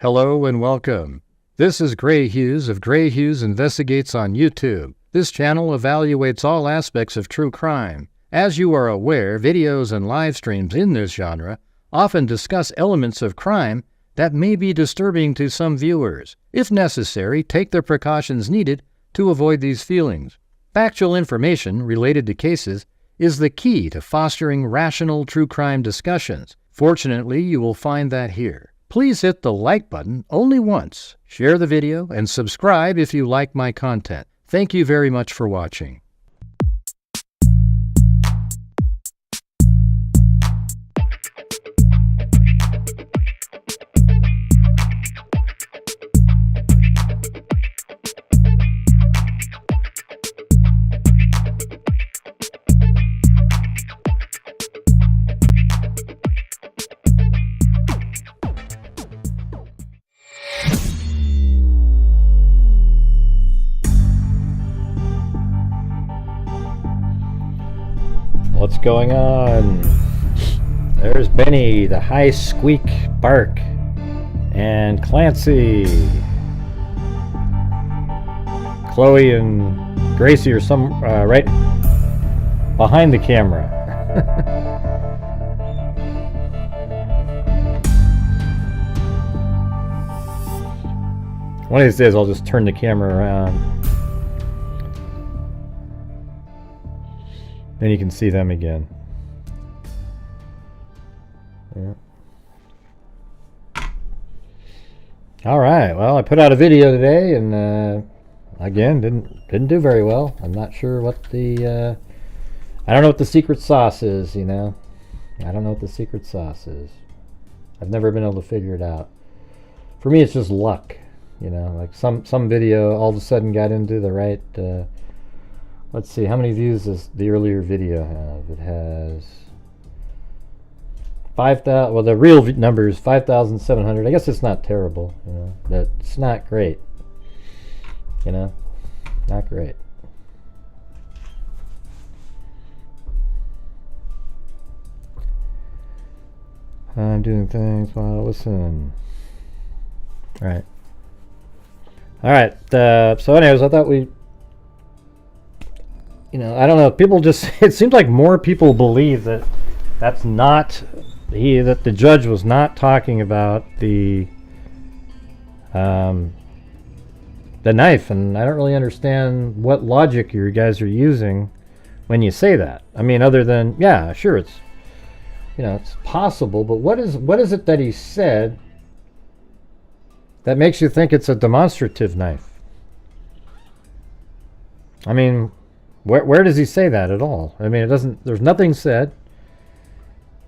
Hello and welcome. This is Grant Hughes of Grant Hughes Investigates on YouTube. This channel evaluates all aspects of true crime. As you are aware, videos and live streams in this genre often discuss elements of crime that may be disturbing to some viewers. If necessary, take the precautions needed to avoid these feelings. Factual information related to cases is the key to fostering rational true crime discussions. Fortunately, you will find that here. Please hit the like button only once, share the video, and subscribe if you like my content. Thank you very much for watching. What's going on? There's Benny, the high squeak bark, and Clancy, Chloe, and Gracie are some right behind the camera. One of these days I'll just turn the camera around. Then you can see them again. Yeah. All right. Well, I put out a video today, and again, didn't do very well. I'm not sure what the I don't know what the secret sauce is. You know, I don't know what the secret sauce is. I've never been able to figure it out. For me, it's just luck. You know, like some video all of a sudden got into the right. Let's see, how many views does the earlier video have? It has 5,000. Well, the real number is 5,700. I guess it's not terrible. You know, but it's not great. You know, not great. I'm doing things while I listen. All right. All right. So, anyways, I thought we. You know, I don't know. People just, it seems like more people believe that that's not, that the judge was not talking about the knife. And I don't really understand what logic you guys are using when you say that. I mean, other than, yeah, sure, it's, you know, it's possible. But what is it that he said that makes you think it's a demonstrative knife? I mean, where does he say that at all? I mean, it doesn't. There's nothing said,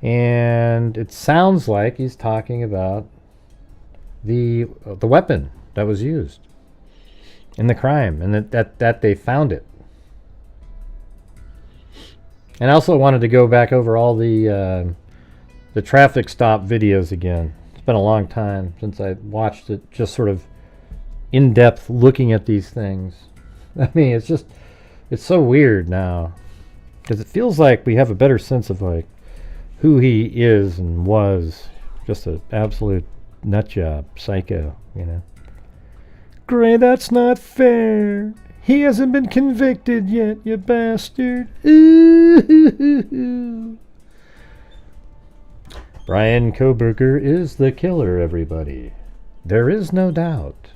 and it sounds like he's talking about the weapon that was used in the crime, and that they found it. And I also wanted to go back over all the traffic stop videos again. It's been a long time since I watched it, just sort of in depth looking at these things. I mean, it's just. It's so weird now, because it feels like we have a better sense of like who he is and was. Just an absolute nutjob, psycho, you know. Gray, that's not fair. He hasn't been convicted yet, you bastard. Ooh. Brian Koberger is the killer, everybody. There is no doubt,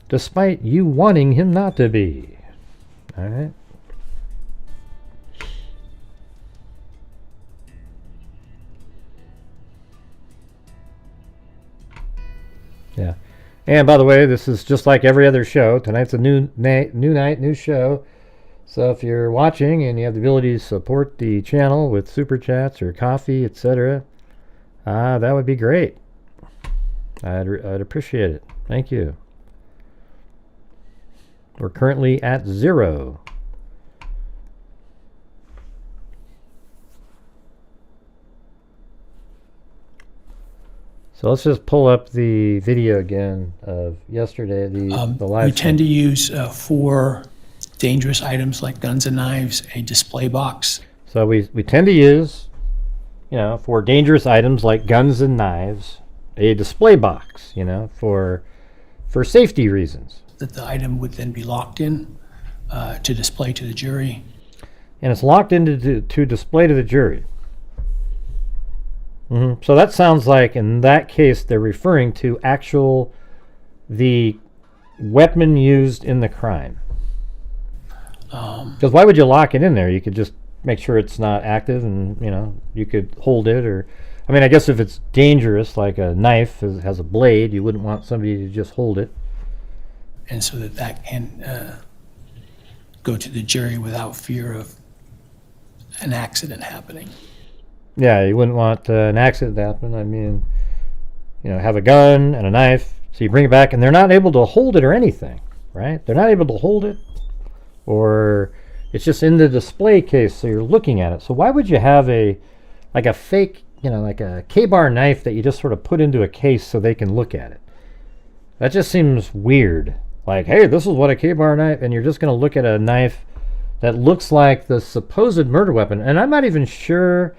despite you wanting him not to be. All right. Yeah. And by the way, this is just like every other show. Tonight's a new night, new show. So if you're watching and you have the ability to support the channel with super chats or coffee, etc., that would be great. I'd appreciate it. Thank you. We're currently at 0. So let's just pull up the video again of yesterday, the live. We tend to use for dangerous items like guns and knives, a display box. So we tend to use, you know, for dangerous items like guns and knives, a display box, for safety reasons. That the item would then be locked in to display to the jury. And it's locked into to display to the jury. So that sounds like, in that case, they're referring to the weapon used in the crime. Because why would you lock it in there? You could just make sure it's not active, and you could hold it. Or, I mean, I guess if it's dangerous, like a knife has a blade, you wouldn't want somebody to just hold it. And so that can go to the jury without fear of an accident happening. Yeah, you wouldn't want an accident to happen. I mean, have a gun and a knife, so you bring it back, and they're not able to hold it or anything, right? They're not able to hold it, or it's just in the display case, so you're looking at it. So why would you have a fake, like a K-bar knife that you just sort of put into a case so they can look at it? That just seems weird. Like, hey, this is what a K-bar knife, and you're just going to look at a knife that looks like the supposed murder weapon. And I'm not even sure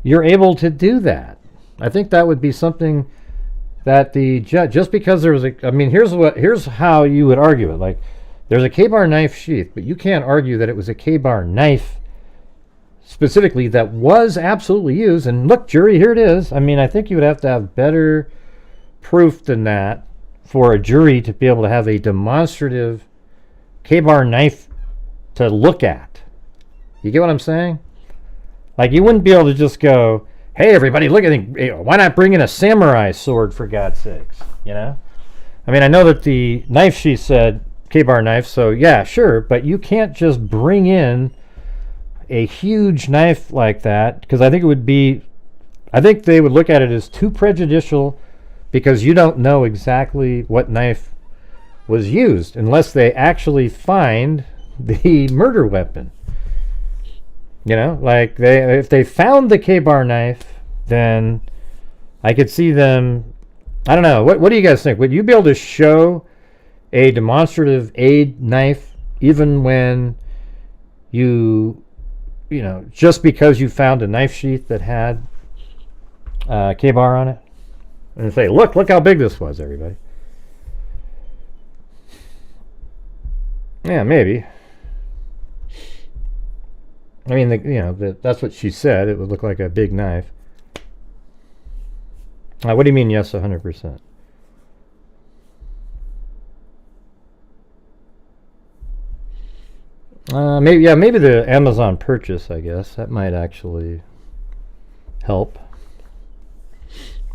you're able to do that. I think that would be something that the judge, just because there was here's how you would argue it. Like, there's a K-bar knife sheath, but you can't argue that it was a K-bar knife specifically that was absolutely used. And look, jury, here it is. I mean, I think you would have to have better proof than that for a jury to be able to have a demonstrative K-bar knife to look at. You get what I'm saying? Like, you wouldn't be able to just go, hey, everybody, look at it. Why not bring in a samurai sword, for God's sakes? I mean, I know that the knife sheath said K-bar knife, so yeah, sure, but you can't just bring in a huge knife like that, because I think they would look at it as too prejudicial, because you don't know exactly what knife was used unless they actually find the murder weapon. Like, if they found the K-bar knife, then I could see them. I don't know. What do you guys think? Would you be able to show a demonstrative aid knife even when just because you found a knife sheath that had K-bar on it? And say, look how big this was, everybody. Yeah, maybe. I mean, that's what she said. It would look like a big knife. What do you mean, yes, 100%? Maybe the Amazon purchase, I guess. That might actually help.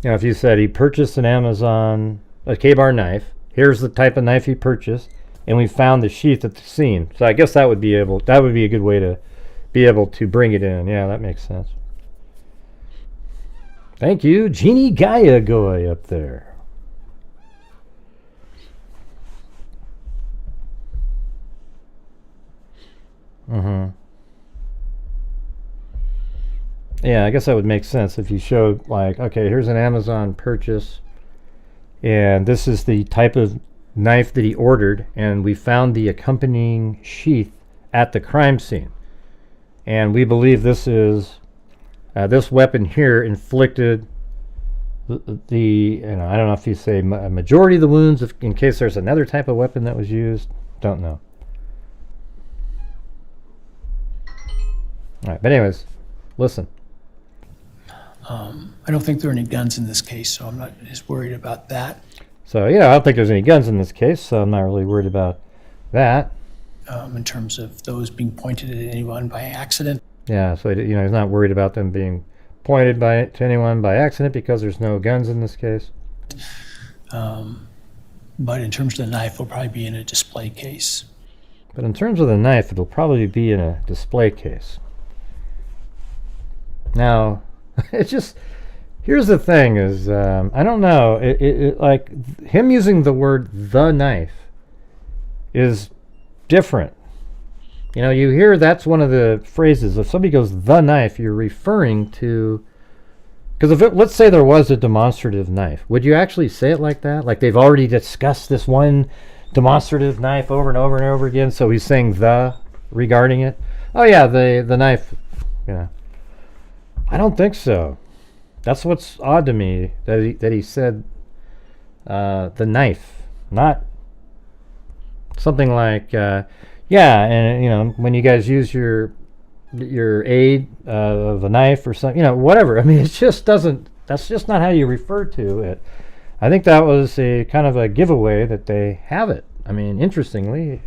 If you said he purchased a K-bar knife, here's the type of knife he purchased, and we found the sheath at the scene. So I guess that would be a good way to be able to bring it in. Yeah, that makes sense. Thank you, Jeannie Gaia Goy up there. Yeah, I guess that would make sense if you showed, like, okay, here's an Amazon purchase, and this is the type of knife that he ordered, and we found the accompanying sheath at the crime scene. And we believe this is this weapon here inflicted I don't know if you say a majority of the wounds, in case there's another type of weapon that was used. Don't know. All right, but anyways, listen. I don't think there are any guns in this case, so I'm not as worried about that. So, I don't think there's any guns in this case, so I'm not really worried about that. In terms of those being pointed at anyone by accident. Yeah, so he's not worried about them being pointed to anyone by accident because there's no guns in this case. But in terms of the knife, it'll probably be in a display case. But in terms of the knife, it'll probably be in a display case. Now, it's just, here's the thing is, I don't know, like, him using the word the knife is different. You hear that's one of the phrases. If somebody goes the knife, you're referring to, because let's say there was a demonstrative knife, would you actually say it like that? Like, they've already discussed this one demonstrative knife over and over and over again, so he's saying the regarding it? Oh yeah, the knife. I don't think so. That's what's odd to me, that he said the knife, not something like yeah, and you know, when you guys use your aid of a knife or something, you know, whatever. I mean, it just doesn't. That's just not how you refer to it. I think that was a kind of a giveaway that they have it. I mean, interestingly,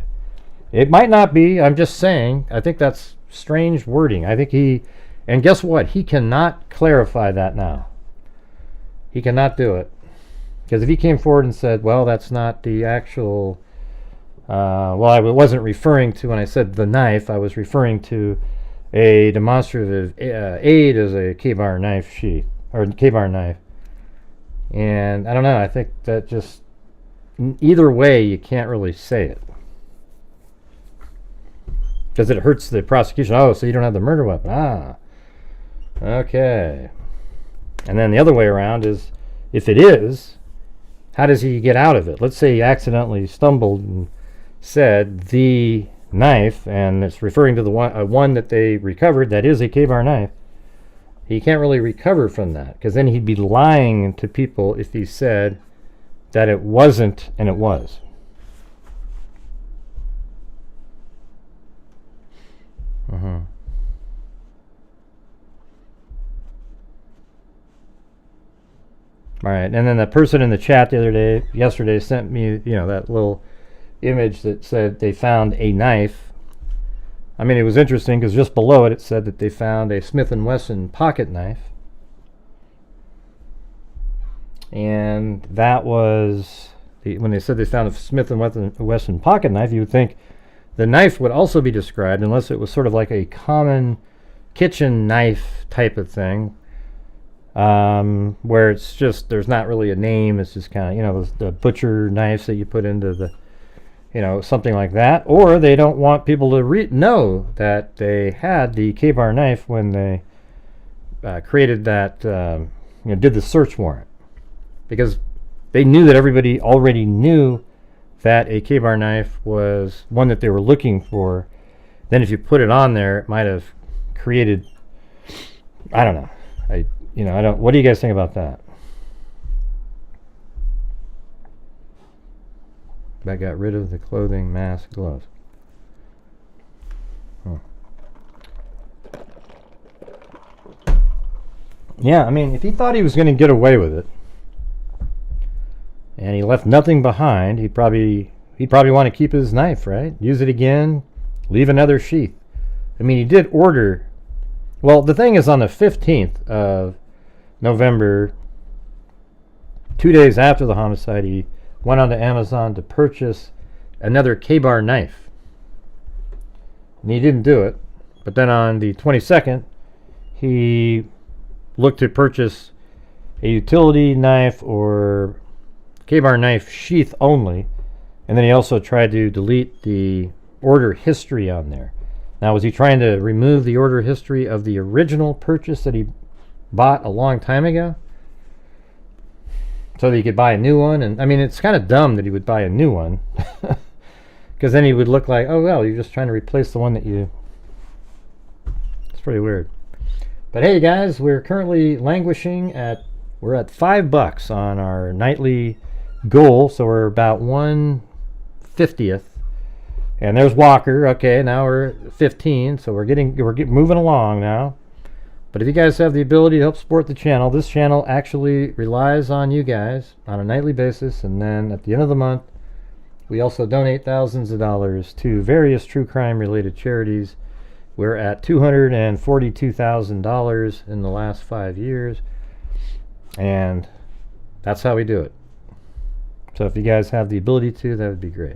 it might not be. I'm just saying. I think that's strange wording. I think he, and guess what? He cannot clarify that now. He cannot do it. Because if he came forward and said, well, that's not the actual, well, I wasn't referring to, when I said the knife, I was referring to a demonstrative aid as a K-bar knife sheath, or K-bar knife. And I don't know, I think that just, either way, you can't really say it. Because it hurts the prosecution. Oh, so you don't have the murder weapon. Ah, okay. And then the other way around is, if it is, how does he get out of it? Let's say he accidentally stumbled and said the knife, and it's referring to the one that they recovered that is a K-bar knife. He can't really recover from that, because then he'd be lying to people if he said that it wasn't and it was. All right, and then the person in the chat yesterday sent me, you know, that little image that said they found a knife. I mean, it was interesting because just below it, it said that they found a Smith & Wesson pocket knife. And that was, when they said they found a Smith & Wesson pocket knife, you would think the knife would also be described, unless it was sort of like a common kitchen knife type of thing, where it's just, there's not really a name, it's just kind of, you know, the butcher knives that you put into the, you know, something like that. Or they don't want people to know that they had the K-bar knife when they created that, you know, did the search warrant. Because they knew that everybody already knew that a K-bar knife was one that they were looking for. Then if you put it on there, it might have created, I don't know. What do you guys think about that? That got rid of the clothing, mask, gloves. Yeah, I mean, if he thought he was going to get away with it, and he left nothing behind, he'd probably want to keep his knife, right? Use it again, leave another sheath. I mean, he did order. Well, the thing is, on the 15th of November, 2 days after the homicide, he went onto Amazon to purchase another K-bar knife. And he didn't do it. But then on the 22nd, he looked to purchase a utility knife or K-bar knife sheath only. And then he also tried to delete the order history on there. Now, was he trying to remove the order history of the original purchase that he bought a long time ago, so that he could buy a new one? And I mean, it's kind of dumb that he would buy a new one, because then he would look like, oh well, you're just trying to replace the one that you. It's pretty weird. But hey guys, we're currently languishing we're at $5 on our nightly goal, so we're about 1/50th. And there's Walker. Okay, now we're at 15, so we're moving along now. But if you guys have the ability to help support the channel, this channel actually relies on you guys on a nightly basis. And then at the end of the month, we also donate thousands of dollars to various true crime related charities. We're at $242,000 in the last 5 years. And that's how we do it. So if you guys have the ability to, that would be great.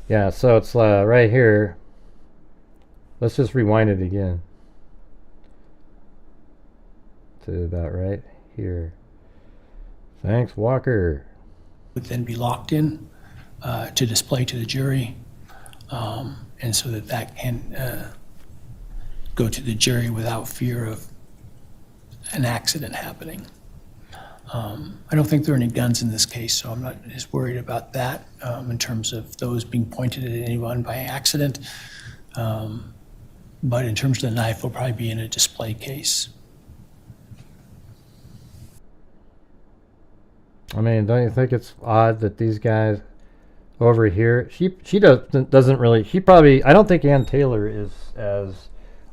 Yeah, so it's right here. Let's just rewind it again to about right here. Thanks, Walker. Would then be locked in to display to the jury, and so that can go to the jury without fear of an accident happening. I don't think there are any guns in this case, so I'm not as worried about that in terms of those being pointed at anyone by accident. But in terms of the knife, will probably be in a display case. I mean, don't you think it's odd that these guys over here, she doesn't really, she probably, I don't think Ann Taylor is as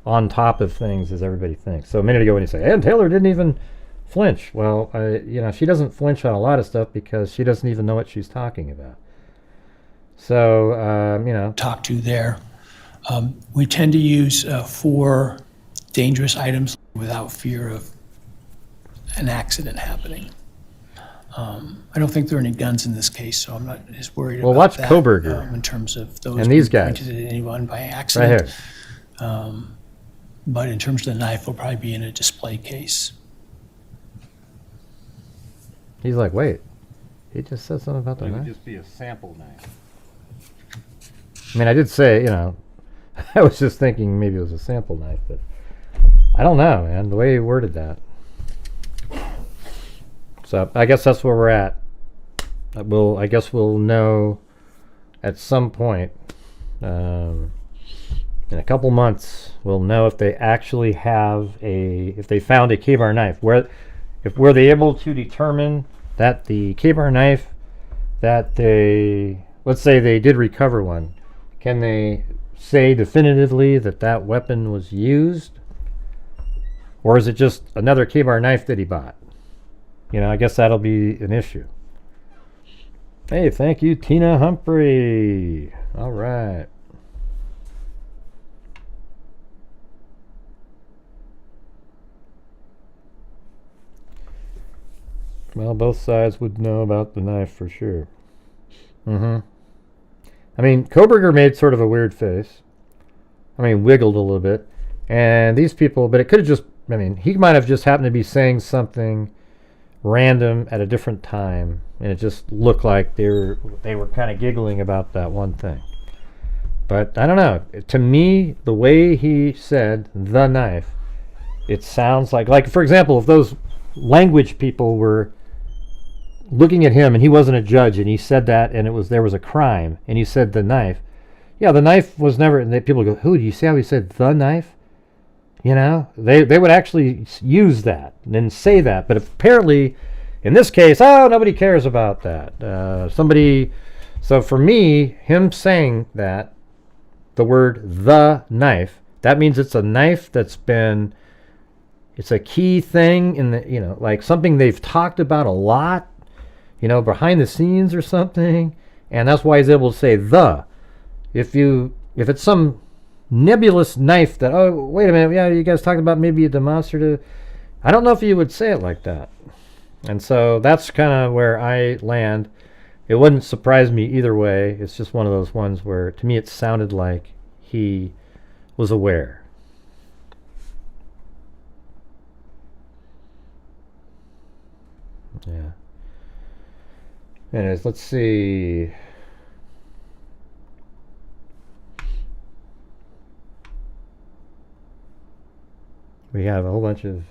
on top of things as everybody thinks. So a minute ago when you say, Ann Taylor didn't even flinch. Well, you know, she doesn't flinch on a lot of stuff because she doesn't even know what she's talking about. So, you know. Talk to there. We tend to use 4 dangerous items without fear of an accident happening. I don't think there are any guns in this case, so I'm not as worried about watch that. Koberger. In terms of those and these being guys. pointed at anyone by accident. Right here. But in terms of the knife, will probably be in a display case. He's like, wait, he just said something about the It would knife? just be a sample knife. I mean, I did say, you know, I was just thinking maybe it was a sample knife, but I don't know, man, the way he worded that. So I guess that's where we're at. I guess we'll know at some point, in a couple months, we'll know if they actually have if they found a K-bar knife. Were they able to determine that the K-bar knife that let's say they did recover one, can they say definitively that that weapon was used? Or is it just another K-bar knife that he bought? You know, I guess that'll be an issue. Hey, thank you, Tina Humphrey. All right. Well, both sides would know about the knife for sure. I mean, Koberger made sort of a weird face. I mean, wiggled a little bit. And these people, but it could have just, I mean, he might have just happened to be saying something random at a different time, and it just looked like they were kind of giggling about that one thing. But I don't know. To me, the way he said the knife, it sounds like for example, if those language people were looking at him and he wasn't a judge and he said that and there was a crime and he said the knife, yeah, the knife was never, and people go, who, do you see how he said the knife? You know, they would actually use that and say that. But apparently, in this case, nobody cares about that. So for me, him saying that, the word the knife, that means it's a knife it's a key thing in the, you know, like something they've talked about a lot, you know, behind the scenes or something. And that's why he's able to say the. If it's some nebulous knife that, oh, wait a minute, yeah, you guys talked about maybe a demonstrative, I don't know if you would say it like that. And so that's kind of where I land. It wouldn't surprise me either way. It's just one of those ones where, to me, it sounded like he was aware. Yeah. Anyways, let's see. We have a whole bunch of,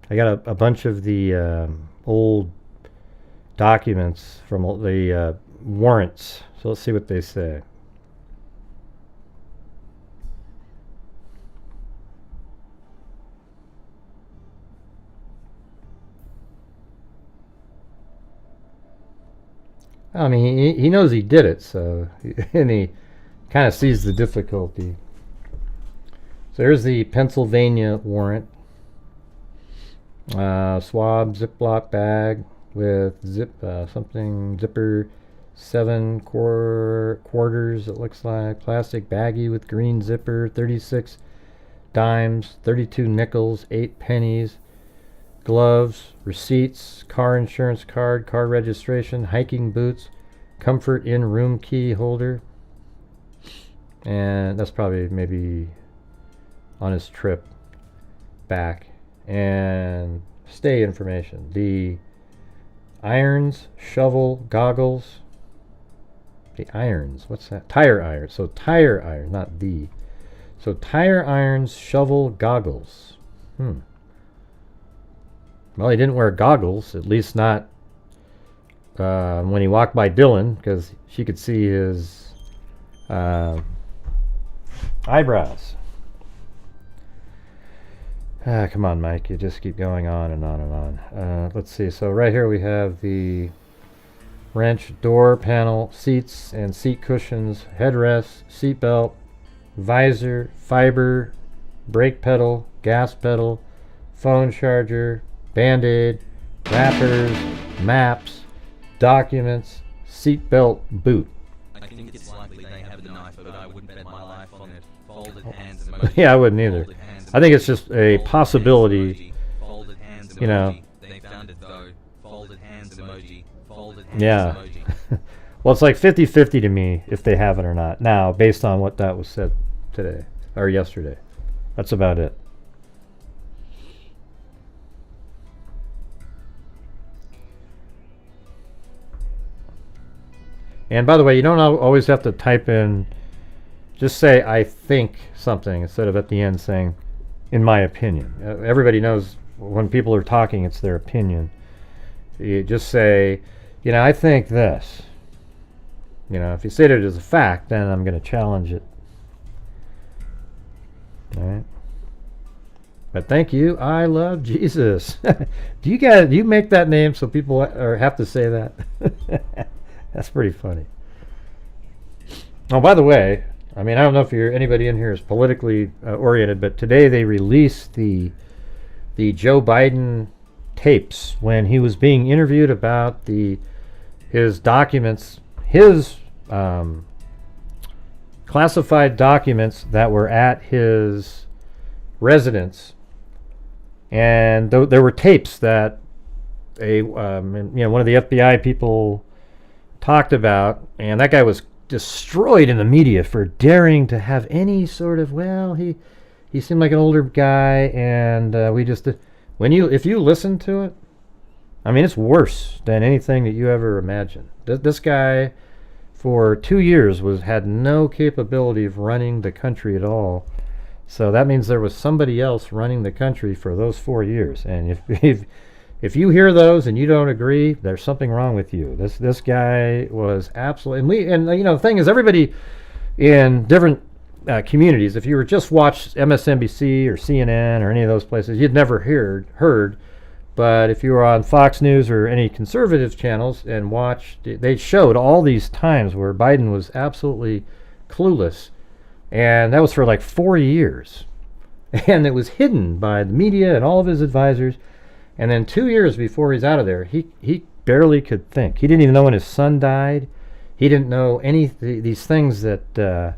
I got a bunch of the old documents from the warrants. So let's see what they say. I mean, he knows he did it, so, and he kind of sees the difficulty. So here's the Pennsylvania warrant. Swab Ziploc bag with zipper 7 quarters, it looks like. Plastic baggie with green zipper, 36 dimes, 32 nickels, 8 pennies. Gloves, receipts, car insurance card, car registration, hiking boots, Comfort Inn room key holder. And that's probably maybe on his trip back. And stay information. The irons, shovel, goggles. The irons, what's that? Tire irons. So tire iron, not the. So tire irons, shovel, goggles. Well, he didn't wear goggles, at least not when he walked by Dylan, because she could see his eyebrows. Come on, Mike. You just keep going on and on and on. Let's see. So right here we have the wrench, door panel, seats and seat cushions, headrest, seat belt, visor, fiber, brake pedal, gas pedal, phone charger, band-aid, wrappers, maps, documents, seat belt boot. I think it's likely they have the knife, but I wouldn't bet my life on it. Folded hands emoji. Yeah, I wouldn't either. I think it's just a possibility. Folded hands emoji. You know. They found it though. Folded hands emoji. Folded hands Yeah. emoji. Well, it's like 50-50 to me if they have it or not. Now, based on what that was said today or yesterday. That's about it. And by the way, you don't always have to type in, just say I think something instead of at the end saying in my opinion. Everybody knows when people are talking, it's their opinion. You just say, you know, I think this. You know, if you state it as a fact, then I'm going to challenge it. All right. But thank you. I love Jesus. Do you make that name so people have to say that? That's pretty funny. Oh, by the way, I mean, I don't know if anybody in here is politically oriented, but today they released the Joe Biden tapes when he was being interviewed about his documents, his classified documents that were at his residence, and there were tapes that one of the FBI people talked about, and that guy was destroyed in the media for daring to have any sort of, well, he seemed like an older guy, and we just if you listen to it, I mean, it's worse than anything that you ever imagined. This guy for 2 years had no capability of running the country at all. So that means there was somebody else running the country for those 4 years. And if you hear those and you don't agree, there's something wrong with you. This guy was absolutely, and you know, the thing is, everybody in different communities, if you were just watched MSNBC or CNN or any of those places, you'd never heard. But if you were on Fox News or any conservative channels and watched, they showed all these times where Biden was absolutely clueless. And that was for like 4 years. And it was hidden by the media and all of his advisors. And then 2 years before he's out of there, he barely could think. He didn't even know when his son died. He didn't know these things that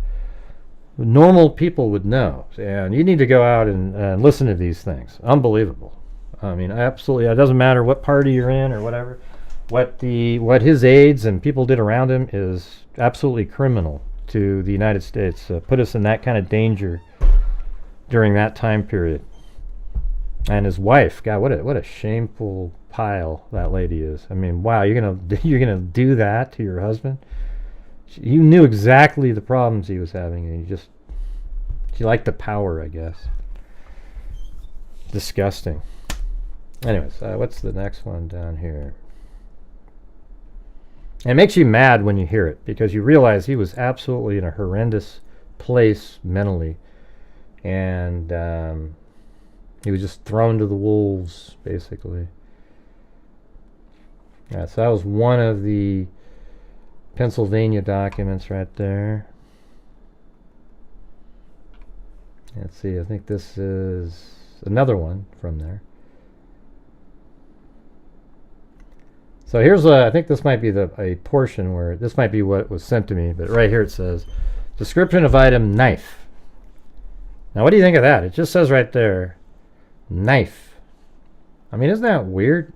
normal people would know. And you need to go out and listen to these things. Unbelievable. I mean, absolutely. It doesn't matter what party you're in or whatever. What his aides and people did around him is absolutely criminal to the United States. Put us in that kind of danger during that time period. And his wife, God, what a shameful pile that lady is. I mean, wow, you're gonna do that to your husband? You knew exactly the problems he was having, and she liked the power, I guess. Disgusting. Anyways, what's the next one down here? And it makes you mad when you hear it, because you realize he was absolutely in a horrendous place mentally, and he was just thrown to the wolves, basically. Yeah, so that was one of the Pennsylvania documents right there. Let's see, I think this is another one from there. So here's I think this might be a portion where this might be what was sent to me, but right here it says, description of item, knife. Now what do you think of that? It just says right there, knife. I mean, isn't that weird?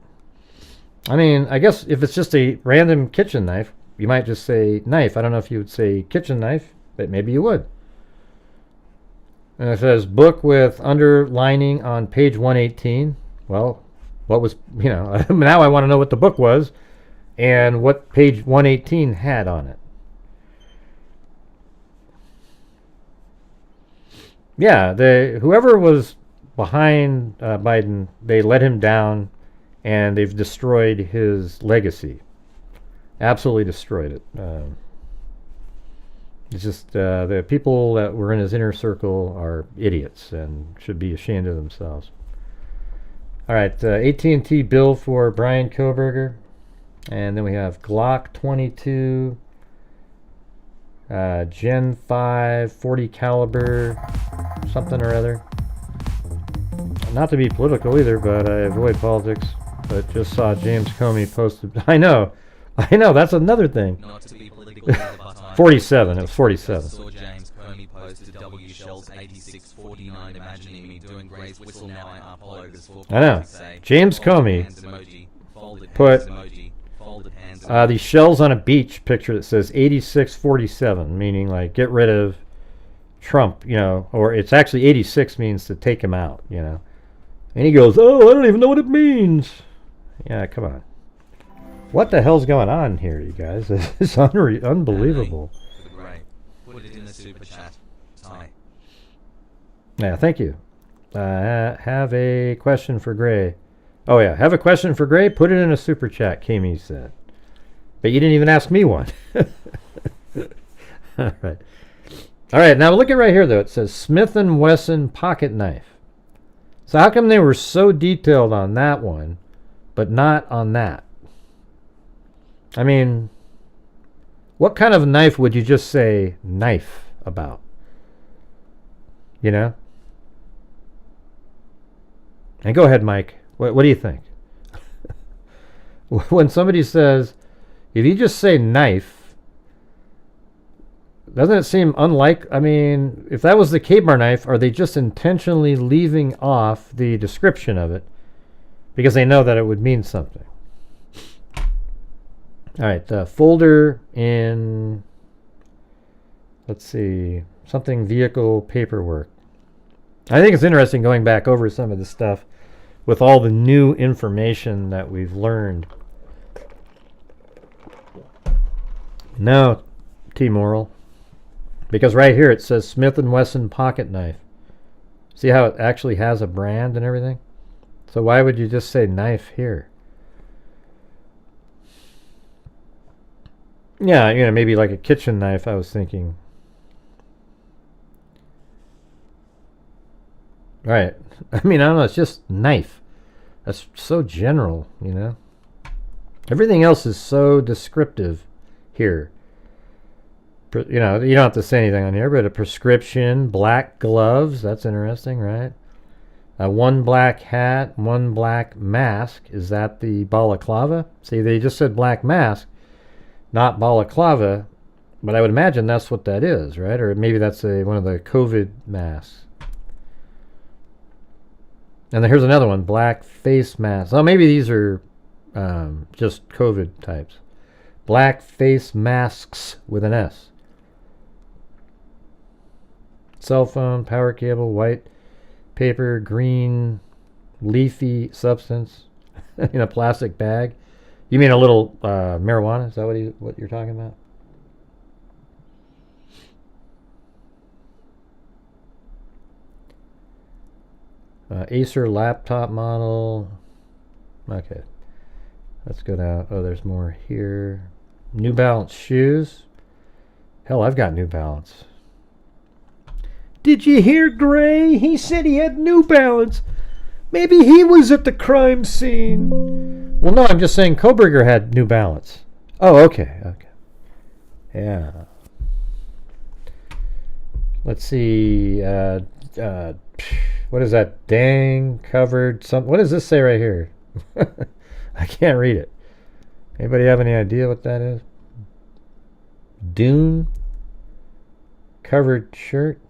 I mean, I guess if it's just a random kitchen knife, you might just say knife. I don't know if you would say kitchen knife, but maybe you would. And it says book with underlining on page 118. Well, what was, now I want to know what the book was and what page 118 had on it. Yeah, whoever was behind Biden, they let him down and they've destroyed his legacy. Absolutely destroyed it. It's just the people that were in his inner circle are idiots and should be ashamed of themselves. All right, AT&T bill for Brian Koberger, and then we have Glock 22, Gen 5, 40 caliber, something or other. Not to be political either, but I avoid politics. But just saw James Comey posted. I know, that's another thing. Not to be political either, but I 47, it was 47. saw James Comey posted W Shells 8649, imagining me doing Gray's whistle. Now I upload this for I know. say, James folded Comey hands emoji, folded put hands emoji, folded hands emoji. these shells on a beach picture that says 8647, meaning like get rid of Trump, you know, or it's actually 86 means to take him out, you know. And he goes, oh, I don't even know what it means. Yeah, come on. What the hell's going on here, you guys? It's unbelievable. Great. Put it in the super chat. Ty. Yeah, thank you. Have a question for Gray. Oh, yeah, have a question for Gray? Put it in a super chat, Kami said. But you didn't even ask me one. All right. All right, now look at right here, though. It says Smith & Wesson pocket knife. So how come they were so detailed on that one, but not on that? I mean, what kind of knife would you just say knife about? You know? And go ahead, Mike. What do you think? When somebody says, if you just say knife, doesn't it seem unlike? I mean, if that was the K-bar knife, are they just intentionally leaving off the description of it because they know that it would mean something? All right, folder in, let's see, something vehicle paperwork. I think it's interesting going back over some of this stuff with all the new information that we've learned. No, T-Moral. Because right here it says Smith & Wesson pocket knife. See how it actually has a brand and everything? So why would you just say knife here? Yeah, you know, maybe like a kitchen knife, I was thinking. Right. I mean, I don't know, it's just knife. That's so general, you know? Everything else is so descriptive here. You know, you don't have to say anything on here, but a prescription, black gloves, that's interesting, right? One black hat, one black mask. Is that the balaclava? See, they just said black mask, not balaclava, but I would imagine that's what that is, right? Or maybe that's one of the COVID masks. And then here's another one, black face mask. Oh, maybe these are just COVID types. Black face masks with an S. Cell phone, power cable, white paper, green leafy substance in a plastic bag. You mean a little marijuana? Is that what you're talking about? Acer laptop model. Okay. Let's go down. Oh, there's more here. New Balance shoes. Hell, I've got New Balance. Did you hear Gray? He said he had New Balance. Maybe he was at the crime scene. Well, no, I'm just saying Koberger had New Balance. Oh, okay. Okay. Yeah. Let's see. What is that? Dang covered some. What does this say right here? I can't read it. Anybody have any idea what that is? Dune covered shirt.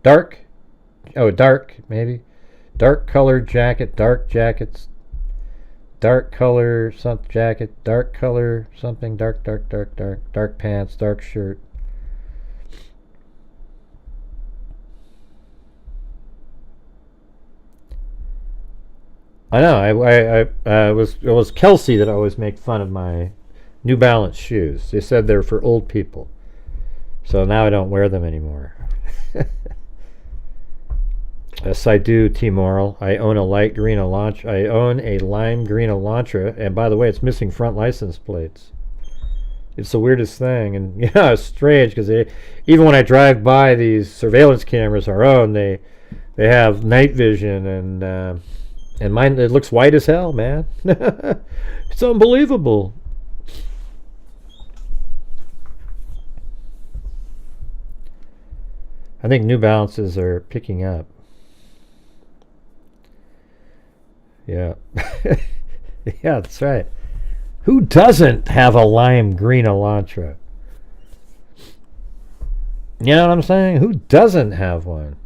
Dark. Oh, dark maybe. Dark colored jacket. Dark jackets. Dark color something jacket. Dark color something. Dark pants. Dark shirt. I know. It was Kelsey that always made fun of my New Balance shoes. They said they're for old people, so now I don't wear them anymore. Yes, I do, T-Moral. I own a light green Elantra. I own a lime green Elantra, and by the way, it's missing front license plates. It's the weirdest thing, and yeah, it's strange because even when I drive by these surveillance cameras, our own, they have night vision, and mine, it looks white as hell, man. It's unbelievable. I think New Balances are picking up. Yeah. Yeah, that's right. Who doesn't have a lime green Elantra? You know what I'm saying? Who doesn't have one?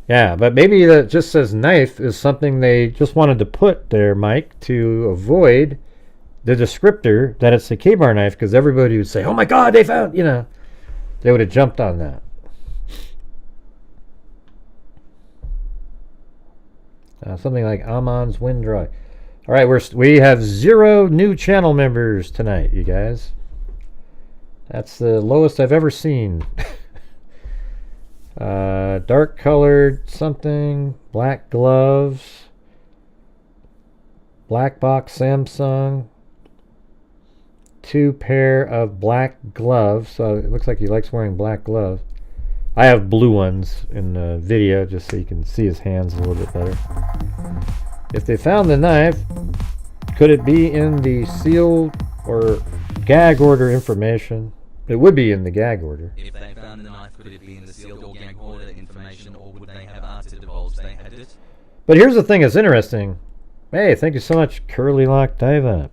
Yeah, but maybe that just says knife is something they just wanted to put there, Mike, to avoid the descriptor that it's a K-bar knife, because everybody would say, oh my God, they found, you know, they would have jumped on that. Something like Amon's Windroy. All right, we have 0 new channel members tonight, you guys. That's the lowest I've ever seen. Dark colored something, black gloves, black box Samsung, 2 pair of black gloves. So it looks like he likes wearing black gloves. I have blue ones in the video just so you can see his hands a little bit better. If they found the knife, could it be in the sealed or gag order information? It would be in the gag order. If they found the knife, could it be in the sealed or gag order information, or would they have asked to divulge they had it? But here's the thing that's interesting. Hey, thank you so much, Curly Lock Diva.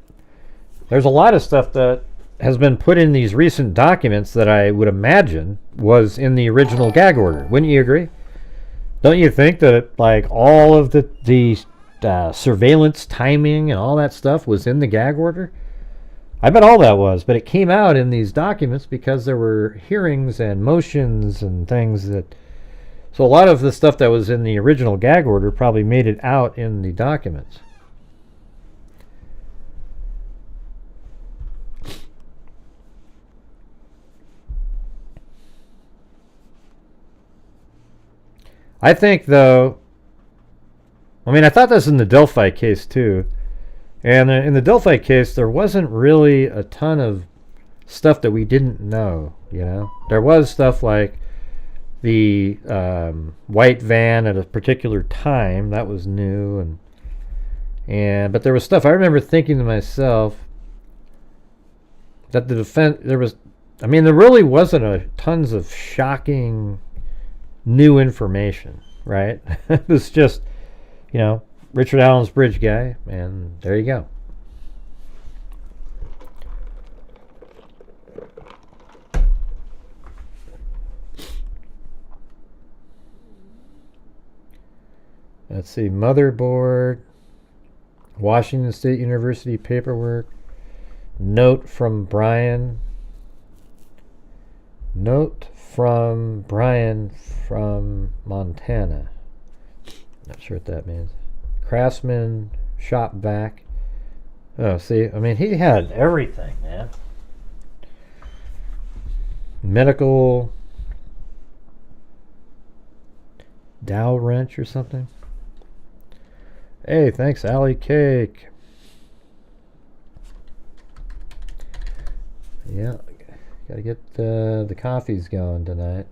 There's a lot of stuff that has been put in these recent documents that I would imagine was in the original gag order. Wouldn't you agree? Don't you think that like all of the surveillance timing and all that stuff was in the gag order? I bet all that was, but it came out in these documents because there were hearings and motions and things that... So a lot of the stuff that was in the original gag order probably made it out in the documents. I think, though... I mean, I thought this in the Delphi case, too. And in the Delphi case, there wasn't really a ton of stuff that we didn't know, you know? There was stuff like the white van at a particular time. That was new. But there was stuff, I remember thinking to myself that the defense... There really wasn't tons of shocking new information, right? It was just, you know, Richard Allen's bridge guy, and there you go. Let's see, motherboard, Washington State University paperwork, note from Brian. Note from Brian from Montana. Not sure what that means. Craftsman, shop vac. Oh, see, I mean, he had everything, man. Medical dowel wrench or something. Hey, thanks, Allie Cake. Yeah, gotta get the coffees going tonight.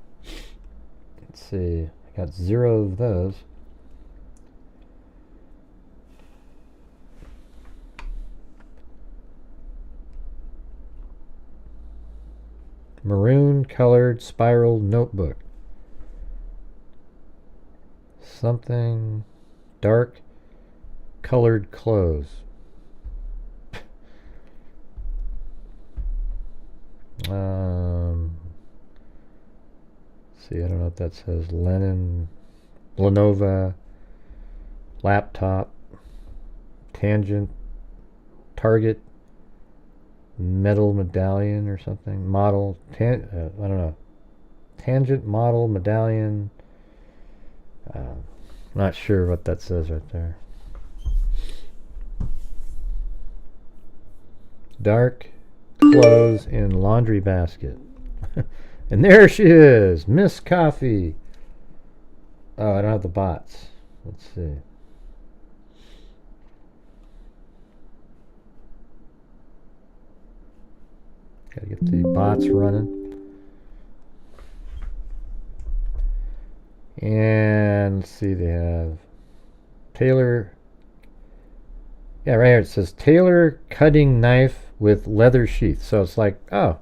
Let's see, I got 0 of those. Maroon colored spiral notebook. Something dark colored clothes. See, I don't know what that says. Lenovo laptop, tangent, Target, metal medallion or something. Model, I don't know. Tangent model medallion. Not sure what that says right there. Dark clothes in laundry basket. And there she is, Miss Coffee. Oh, I don't have the bots. Let's see. Gotta get the bots running. And let's see, they have Taylor. Yeah, right here it says Taylor cutting knife with leather sheath. So it's like, oh,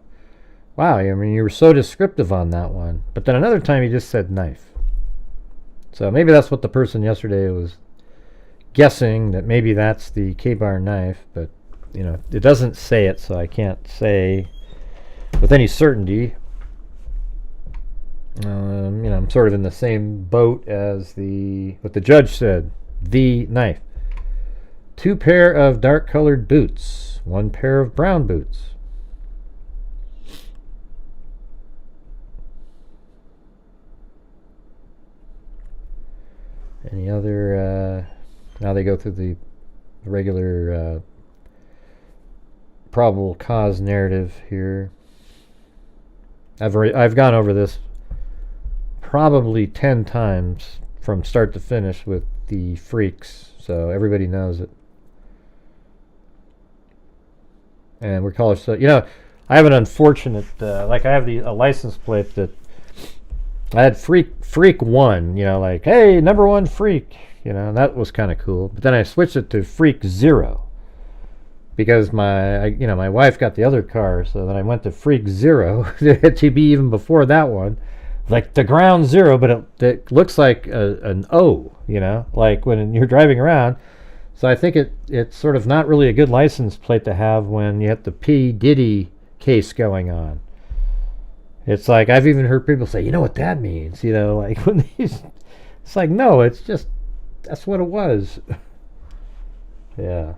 wow, I mean, you were so descriptive on that one. But then another time you just said knife. So maybe that's what the person yesterday was guessing, that maybe that's the K-bar knife. But, you know, it doesn't say it, so I can't say with any certainty. You know, I'm sort of in the same boat as what the judge said, the knife. 2 pair of dark colored boots, 1 pair of brown boots. Any other, now they go through the regular probable cause narrative here. I've gone over this probably 10 times from start to finish with the freaks, so everybody knows it. And we're college, so you know, I have an unfortunate, like I have a license plate that I had freak 1, you know, like, hey, number 1 freak, you know, that was kind of cool. But then I switched it to freak 0 because my wife got the other car, so then I went to freak 0 to be even before that one, like the ground 0, but it looks like an O, you know, like when you're driving around. So I think it's sort of not really a good license plate to have when you have the P. Diddy case going on. It's like, I've even heard people say, you know what that means? You know, like when it's like, no, it's just, that's what it was. Yeah.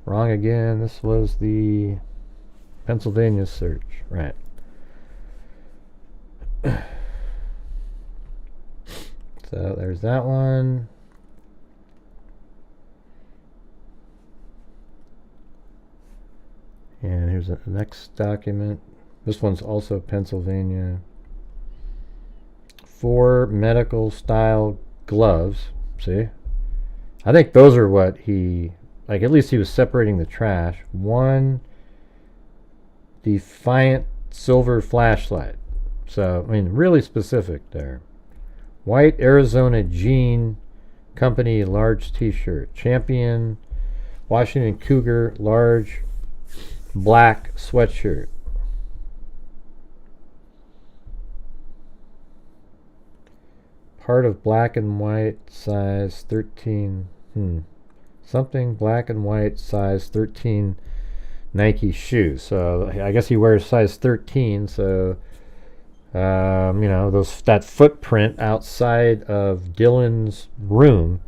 Wrong again. This was the Pennsylvania search. Right. So there's that one. And here's the next document. This one's also Pennsylvania. 4 medical style gloves. See? I think those are what he, like, at least he was separating the trash. 1 Defiant silver flashlight. So, I mean, really specific there. White Arizona Jean Company large t-shirt. Champion Washington Cougar large black sweatshirt. Part of black and white size 13. Something black and white size 13 Nike shoes. So I guess he wears size 13. So you know, that footprint outside of Dylan's room,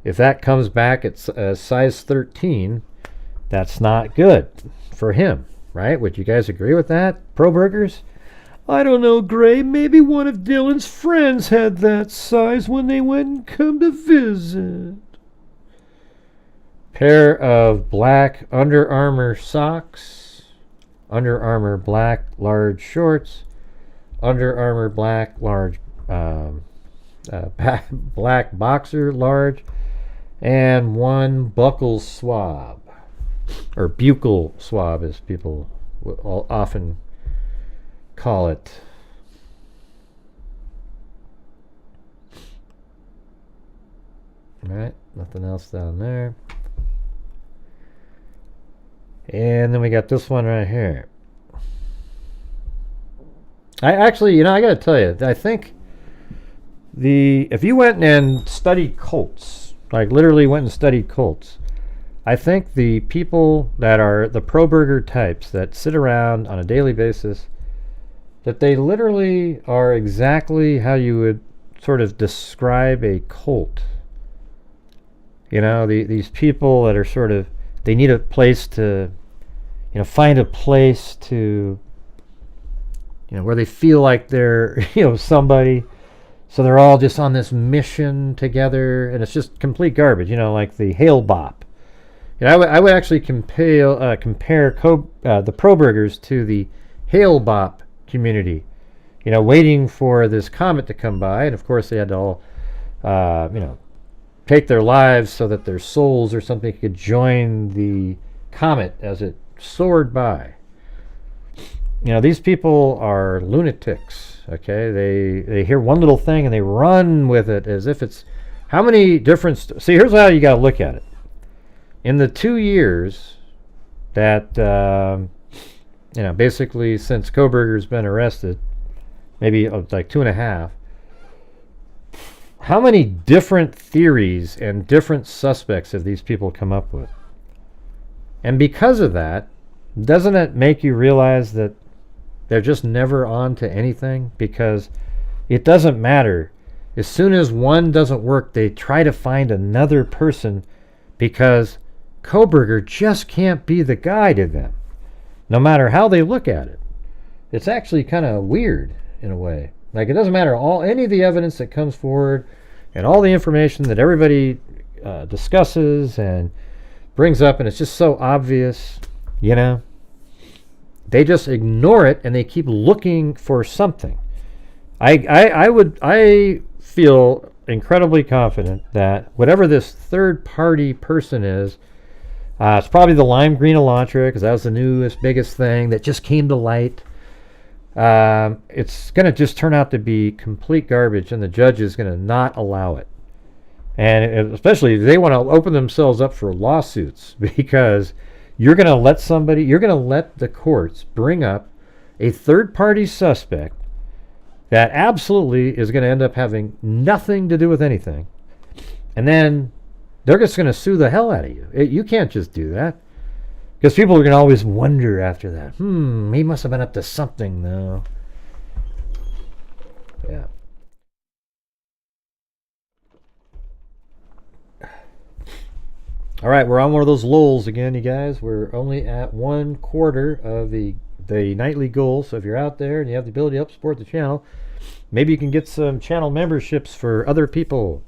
if that comes back at size 13, that's not good for him, right? Would you guys agree with that, Pro Burgers? I don't know, Gray. Maybe one of Dylan's friends had that size when they went and come to visit. Pair of black Under Armour socks, Under Armour black large shorts, Under Armour black large black boxer large, and 1 buccal swab, or buccal swab as people often call it. All right, nothing else down there. And then we got this one right here. I actually, you know, I got to tell you, I think if you went and studied cults, like literally went and studied cults, I think the people that are the pro burger types that sit around on a daily basis, that they literally are exactly how you would sort of describe a cult. You know, these people that are sort of, they need a place to, you know, find a place to, you know, where they feel like they're, you know, somebody. So they're all just on this mission together, and it's just complete garbage, you know, like the Hail Bop. I would actually compare the Probergers to the Hail Bop community. Waiting for this comet to come by, and of course they had to all, take their lives so that their souls or something could join the comet as it soared by. These people are lunatics. Okay, they hear one little thing and they run with it as if it's how many different. See, here's how you got to look at it. In the 2 years that basically since Koberger's been arrested, maybe like 2.5. How many different theories and different suspects have these people come up with? And because of that, doesn't it make you realize that they're just never on to anything? Because it doesn't matter. As soon as one doesn't work, they try to find another person because Koberger just can't be the guy to them, no matter how they look at it. It's actually kind of weird in a way. Like, it doesn't matter any of the evidence that comes forward and all the information that everybody discusses and brings up, and it's just so obvious, they just ignore it and they keep looking for something. I feel incredibly confident that whatever this third party person is, it's probably the lime green Elantra, because that was the newest, biggest thing that just came to light. It's going to just turn out to be complete garbage, and the judge is going to not allow it. And especially if they want to open themselves up for lawsuits, because you're going to let the courts bring up a third-party suspect that absolutely is going to end up having nothing to do with anything. And then they're just going to sue the hell out of you. You can't just do that. Because people are going to always wonder after that. He must have been up to something, though. Yeah. All right, we're on one of those lulls again, you guys. We're only at 1/4 of the nightly goal. So if you're out there and you have the ability to help support the channel, maybe you can get some channel memberships for other people.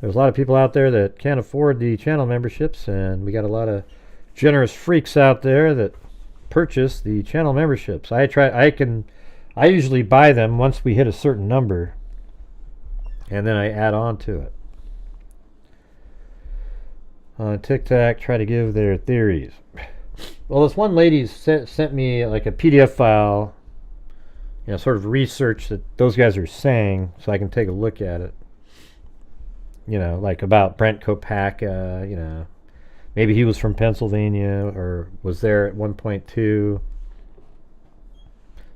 There's a lot of people out there that can't afford the channel memberships, and we got a lot of generous freaks out there that purchase the channel memberships. I usually buy them once we hit a certain number, and then I add on to it. TikTok try to give their theories. Well, this one lady sent me like a PDF file, sort of research that those guys are saying, so I can take a look at it. Like about Brent Kopacka, maybe he was from Pennsylvania or was there at 1.2.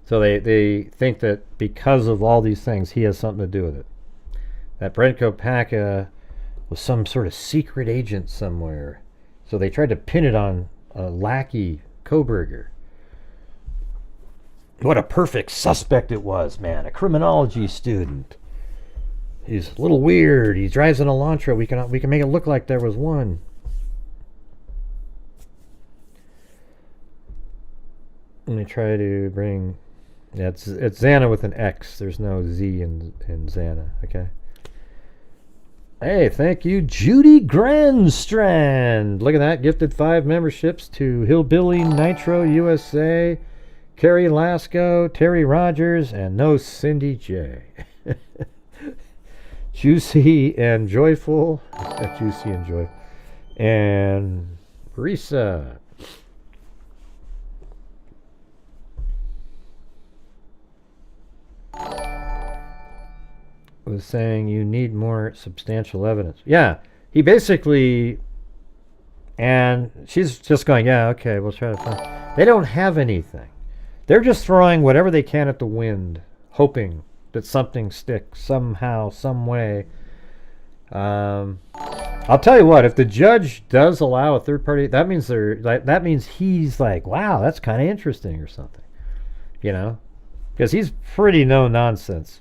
So they think that because of all these things, he has something to do with it. That Brent Kopacka was some sort of secret agent somewhere. So they tried to pin it on a lackey Koberger. What a perfect suspect it was, man. A criminology student. He's a little weird. He drives an Elantra. We can make it look like there was one. Let me try to bring. Yeah, it's Xana with an X. There's no Z in Xana. Okay. Hey, thank you, Judy Grandstrand. Look at that. Gifted 5 memberships to Hillbilly Nitro USA, Carrie Lasco, Terry Rogers, and no Cindy J. Juicy and Joyful. Juicy and Joyful. And Risa. Was saying you need more substantial evidence. Yeah, he basically, and she's just going, yeah, okay, we'll try to find. They don't have anything. They're just throwing whatever they can at the wind, hoping that something sticks somehow, some way. I'll tell you what, if the judge does allow a third party, that means he's like, wow, that's kind of interesting or something, because he's pretty no nonsense.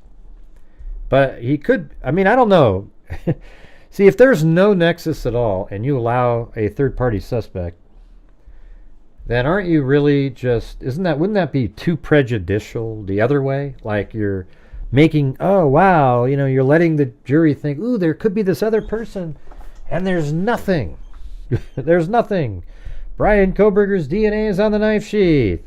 But he could, I don't know. See, if there's no nexus at all and you allow a third-party suspect, then aren't you really wouldn't that be too prejudicial the other way? Like you're making, oh, wow, you're letting the jury think, ooh, there could be this other person, and there's nothing. There's nothing. Brian Koberger's DNA is on the knife sheath.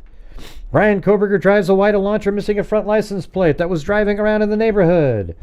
Brian Koberger drives a white Elantra missing a front license plate that was driving around in the neighborhood.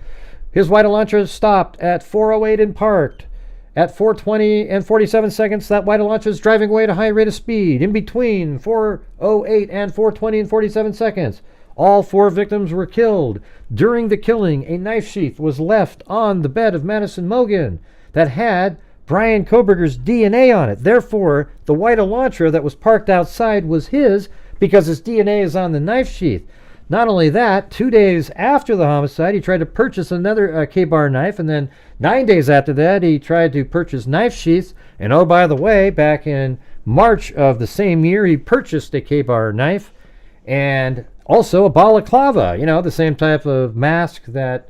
His white Elantra stopped at 4:08 and parked. At 4:20 and 47 seconds, that white Elantra is driving away at a high rate of speed. In between 4:08 and 4:20 and 47 seconds, all 4 victims were killed. During the killing, a knife sheath was left on the bed of Madison Mogan that had Brian Koberger's DNA on it. Therefore, the white Elantra that was parked outside was his because his DNA is on the knife sheath. Not only that, 2 days after the homicide, he tried to purchase another K-bar knife, and then 9 days after that, he tried to purchase knife sheaths. And oh, by the way, back in March of the same year, he purchased a K-bar knife and also a balaclava, the same type of mask that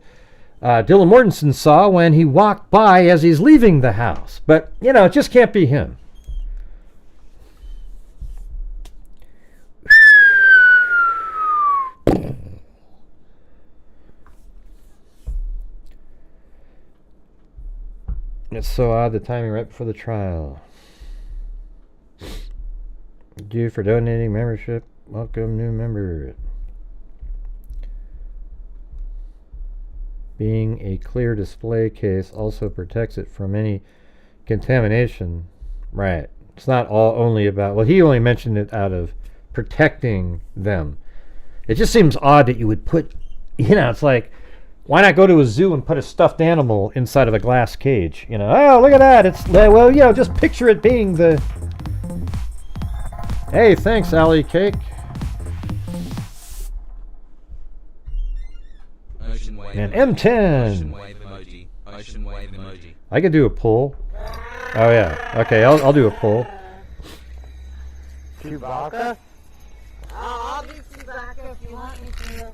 Dylan Mortensen saw when he walked by as he's leaving the house. But, it just can't be him. It's so odd, the timing right before the trial. Thank you for donating membership. Welcome, new member. Being a clear display case also protects it from any contamination. Right. It's not all only about... Well, he only mentioned it out of protecting them. It just seems odd that you would put... it's like... Why not go to a zoo and put a stuffed animal inside of a glass cage? Oh, look at that. It's, just picture it being the... Hey, thanks, Allie Cake. Ocean wave And emoji. M10. Ocean wave emoji. Ocean wave emoji. I could do a pull. Oh, yeah. Okay, I'll do a pull. Chewbacca? I'll do Chewbacca if you want me to.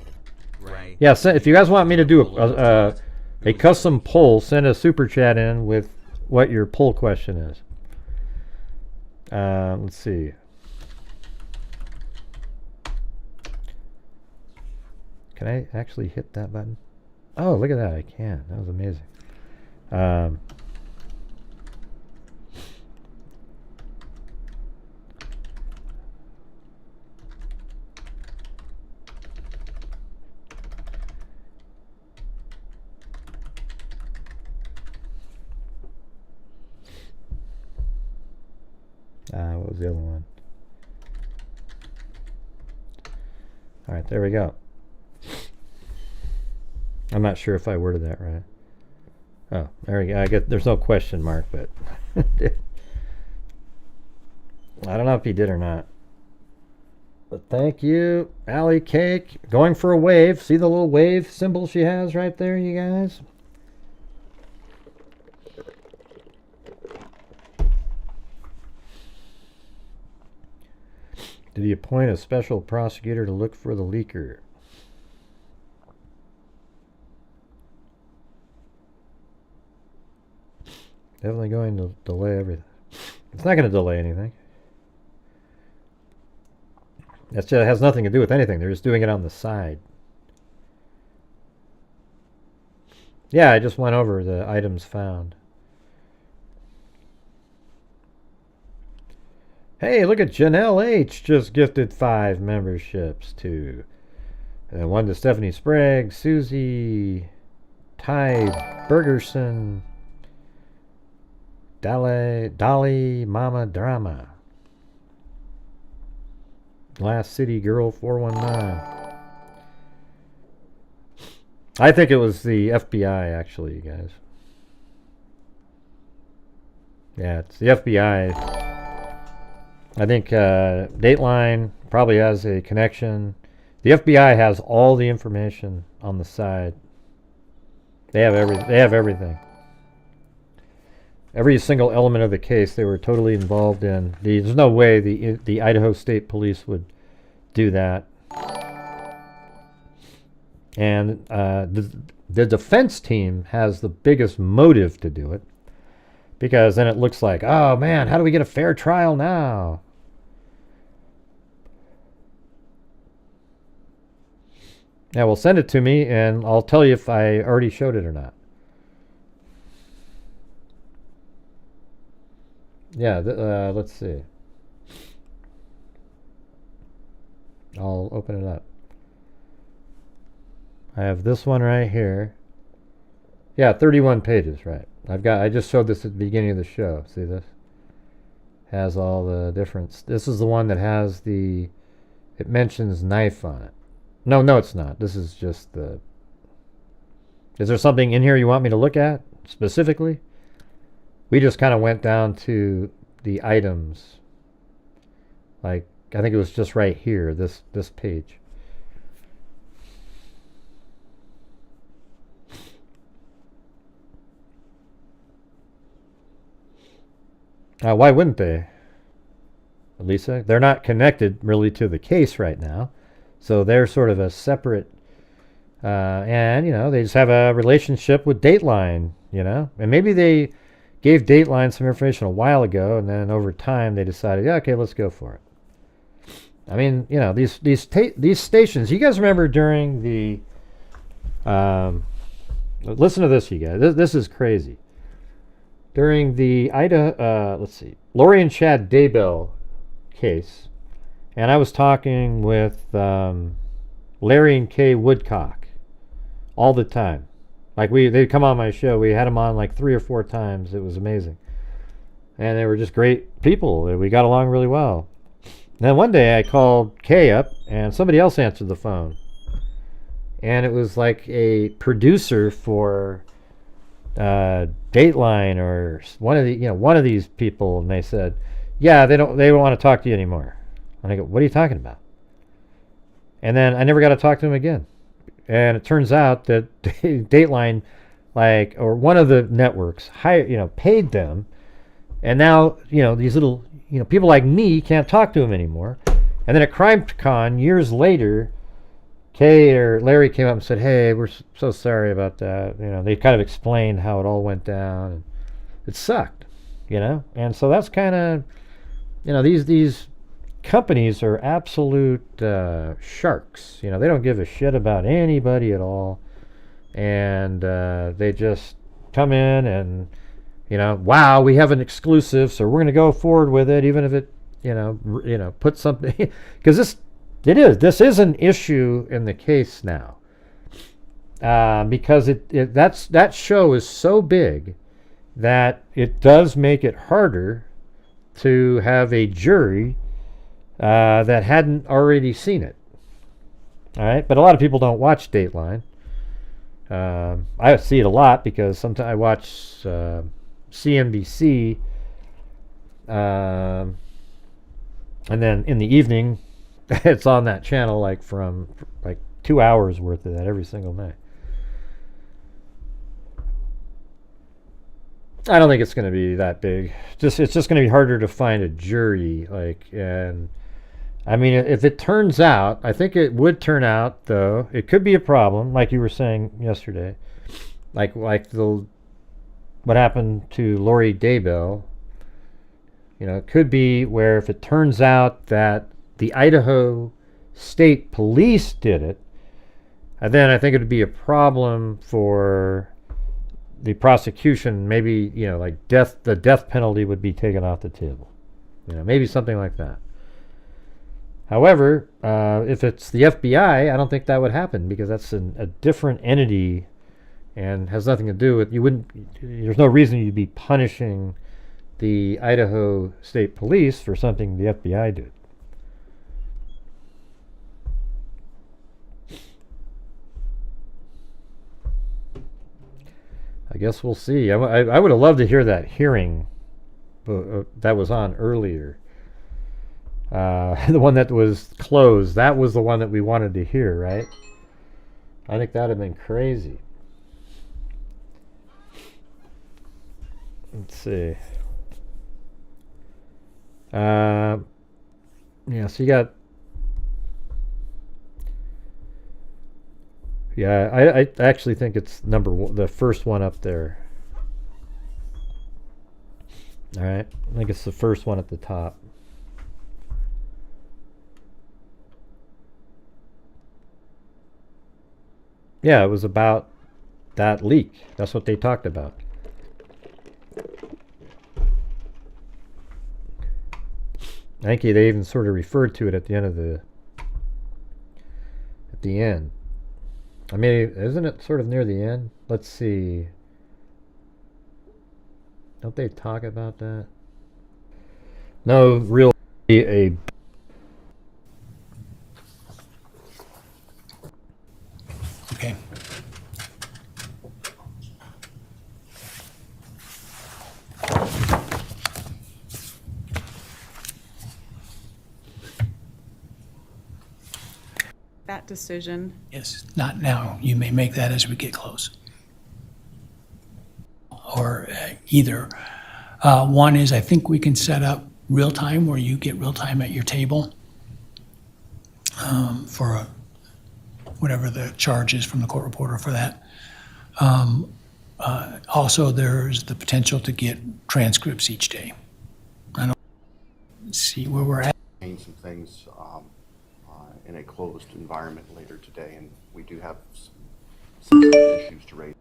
Ray. Yeah, if you guys want me to do a custom poll, send a super chat in with what your poll question is. Let's see. Can I actually hit that button? Oh, look at that. I can. That was amazing. What was the other one? All right, there we go. I'm not sure if I worded that right. Oh, there we go. I guess there's no question mark, but I don't know if he did or not. But thank you, Allie Cake. Going for a wave. See the little wave symbol she has right there, you guys? Did he appoint a special prosecutor to look for the leaker? Definitely going to delay everything. It's not going to delay anything. It has nothing to do with anything. They're just doing it on the side. Yeah, I just went over the items found. Hey, look at Janelle H. just gifted 5 memberships to... And one to Stephanie Sprague, Susie, Ty Bergerson, Dolly Mama Drama, Glass City Girl 419. I think it was the FBI, actually, you guys. Yeah, it's the FBI. I think Dateline probably has a connection. The FBI has all the information on the side. They have everything. Every single element of the case they were totally involved in. There's no way the Idaho State Police would do that. And the defense team has the biggest motive to do it, because then it looks like, oh man, how do we get a fair trial now? Yeah, well, send it to me and I'll tell you if I already showed it or not. Yeah, let's see. I'll open it up. I have this one right here. Yeah, 31 pages, right. I just showed this at the beginning of the show. See this? Has all the different. This is the one that has it mentions knife on it. No, it's not. This is just the. Is there something in here you want me to look at specifically? We just kind of went down to the items. Like, I think it was just right here, this page. Why wouldn't they, Lisa? They're not connected really to the case right now. So they're sort of a separate, and, they just have a relationship with Dateline, And maybe they gave Dateline some information a while ago, and then over time they decided, yeah, okay, let's go for it. I mean, these stations. You guys remember during the? Listen to this, you guys. This is crazy. During the let's see, Lori and Chad Daybell case, and I was talking with Larry and Kay Woodcock all the time. Like they'd come on my show. We had them on like 3 or 4 times. It was amazing, and they were just great people. We got along really well. Then one day I called Kay up, and somebody else answered the phone, and it was like a producer for Dateline or one of these people, and they said, yeah, they don't want to talk to you anymore. And I go, what are you talking about? And then I never got to talk to him again. And it turns out that Dateline, or one of the networks, paid them, and now these little people like me can't talk to him anymore. And then at CrimeCon years later, Kay or Larry came up and said, hey, we're so sorry about that. They kind of explained how it all went down, and it sucked, And so that's kind of, these companies are absolute sharks. They don't give a shit about anybody at all, and they just come in and, wow, we have an exclusive, so we're going to go forward with it, even if it, put something, because this is an issue in the case now, because that show is so big that it does make it harder to have a jury that hadn't already seen it. All right, but a lot of people don't watch Dateline. I see it a lot because sometimes I watch CNBC, and then in the evening it's on that channel, like from 2 hours worth of that every single night. I don't think it's going to be that big. It's just going to be harder to find a jury. And I mean, if it turns out, I think it would turn out, though, it could be a problem, like you were saying yesterday, like what happened to Lori Daybell. It could be where if it turns out that the Idaho State Police did it, and then I think it would be a problem for the prosecution. Maybe the death penalty would be taken off the table. Maybe something like that. However, if it's the FBI, I don't think that would happen, because that's a different entity and has nothing to do with there's no reason you'd be punishing the Idaho State Police for something the FBI did. I guess we'll see. I would have loved to hear that hearing that was on earlier. The one that was closed, that was the one that we wanted to hear, right? I think that would have been crazy. Let's see. So you got... Yeah, I actually think it's number one, the first one up there. All right, I think it's the first one at the top. Yeah, it was about that leak. That's what they talked about. I think they even sort of referred to it at the end of the end. I mean, isn't it sort of near the end? Let's see. Don't they talk about that? No real a Okay. That decision. Yes, not now. You may make that as we get close. Or either. One is, I think we can set up real time where you get real time at your table for whatever the charge is from the court reporter for that. Also, there's the potential to get transcripts each day. I don't see where we're at. Change some things in a closed environment later today, and we do have some issues to raise.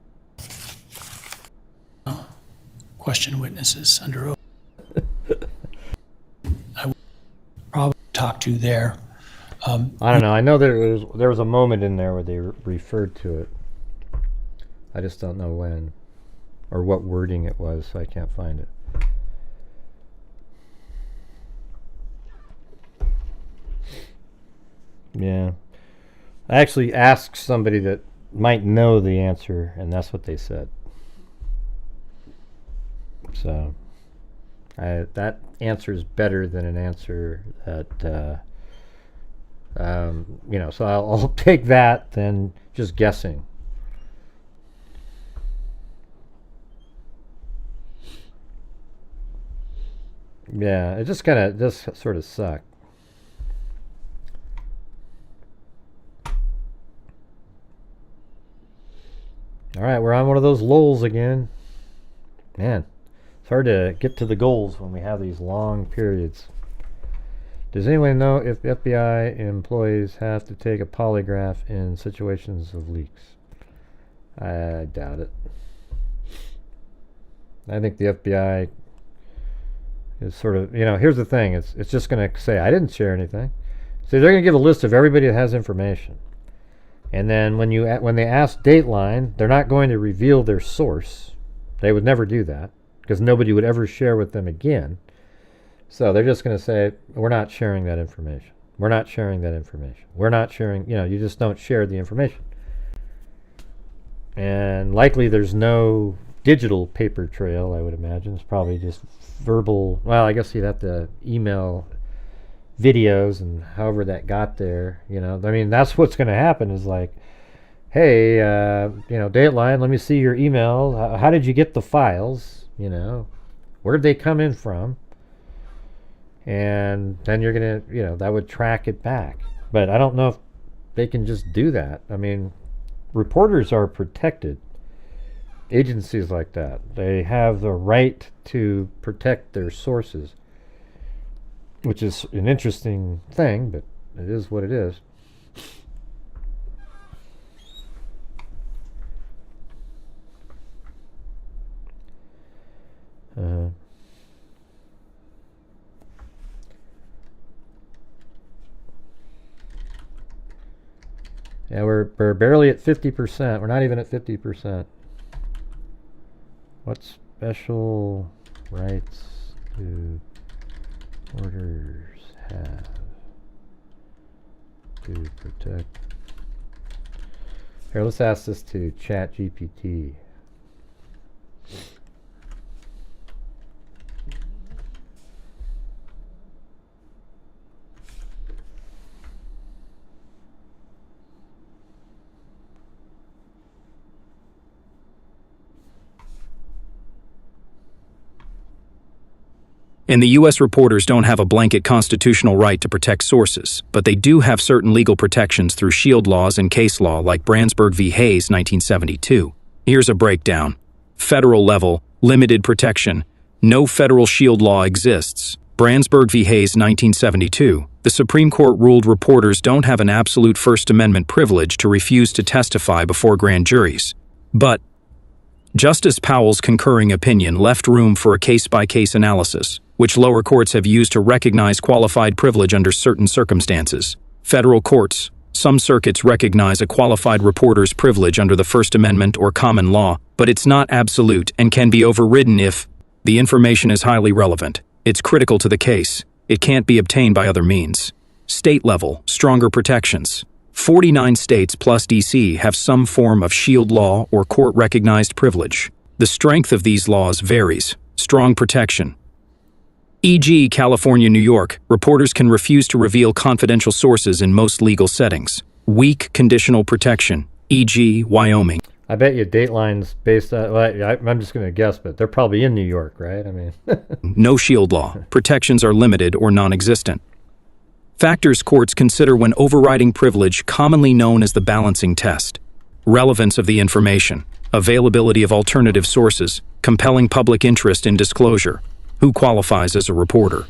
Question witnesses under oath. I would probably talk to there. I don't know. I know there was a moment in there where they referred to it. I just don't know when or what wording it was, so I can't find it. Yeah. I actually asked somebody that might know the answer, and that's what they said. So that answer is better than an answer that so I'll take that than just guessing. Yeah, it just sort of sucked. All right, we're on one of those lulls again. Man, it's hard to get to the goals when we have these long periods. Does anyone know if FBI employees have to take a polygraph in situations of leaks? I doubt it. I think the FBI is sort of, here's the thing. It's just going to say, I didn't share anything. So they're going to give a list of everybody that has information. And then when they ask Dateline, they're not going to reveal their source. They would never do that because nobody would ever share with them again. So they're just going to say, we're not sharing that information. We're not sharing that information. We're not sharing, you just don't share the information. And likely there's no digital paper trail, I would imagine. It's probably just verbal. Well, I guess you'd have to email videos and however that got there, I mean, that's what's going to happen is like, hey, Dateline, let me see your email. How did you get the files? Where did they come in from? And then you're going to, that would track it back. But I don't know if they can just do that. I mean, reporters are protected. Agencies like that, they have the right to protect their sources, which is an interesting thing, but it is what it is. Yeah, we're barely at 50%. We're not even at 50%. What special rights do orders have to protect? Here, let's ask this to ChatGPT. And the U.S. reporters don't have a blanket constitutional right to protect sources, but they do have certain legal protections through shield laws and case law like Brandsburg v. Hayes, 1972. Here's a breakdown. Federal level, limited protection. No federal shield law exists. Brandsburg v. Hayes, 1972. The Supreme Court ruled reporters don't have an absolute First Amendment privilege to refuse to testify before grand juries. But Justice Powell's concurring opinion left room for a case-by-case analysis. which lower courts have used to recognize qualified privilege under certain circumstances. Federal courts. Some circuits recognize a qualified reporter's privilege under the First Amendment or common law, but it's not absolute and can be overridden if the information is highly relevant. It's critical to the case. It can't be obtained by other means. State level, stronger protections. 49 states plus DC have some form of shield law or court-recognized privilege. The strength of these laws varies. Strong protection. E.g., California, New York, reporters can refuse to reveal confidential sources in most legal settings. Weak conditional protection. E.g., Wyoming. I bet you Dateline's based on, well, I'm just going to guess, but they're probably in New York, right? I mean, No shield law. Protections are limited or non-existent. Factors courts consider when overriding privilege, commonly known as the balancing test. Relevance of the information. Availability of alternative sources. Compelling public interest in disclosure. Who qualifies as a reporter?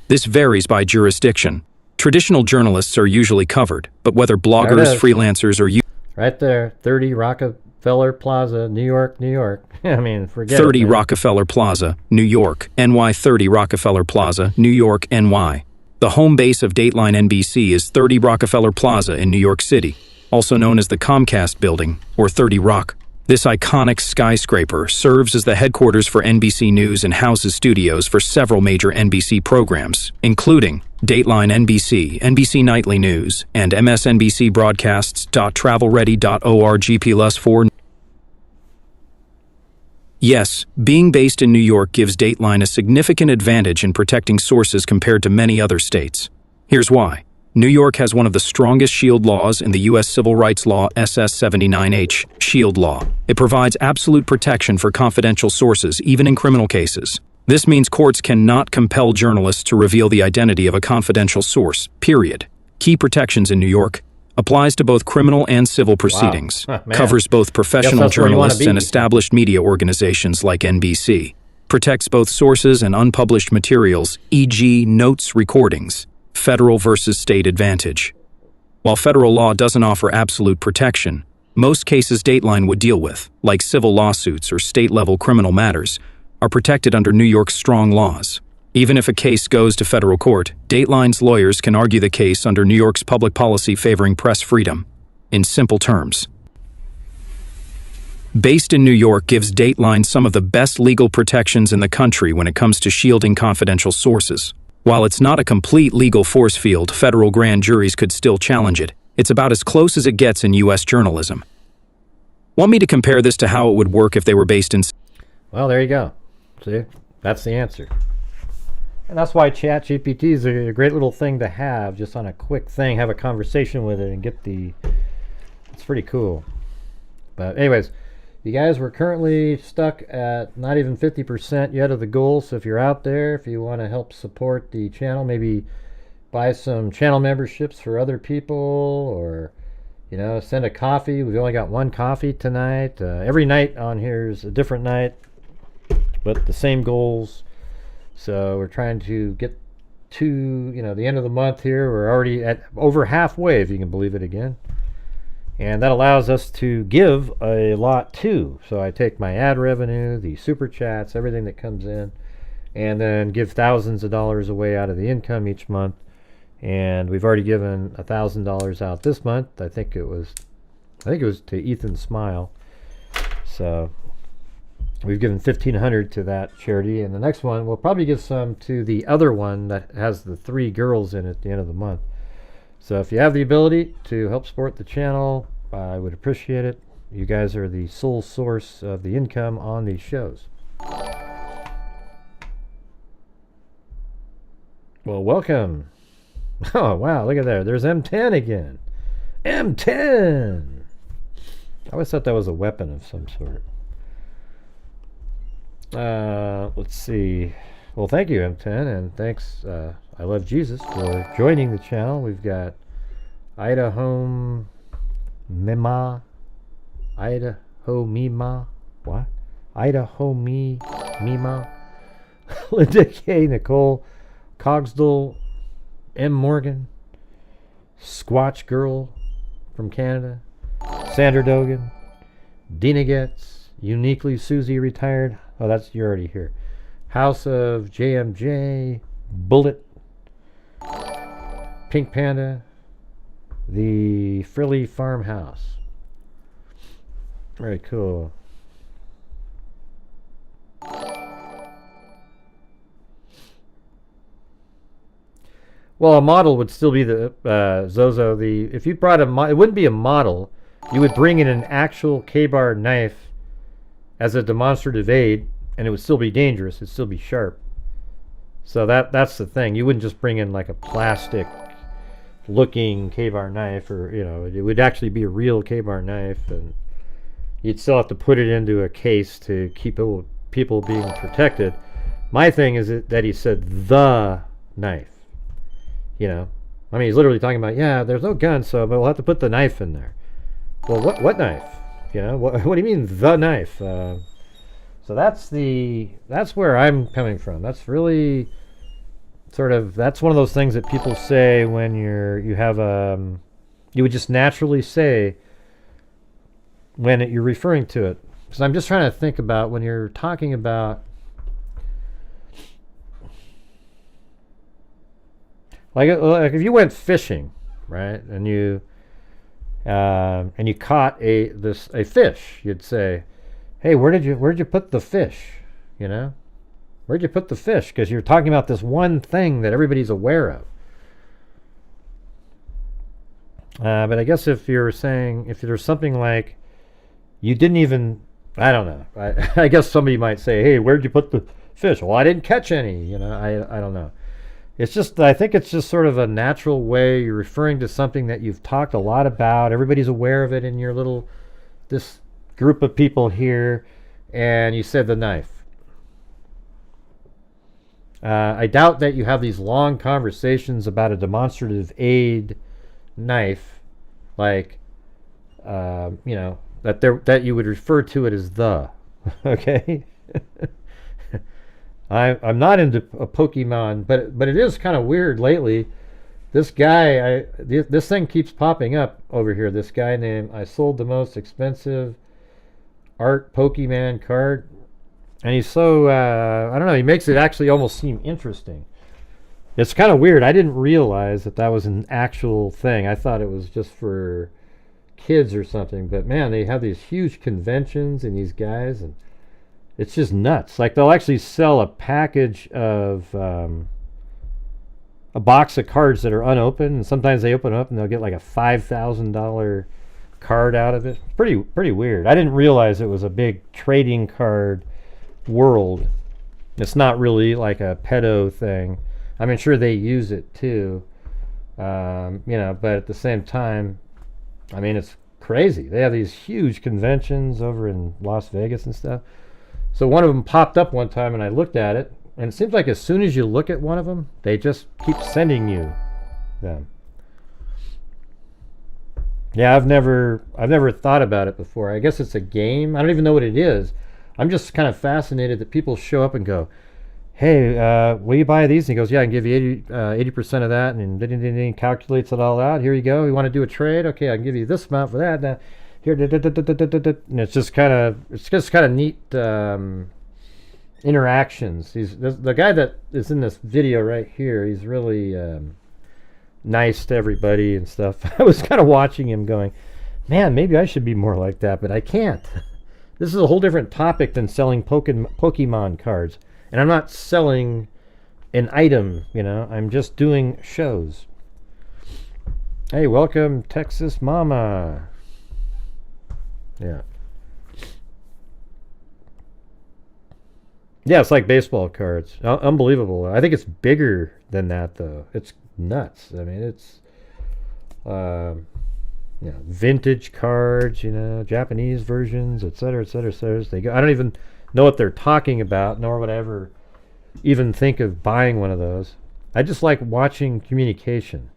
This varies by jurisdiction. Traditional journalists are usually covered, but whether bloggers, freelancers, or right there, 30 Rockefeller Plaza, New York, New York. I mean, forget 30 it, man. Rockefeller Plaza, New York, NY 30 Rockefeller Plaza, New York, NY. The home base of Dateline NBC is 30 Rockefeller Plaza in New York City, also known as the Comcast Building, or 30 Rock. This iconic skyscraper serves as the headquarters for NBC News and houses studios for several major NBC programs, including Dateline NBC, NBC Nightly News, and MSNBC broadcasts. Travelready.org plus 4. Yes, being based in New York gives Dateline a significant advantage in protecting sources compared to many other states. Here's why. New York has one of the strongest shield laws in the U.S. Civil Rights Law SS 79H, Shield Law. It provides absolute protection for confidential sources, even in criminal cases. This means courts cannot compel journalists to reveal the identity of a confidential source, period. Key protections in New York. Applies to both criminal and civil proceedings. Wow. Man. Covers both professional that's where you wanna journalists be. and established media organizations like NBC. Protects both sources and unpublished materials, e.g. notes, recordings. Federal versus state advantage. While federal law doesn't offer absolute protection, most cases Dateline would deal with, like civil lawsuits or state-level criminal matters, are protected under New York's strong laws. Even if a case goes to federal court, Dateline's lawyers can argue the case under New York's public policy favoring press freedom. In simple terms, based in New York gives Dateline some of the best legal protections in the country when it comes to shielding confidential sources. While it's not a complete legal force field, federal grand juries could still challenge it. It's about as close as it gets in U.S. journalism. Want me to compare this to how it would work if they were based in... Well, there you go. See, that's the answer. And that's why ChatGPT is a great little thing to have, just on a quick thing, have a conversation with it and get the... It's pretty cool. But anyways, you guys, we're currently stuck at not even 50% yet of the goal. So if you're out there, if you want to help support the channel, maybe buy some channel memberships for other people, or, you know, send a coffee. We've only got one coffee tonight. Every night on here is a different night, but the same goals. So we're trying to get to, you know, the end of the month here. We're already at over halfway, if you can believe it again. And that allows us to give a lot too. So I take my ad revenue, the super chats, everything that comes in, and then give thousands of dollars away out of the income each month. And we've already given $1,000 out this month. I think it was to Ethan Smile. So we've given $1,500 to that charity, and the next one we'll probably give some to the other one that has the 3 girls in it at the end of the month. So if you have the ability to help support the channel, I would appreciate it. You guys are the sole source of the income on these shows. Well, welcome. Oh, wow, look at that. There's M10 again. M10! I always thought that was a weapon of some sort. Let's see. Well, thank you, M10, and thanks, I Love Jesus, for joining the channel. We've got Idaho Mima. What? Idaho Mima. Linda K. Nicole Cogsdale, M. Morgan, Squatch Girl from Canada, Sandra Dogan, Dina Getz, Uniquely Susie Retired. Oh, you're already here. House of JMJ, Bullet, Pink Panda, the Frilly Farmhouse. Very cool. Well, a model would still be the Zozo. If you brought it wouldn't be a model. You would bring in an actual K-bar knife as a demonstrative aid, and it would still be dangerous. It'd still be sharp. So that's the thing. You wouldn't just bring in like a plastic-looking K-bar knife, or it would actually be a real K-bar knife, and you'd still have to put it into a case to keep people being protected. My thing is that he said the knife. I mean, he's literally talking about, yeah, there's no gun, so but we'll have to put the knife in there. Well, what knife? What do you mean the knife? So that's where I'm coming from. That's really that's one of those things that people say when you would just naturally say when you're referring to it. Because I'm just trying to think about when you're talking about, like if you went fishing, right, and you caught a fish, you'd say, "Hey, where'd you put the fish?" Where'd you put the fish? Because you're talking about this one thing that everybody's aware of. But I guess if there's something like you didn't even, I don't know. I guess somebody might say, "Hey, where'd you put the fish?" Well, I didn't catch any. I don't know. I think it's just sort of a natural way. You're referring to something that you've talked a lot about. Everybody's aware of it in this group of people here, and you said the knife. I doubt that you have these long conversations about a demonstrative aid knife, like, that you would refer to it as the, okay? I'm not into a Pokemon, but it is kind of weird lately. This guy, this thing keeps popping up over here. This guy named, I sold the most expensive art Pokemon card. And he's so, I don't know, he makes it actually almost seem interesting. It's kind of weird. I didn't realize that was an actual thing. I thought it was just for kids or something. But man, they have these huge conventions and these guys, and it's just nuts. Like, they'll actually sell a package of a box of cards that are unopened, and sometimes they open up and they'll get like a $5,000 card out of it. Pretty weird. I didn't realize it was a big trading card world. It's not really like a pedo thing. I mean, sure, they use it too, but at the same time, I mean, it's crazy. They have these huge conventions over in Las Vegas and stuff. So one of them popped up one time, and I looked at it, and it seems like as soon as you look at one of them, they just keep sending you them. Yeah, I've never thought about it before. I guess it's a game. I don't even know what it is. I'm just kind of fascinated that people show up and go, "Hey, will you buy these?" And he goes, "Yeah, I can give you 80% of that," and then calculates it all out. "Here you go. You want to do a trade? Okay, I can give you this amount for that. Now, here," and it's just kind of neat interactions. The guy that is in this video right here. He's really nice to everybody and stuff. I was kind of watching him, going, "Man, maybe I should be more like that," but I can't. This is a whole different topic than selling Pokemon cards. And I'm not selling an item, I'm just doing shows. Hey, welcome, Texas Mama. Yeah. Yeah, it's like baseball cards. Unbelievable. I think it's bigger than that, though. It's nuts. I mean, it's vintage cards, Japanese versions, etc., etc., etc. I don't even know what they're talking about, nor would I ever even think of buying one of those. I just like watching communication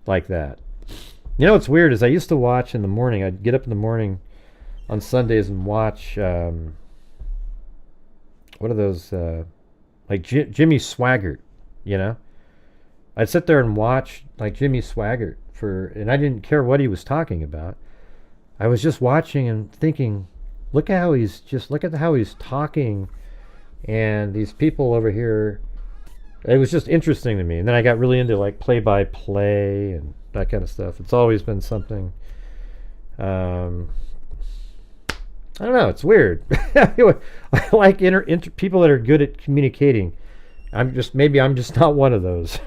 like that. What's weird is I used to watch in the morning. I'd get up in the morning on Sundays and watch, what are those, like Jimmy Swaggart, I'd sit there and watch like Jimmy Swaggart and I didn't care what he was talking about. I was just watching and thinking, look at how he's talking And these people over here, it was just interesting to me. And then I got really into like play-by-play and that kind of stuff. It's always been something. I don't know. It's weird. I like people that are good at communicating. Maybe I'm just not one of those.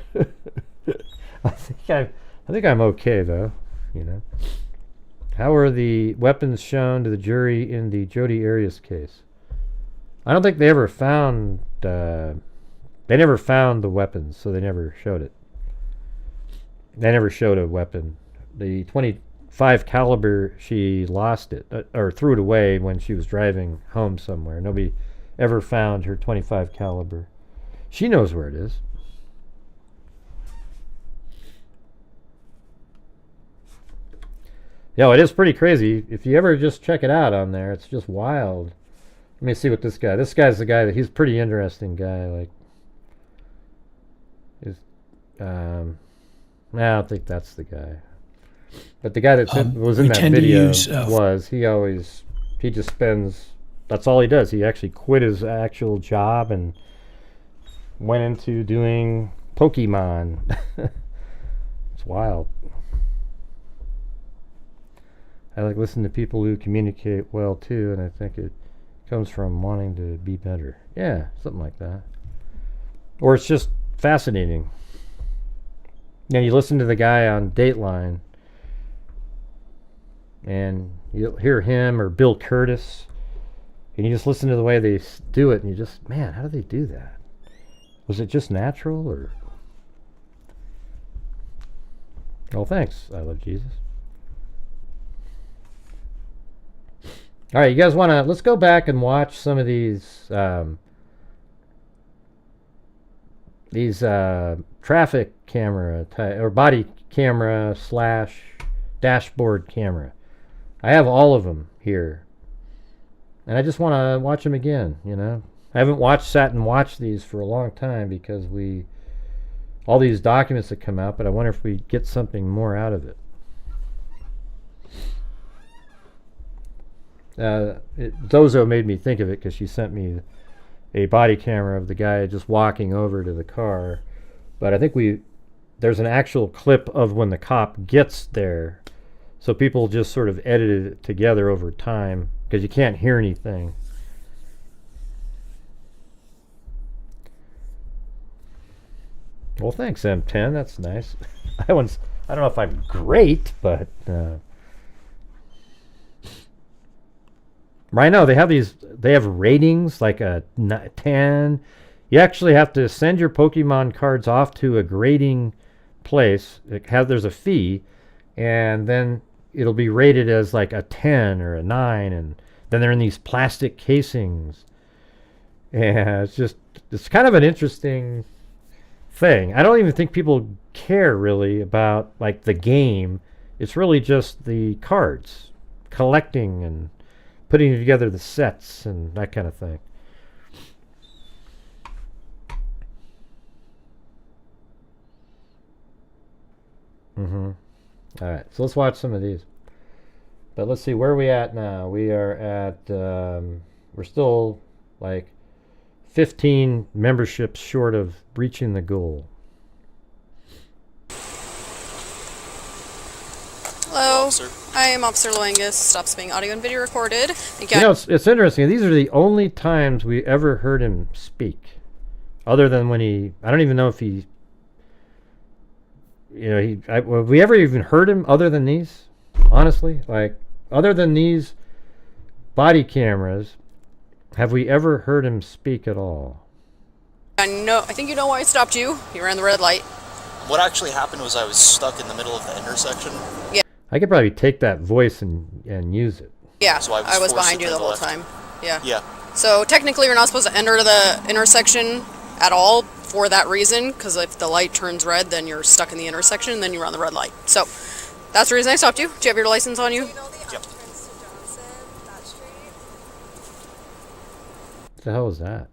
I think I'm okay though. You know. How were the weapons shown to the jury in the Jodi Arias case? I don't think they ever found. They never found the weapons, so they never showed it. They never showed a weapon. The 25 caliber, she lost it or threw it away when she was driving home somewhere. Nobody ever found her 25 caliber. She knows where it is. Yo, it is pretty crazy. If you ever just check it out on there, it's just wild. Let me see what this guy's the guy he's a pretty interesting guy. Like, I don't think that's the guy. But the guy that was in that video he just spends, that's all he does. He actually quit his actual job and went into doing Pokemon. It's wild. I like listening to people who communicate well too, and I think it comes from wanting to be better. Yeah, something like that. Or it's just fascinating. You know, you listen to the guy on Dateline, and you'll hear him or Bill Curtis, and you just listen to the way they do it, and you just, man, how do they do that? Was it just natural, or? Well, thanks. I love Jesus. All right, you guys want to, let's go back and watch some of these traffic camera or body camera / dashboard camera. I have all of them here, and I just want to watch them again. You know, I haven't sat and watched these for a long time because all these documents that come out, but I wonder if we get something more out of it. Zozo made me think of it because she sent me a body camera of the guy just walking over to the car. But I think there's an actual clip of when the cop gets there. So people just sort of edited it together over time because you can't hear anything. Well, thanks, M10. That's nice. I don't know if I'm great, but... I know they have ratings like a 10. You actually have to send your Pokemon cards off to a grading place. There's a fee, and then it'll be rated as like a 10 or a 9, and then they're in these plastic casings. Yeah, it's kind of an interesting thing. I don't even think people care really about like the game. It's really just the cards, collecting and putting together the sets and that kind of thing. All right, so let's watch some of these. But let's see, where are we at now? We are at, we're still like 15 memberships short of reaching the goal. Hello, I am Officer Loangus. Stops being audio and video recorded. You know, it's interesting. These are the only times we ever heard him speak. Other than when I don't even know if he, have we ever even heard him other than these? Honestly, like, other than these body cameras, have we ever heard him speak at all? I think you know why I stopped you. You ran the red light. What actually happened was I was stuck in the middle of the intersection. Yeah. I could probably take that voice and use it. Yeah, so I was behind you the whole time. Yeah. Yeah. So technically you're not supposed to enter the intersection at all for that reason, because if the light turns red, then you're stuck in the intersection, and then you run the red light. So that's the reason I stopped you. Do you have your license on you? Yep. What the hell is that?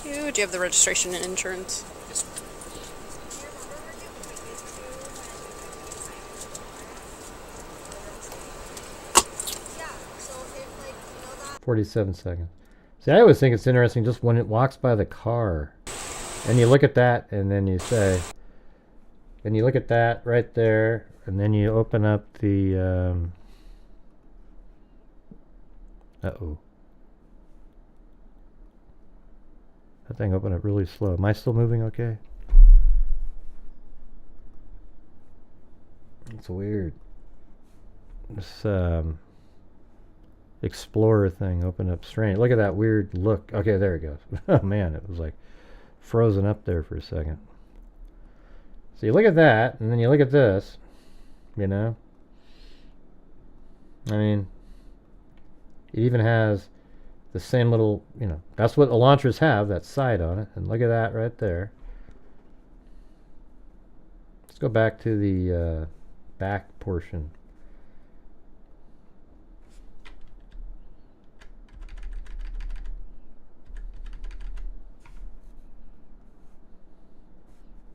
Do you have the registration and insurance? Yes. 47 seconds. See, I always think it's interesting just when it walks by the car. And you look at that, and then you say, and you look at that right there, and then you open up the, uh-oh. That thing opened up really slow. Am I still moving okay? It's weird. This, Explorer thing opened up strange. Look at that weird look. Okay, there it goes. Oh man, it was like frozen up there for a second. So you look at that, and then you look at this, you know? I mean, it even has the same little, you know, that's what Elantras have, that side on it. And look at that right there. Let's go back to the back portion.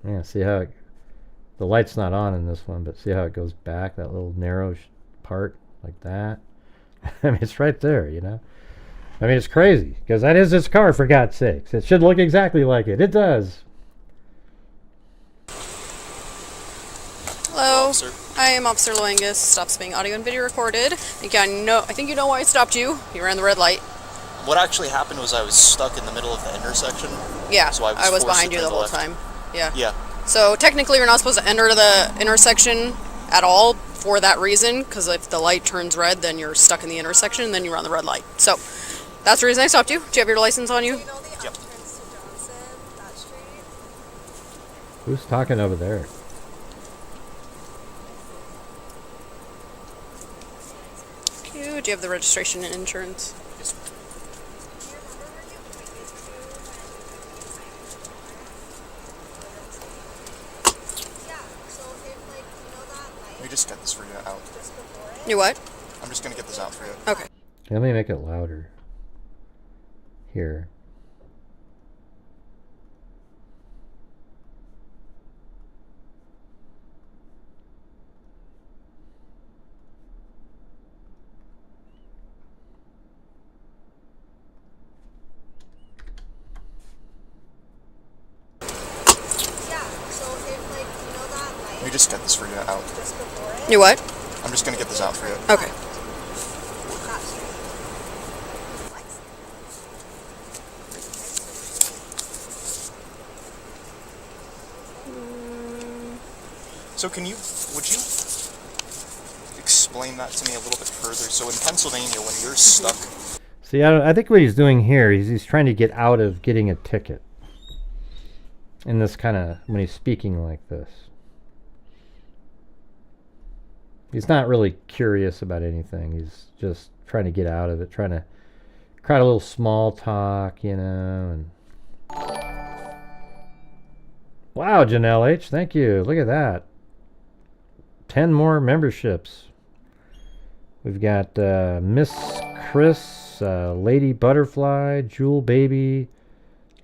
Yeah, see how it, the light's not on in this one, but see how it goes back, that little narrow part like that. I mean, it's right there, you know. I mean, it's crazy because that is its car, for God's sakes. It should look exactly like it. It does. Hello, I am Officer Loangus. Stops being audio and video recorded. I think you know why I stopped you. You ran the red light. What actually happened was I was stuck in the middle of the intersection. Yeah, so I was forced behind to you turn the whole left. time. Yeah. Yeah. So technically, you're not supposed to enter the intersection at all for that reason, because if the light turns red, then you're stuck in the intersection, and then you run the red light. So that's the reason I stopped you. Do you have your license on you? Yep. Who's talking over there? Do you have the registration and insurance? Yes. Let me just get this for you out. You what? I'm just gonna get this out for you. Okay. Let me make it louder. Here. Let me just get this for you out. You what? I'm just gonna get this out for you. Okay. So would you explain that to me a little bit further? So in Pennsylvania, when you're stuck... See, I think what he's doing here is he's trying to get out of getting a ticket. In this kind of, when he's speaking like this. He's not really curious about anything. He's just trying to get out of it, trying to create a little small talk, you know. And wow, Janelle H, thank you. Look at that. 10 more memberships. We've got Miss Chris, Lady Butterfly, Jewel Baby,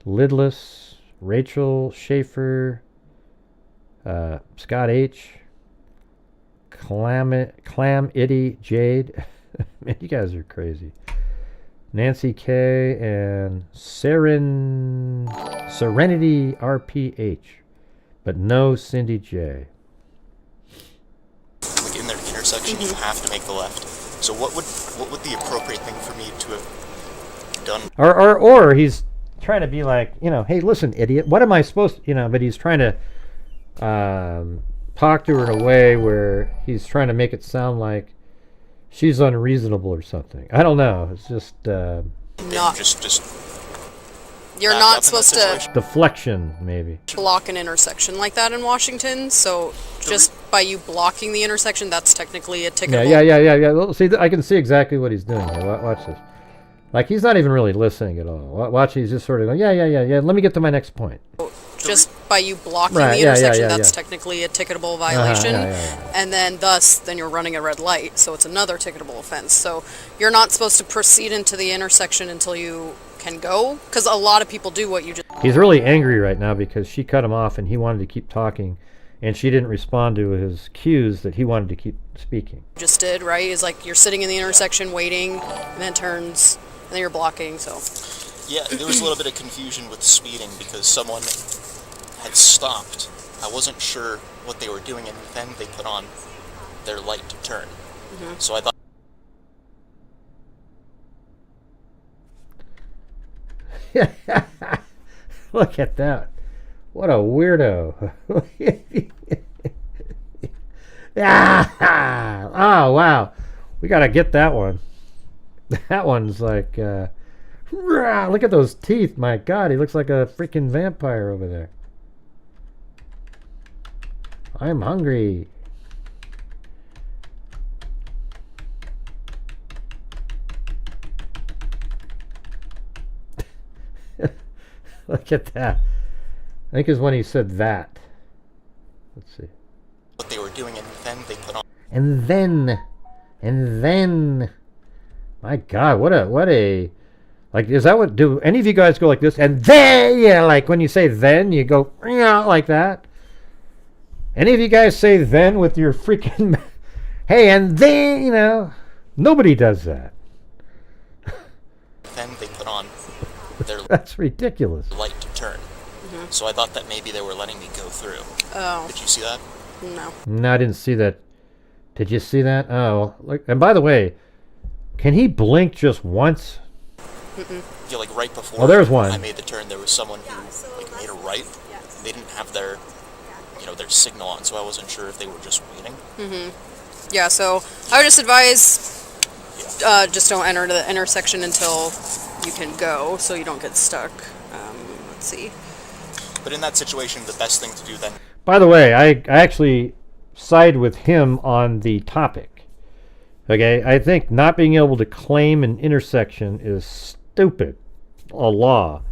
Lidless, Rachel Schaefer, Scott H, Clam Itty Jade. Man, you guys are crazy. Nancy K and Serenity RPH, but no Cindy J. Like in their intersection, you have to make the left. So what would the appropriate thing for me to have done? Or he's trying to be like, you know, hey, listen, idiot, what am I supposed to, you know, but he's trying to talk to her in a way where he's trying to make it sound like she's unreasonable or something. I don't know. It's just Not. Just You're back not up in supposed that to situation. deflection, maybe. block an intersection like that in Washington. So just by you blocking the intersection, that's technically a ticketable. Yeah. Well, see, I can see exactly what he's doing here. Watch this. Like, he's not even really listening at all. Watch, he's just sort of going, yeah. Let me get to my next point. Just by you blocking Right, the yeah, intersection, yeah. that's technically a ticketable violation. Yeah. And then then you're running a red light, so it's another ticketable offense. So you're not supposed to proceed into the intersection until you can go, because a lot of people do what you just... He's really angry right now because she cut him off and he wanted to keep talking, and she didn't respond to his cues that he wanted to keep speaking. just did, right? Is like you're sitting in the intersection waiting, and then it turns then you're blocking, so. Yeah, there was a little bit of confusion with speeding because someone had stopped. I wasn't sure what they were doing, and then they put on their light to turn. So I thought... Look at that. What a weirdo. Oh, wow. We got to get that one. That one's like, look at those teeth. My God, he looks like a freaking vampire over there. I'm hungry. Look at that. I think is when he said that. Let's see. What they were doing, and then they put on... And then, my God, what a, like, is that what, do any of you guys go like this? And then, yeah, like when you say then, you go, like that? Any of you guys say then with your freaking, hey, and then, you know, nobody does that. Then they put on their... That's ridiculous. ...light to turn. So I thought that maybe they were letting me go through. Oh. Did you see that? No. No, I didn't see that. Did you see that? Oh, look, and by the way, can he blink just once? Yeah, like right before Oh, there's one. I made the turn, there was someone who like made a right. They didn't have their, you know, their signal on, so I wasn't sure if they were just waiting. Yeah, so I would just advise just don't enter the intersection until you can go, so you don't get stuck. Let's see. But in that situation, the best thing to do then... By the way, I actually side with him on the topic. Okay, I think not being able to claim an intersection is stupid. A law.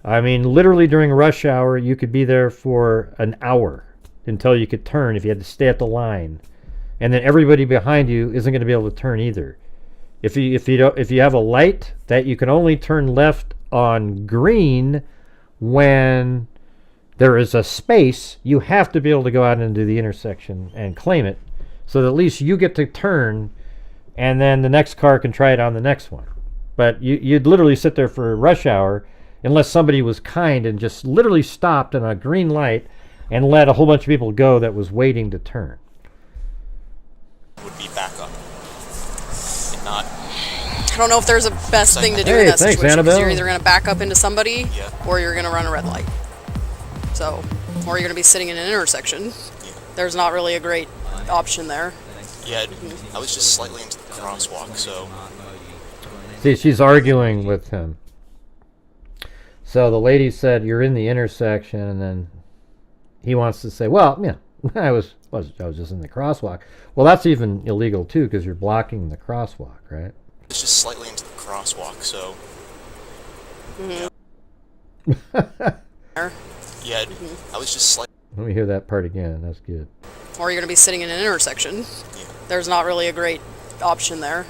I mean, literally during rush hour, you could be there for an hour until you could turn if you had to stay at the line, and then everybody behind you isn't going to be able to turn either. If you have a light that you can only turn left on green when there is a space, you have to be able to go out into the intersection and claim it, so that at least you get to turn, and then the next car can try it on the next one. But you'd literally sit there for rush hour unless somebody was kind and just literally stopped on a green light and let a whole bunch of people go that was waiting to turn. ...would be backup. And not... I don't know if there's a best thing to do in that situation, because you're either going to back up into somebody, or you're going to run a red light. So, or you're going to be sitting in an intersection. There's not really a great option there. Yeah, I was just slightly into the crosswalk, so... See, she's arguing with him. So the lady said, you're in the intersection, and then he wants to say, well, yeah, I was just in the crosswalk. Well, that's even illegal, too, because you're blocking the crosswalk, right? It's just slightly into the crosswalk, so... Yeah, I was just slightly... Let me hear that part again. That's good. Or you're going to be sitting in an intersection. There's not really a great option there.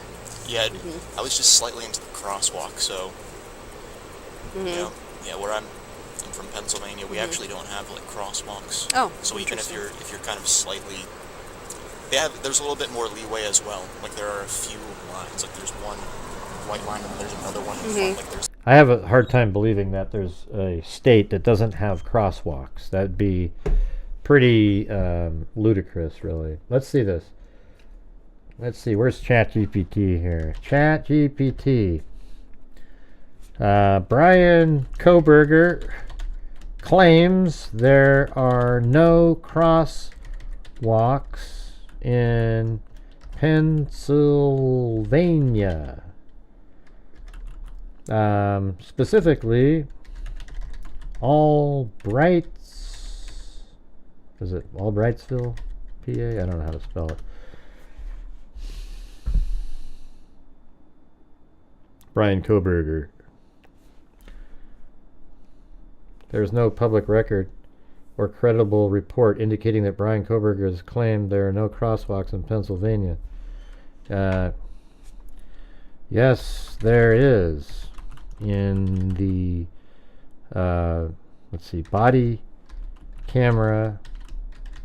Yeah, I was just slightly into the crosswalk, so... You know, yeah, where I'm from Pennsylvania, we actually don't have, like, crosswalks. Oh, so even if you're kind of slightly... There's a little bit more leeway as well. Like, there are a few lines. Like, there's one white line and there's another one in front. Like, there's... I have a hard time believing that there's a state that doesn't have crosswalks. That'd be pretty ludicrous, really. Let's see this. Let's see, where's ChatGPT here? ChatGPT. Brian Koberger claims there are no crosswalks in Pennsylvania. Specifically, is it Albrightsville, PA? I don't know how to spell it. Brian Koberger. There is no public record or credible report indicating that Brian Koberger has claimed there are no crosswalks in Pennsylvania. Yes, there is. In the, let's see, body camera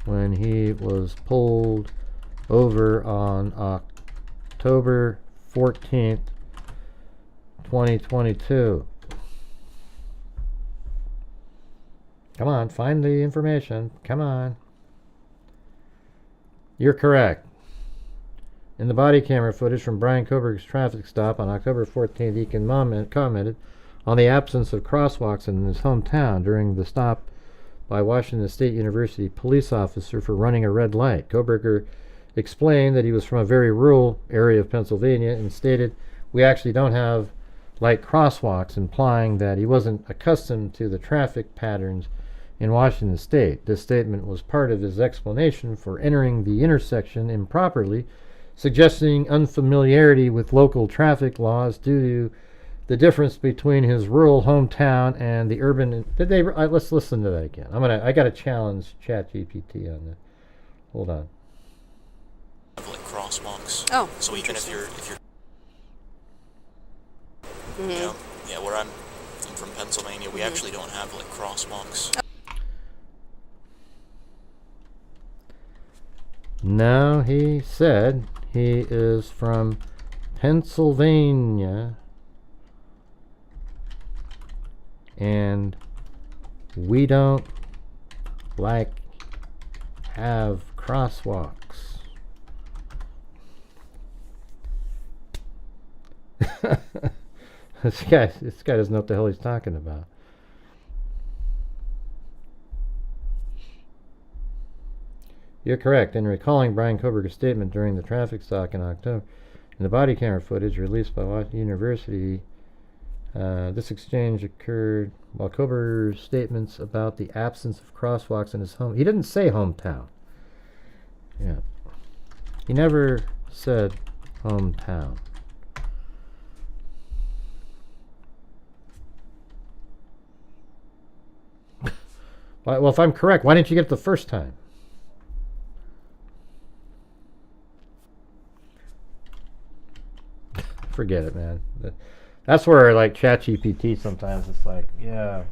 when he was pulled over on October 14th. 2022. Come on, find the information. Come on. You're correct. In the body camera footage from Brian Koberg's traffic stop on October 14th, he commented on the absence of crosswalks in his hometown during the stop by Washington State University police officer for running a red light. Koberger explained that he was from a very rural area of Pennsylvania and stated, "We actually don't have light crosswalks," implying that he wasn't accustomed to the traffic patterns in Washington State. This statement was part of his explanation for entering the intersection improperly, suggesting unfamiliarity with local traffic laws due to the difference between his rural hometown and the urban. Let's listen to that again. I got to challenge ChatGPT on that. Hold on. Like crosswalks. Oh. So even if you're Mm-hmm. you know, yeah, where I'm from Pennsylvania, we actually don't have like crosswalks. No, he said he is from Pennsylvania and we don't have crosswalks. This guy doesn't know what the hell he's talking about. You're correct in recalling Brian Koberger's statement during the traffic stop in October. In the body camera footage released by Washington University, this exchange occurred while Koberger's statements about the absence of crosswalks in his home. He didn't say hometown. Yeah. He never said hometown. Well, if I'm correct, why didn't you get it the first time? Forget it, man. That's where, like, ChatGPT sometimes it's like, yeah.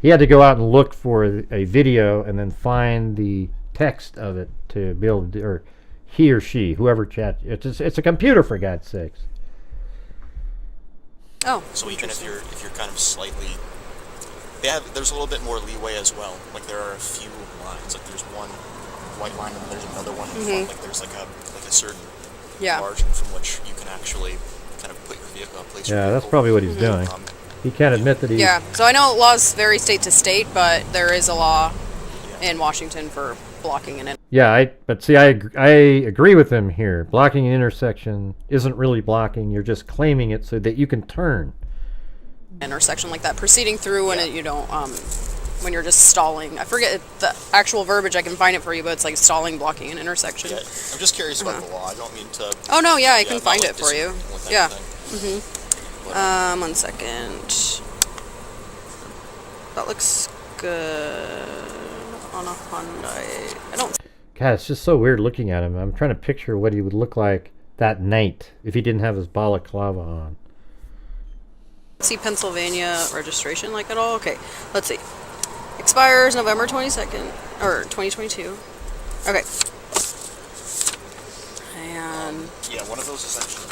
He had to go out and look for a video and then find the text of it to be able to do, or he or she, whoever it's a computer, for God's sakes. Oh. So even if you're kind of slightly, there's a little bit more leeway as well. Like there are a few lines. Like there's one white line and there's another one in front. Like there's like a certain margin from which you can actually kind of put your vehicle, place your vehicle. That's probably what he's doing. He can't admit that he. Yeah. So I know laws vary state to state, but there is a law in Washington for blocking an intersection. Yeah, but see, I agree with him here. Blocking an intersection isn't really blocking. You're just claiming it so that you can turn. Intersection like that, proceeding through when you don't, when you're just stalling. I forget the actual verbiage. I can find it for you, but it's like stalling, blocking an intersection. Yeah, I'm just curious about the law. I don't mean to. Oh no, yeah, I can find it for you. Yeah. But, 1 second. That looks good on a Hyundai. I don't. God, it's just so weird looking at him. I'm trying to picture what he would look like that night if he didn't have his balaclava on. See Pennsylvania registration like at all? Okay, let's see. Expires November 22nd, or 2022. Okay. And yeah, one of those is actually.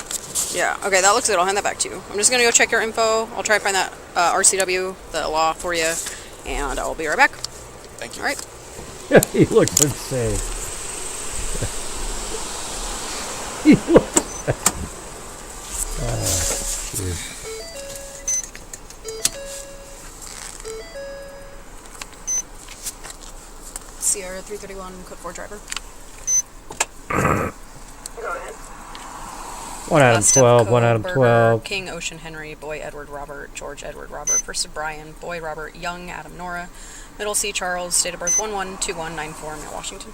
Yeah, okay, that looks good. I'll hand that back to you. I'm just gonna go check your info. I'll try to find that RCW, the law for you, and I'll be right back. Thank you. All right. He looks insane. He looks. Jeez. Sierra 331, code 4 driver. 1 Adam 12, 1 Adam Burger, 12. King Ocean Henry, Boy Edward Robert, George Edward Robert, First of Brian, Boy Robert Young, Adam Nora, Middle C Charles, date of birth 112194, Mount Washington.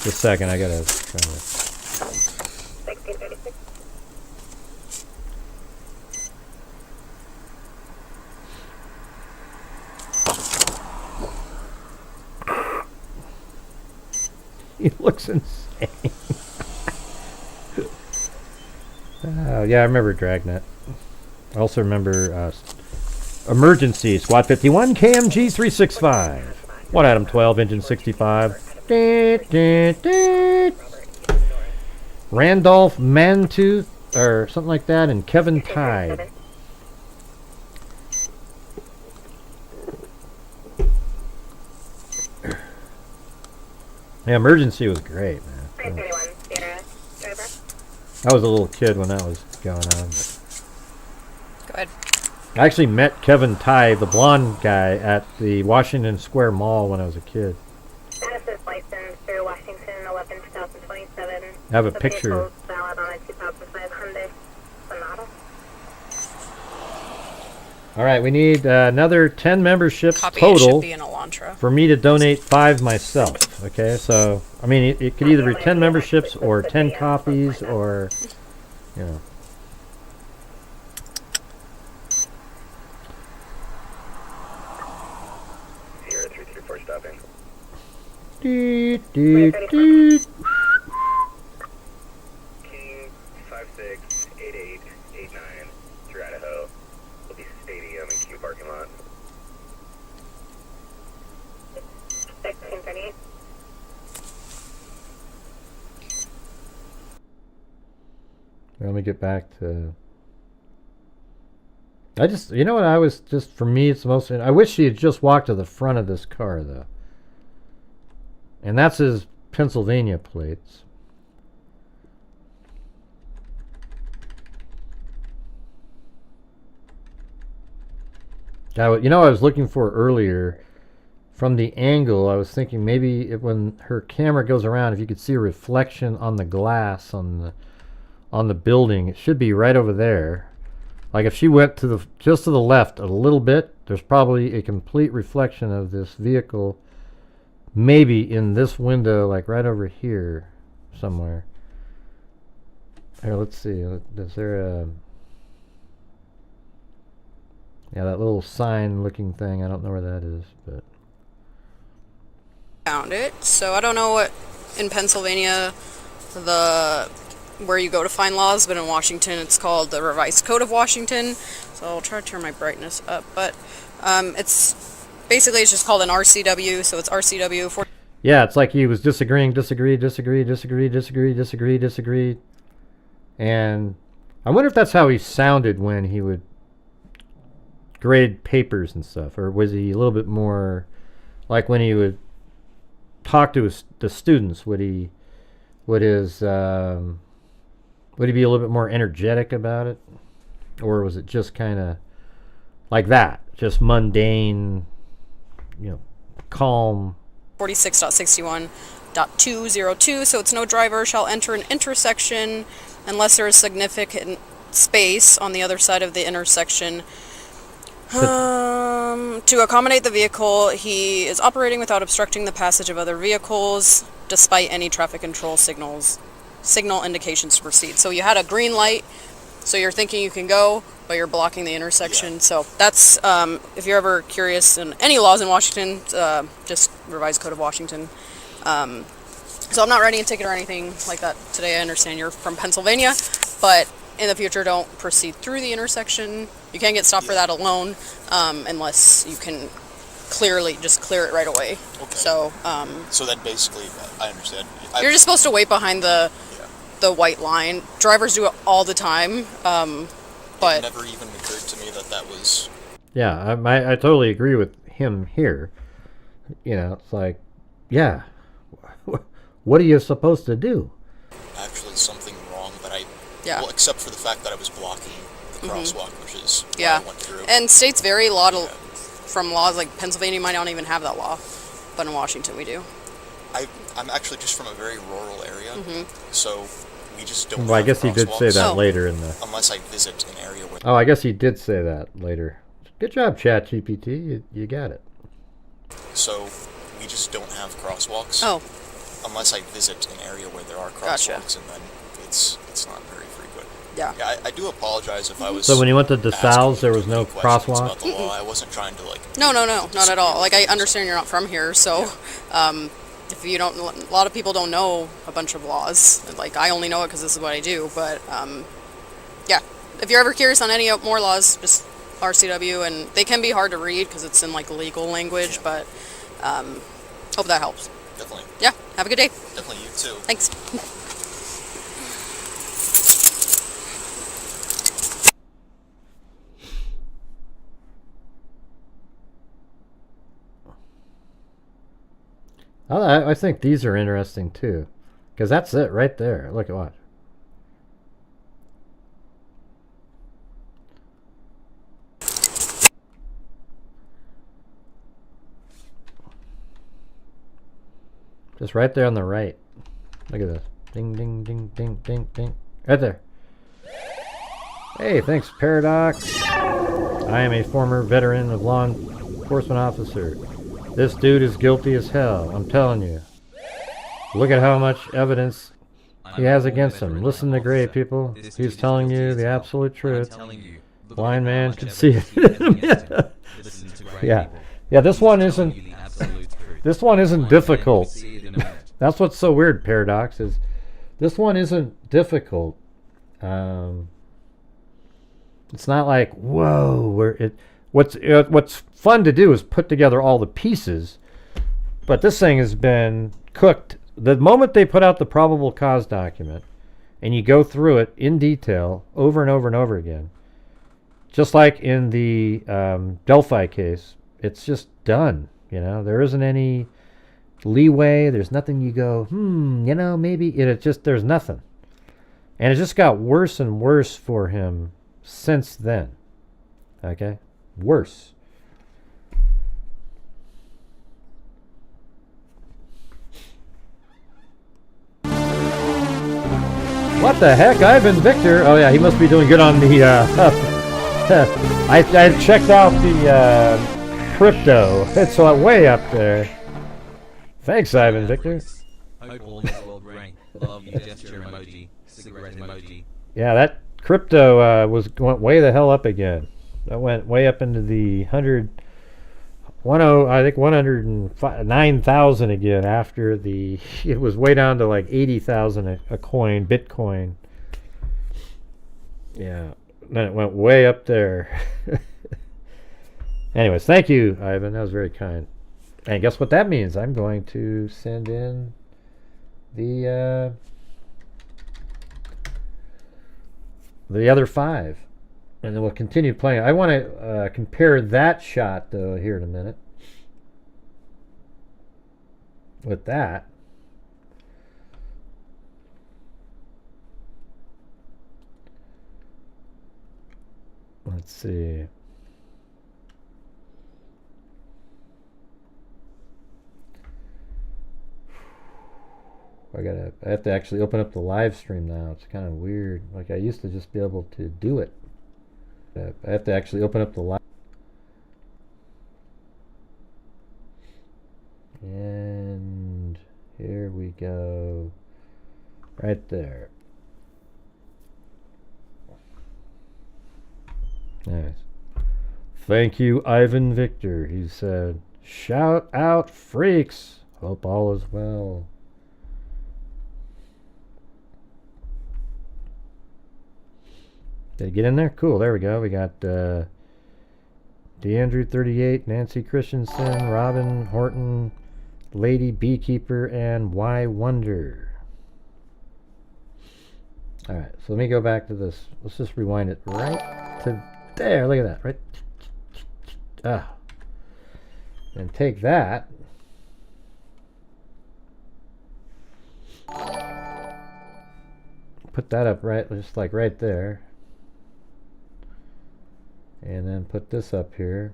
Just a second, I gotta try to. 1636. He looks insane. Yeah, I remember Dragnet. I also remember Emergency, Squad 51, KMG 365. 1 Adam 12, engine 65. Randolph Mantooth or something like that, and Kevin Tide. Yeah, Emergency was great, man. I was a little kid when that was going on. Go ahead. I actually met Kevin Tye, the blonde guy, at the Washington Square Mall when I was a kid. Genesis license through Washington 11 2027. I have a picture. Valid on a 2005 Hyundai Sonata. All right, we need another 10 memberships Copy total should be an Elantra. for me to donate 5 myself. Okay, so I mean, it could either be 10 memberships or 10 copies, or you know. Sierra 334 stopping. Deet, deet, deet. King 568889 through Idaho. Will be Stadium and Q parking lot. 1638. Let me get back to. I just, you know what, I was just, for me, it's the most. I wish she had just walked to the front of this car, though. And that's his Pennsylvania plates. You know, I was looking for earlier, from the angle, I was thinking maybe when her camera goes around, if you could see a reflection on the glass on the building, it should be right over there. Like if she went to just to the left a little bit, there's probably a complete reflection of this vehicle, maybe in this window, like right over here somewhere. Here, let's see. Is there a... Yeah, that little sign looking thing, I don't know where that is, but... Found it. So I don't know what in Pennsylvania where you go to find laws, but in Washington it's called the Revised Code of Washington. So I'll try to turn my brightness up, but it's basically, it's just called an RCW, so it's RCW 40. Yeah, it's like he was disagreeing, and I wonder if that's how he sounded when he would grade papers and stuff, or was he a little bit more like when he would talk to the students? Would he be a little bit more energetic about it, or was it just kind of like that, just mundane, you know, calm? 46.61.202, so it's no driver shall enter an intersection unless there is significant space on the other side of the intersection. To accommodate the vehicle he is operating without obstructing the passage of other vehicles, despite any traffic control signal indications to proceed. So you had a green light, so you're thinking you can go, but you're blocking the intersection. Yeah. So that's, if you're ever curious in any laws in Washington, just Revised Code of Washington. So I'm not writing a ticket or anything like that today. I understand you're from Pennsylvania, but in the future, don't proceed through the intersection. You can't get stopped for that alone, unless you can clearly just clear it right away. Okay. So then basically, I understand. You're just supposed to wait behind the white line. Drivers do it all the time, but it never even occurred to me that was... Yeah, I totally agree with him here. You know, it's like, yeah, what are you supposed to do? Actually, something wrong, but yeah. Well, except for the fact that I was blocking the crosswalk, which is what I went through. And states vary a lot from laws. Like Pennsylvania might not even have that law, but in Washington we do. I'm actually just from a very rural area, so we just don't. Well, I guess he did say that later in the. Unless I visit an area where. Oh, I guess he did say that later. Good job, ChatGPT. You got it. So we just don't have crosswalks. Oh. Unless I visit an area where there are crosswalks, and then it's not very frequent. Yeah. Yeah, I do apologize if I was. So when you went to DeSalles, there was no crosswalk? About the law. I wasn't trying to No, not at all. Like I understand you're not from here, so if you don't, a lot of people don't know a bunch of laws. Like I only know it because this is what I do. But yeah, if you're ever curious on any more laws, just RCW, and they can be hard to read because it's in like legal language. But hope that helps. Definitely. Yeah. Have a good day. Definitely, you too. Thanks. I think these are interesting too, because that's it right there. Look at what. Just right there on the right. Look at this. Ding, ding, ding, ding, ding, ding. Right there. Hey, thanks, Paradox. I am a former veteran of law enforcement officer. This dude is guilty as hell, I'm telling you. Look at how much evidence he has against him. Listen to Gray, people. He's telling you the absolute truth. Blind man can see it. Yeah. Yeah, this one isn't difficult. That's what's so weird, Paradox, is this one isn't difficult. It's not like, whoa, what's fun to do is put together all the pieces, but this thing has been cooked. The moment they put out the probable cause document and you go through it in detail over and over and over again, just like in the Delphi case, it's just done. You know, there isn't any leeway. There's nothing you go, you know, maybe there's nothing. And it just got worse and worse for him since then. Okay? Worse. What the heck? Ivan Victor. Oh yeah, he must be doing good on the I checked out the crypto. It's way up there. Thanks, Ivan Victor. Hope all is well, Ray. Love you, gesture emoji, cigarette emoji. Yeah, that crypto went way the hell up again. That went way up into the 109,000 again after it was way down to like 80,000 a coin, Bitcoin. Yeah, then it went way up there. Anyways, thank you, Ivan. That was very kind. And guess what that means? I'm going to send in the other 5. And then we'll continue playing. I want to compare that shot, though, here in a minute. With that. Let's see. I have to actually open up the live stream now. It's kind of weird. Like I used to just be able to do it. I have to actually open up the live. And here we go. Right there. Nice. Thank you, Ivan Victor. He said, shout out freaks. Hope all is well. Did it get in there? Cool. There we go. We got DeAndrew 38, Nancy Christensen, Robin Horton, Lady Beekeeper, and Y Wonder. All right. So let me go back to this. Let's just rewind it right to there. Look at that. Right. And take that. Put that up right, just like right there. And then put this up here.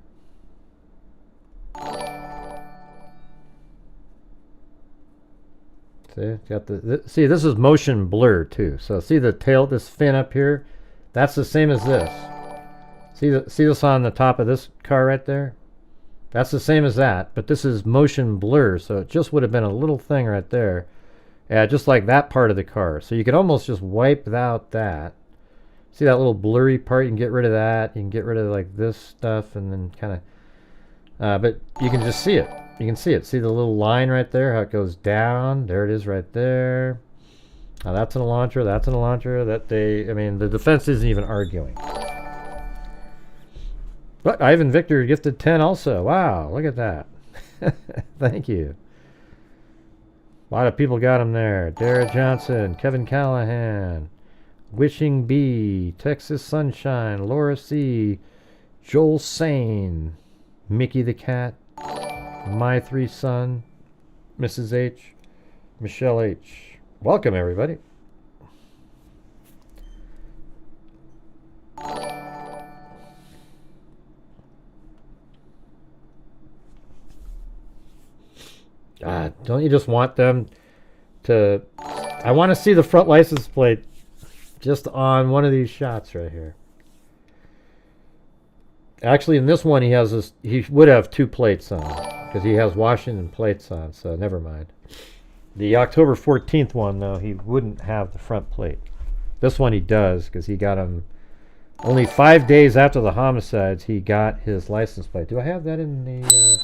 See, got see, this is motion blur too. So see the tail, this fin up here, that's the same as this. See this on the top of this car right there? That's the same as that, but this is motion blur, so it just would have been a little thing right there. Yeah, just like that part of the car. So you could almost just wipe out that. See that little blurry part? You can get rid of that. You can get rid of like this stuff and then kind of... but you can just see it. You can see it. See the little line right there? How it goes down? There it is right there. Now that's an Elantra. That's an Elantra. I mean, the defense isn't even arguing. But Ivan Victor gifted 10 also. Wow, look at that. Thank you. A lot of people got him there. Dara Johnson, Kevin Callahan, Wishing B, Texas Sunshine, Laura C, Joel Sane, Mickey the Cat, My Three Son, Mrs. H, Michelle H. Welcome, everybody. God, don't you just want them to... I want to see the front license plate just on one of these shots right here. Actually, in this one, he has this. He would have two plates on because he has Washington plates on. So never mind. The October 14th one, though, he wouldn't have the front plate. This one he does because he got him only 5 days after the homicides. He got his license plate. Do I have that in the?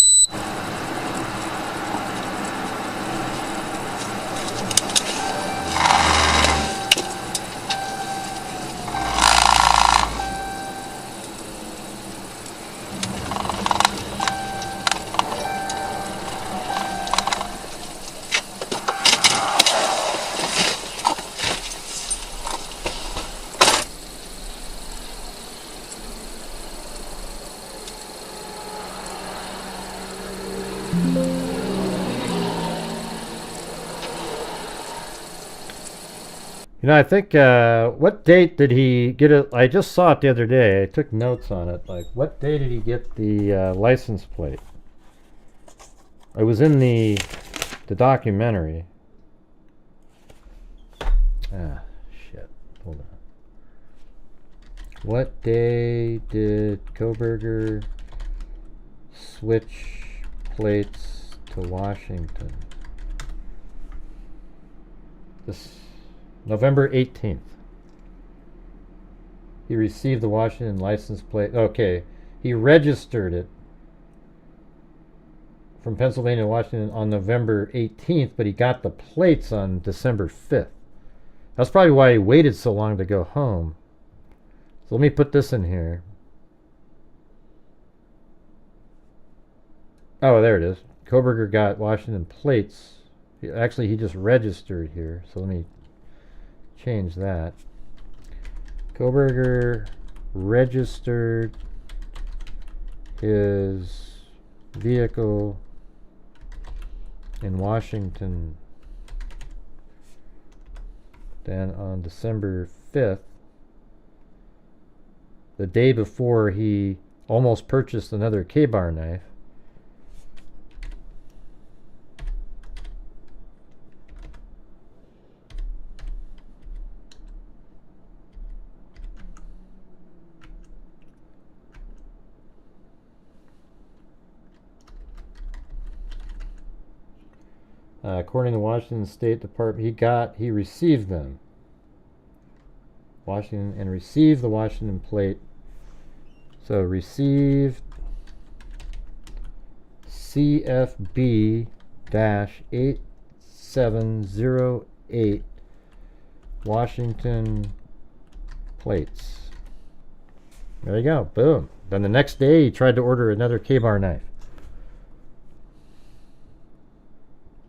You know, I think, what date did he get it? I just saw it the other day. I took notes on it. Like, what day did he get the license plate? It was in the documentary. Ah, shit. Hold on. What day did Koberger switch plates to Washington? This... November 18th. He received the Washington license plate. Okay. He registered it from Pennsylvania to Washington on November 18th, but he got the plates on December 5th. That's probably why he waited so long to go home. So let me put this in here. Oh, there it is. Koberger got Washington plates. Actually, he just registered here. So let me change that. Koberger registered his vehicle in Washington then on December 5th, the day before he almost purchased another K-bar knife. According to Washington State Department, he received them. Washington, and received the Washington plate. So received CFB-8708 Washington plates. There you go. Boom. Then the next day he tried to order another K-bar knife.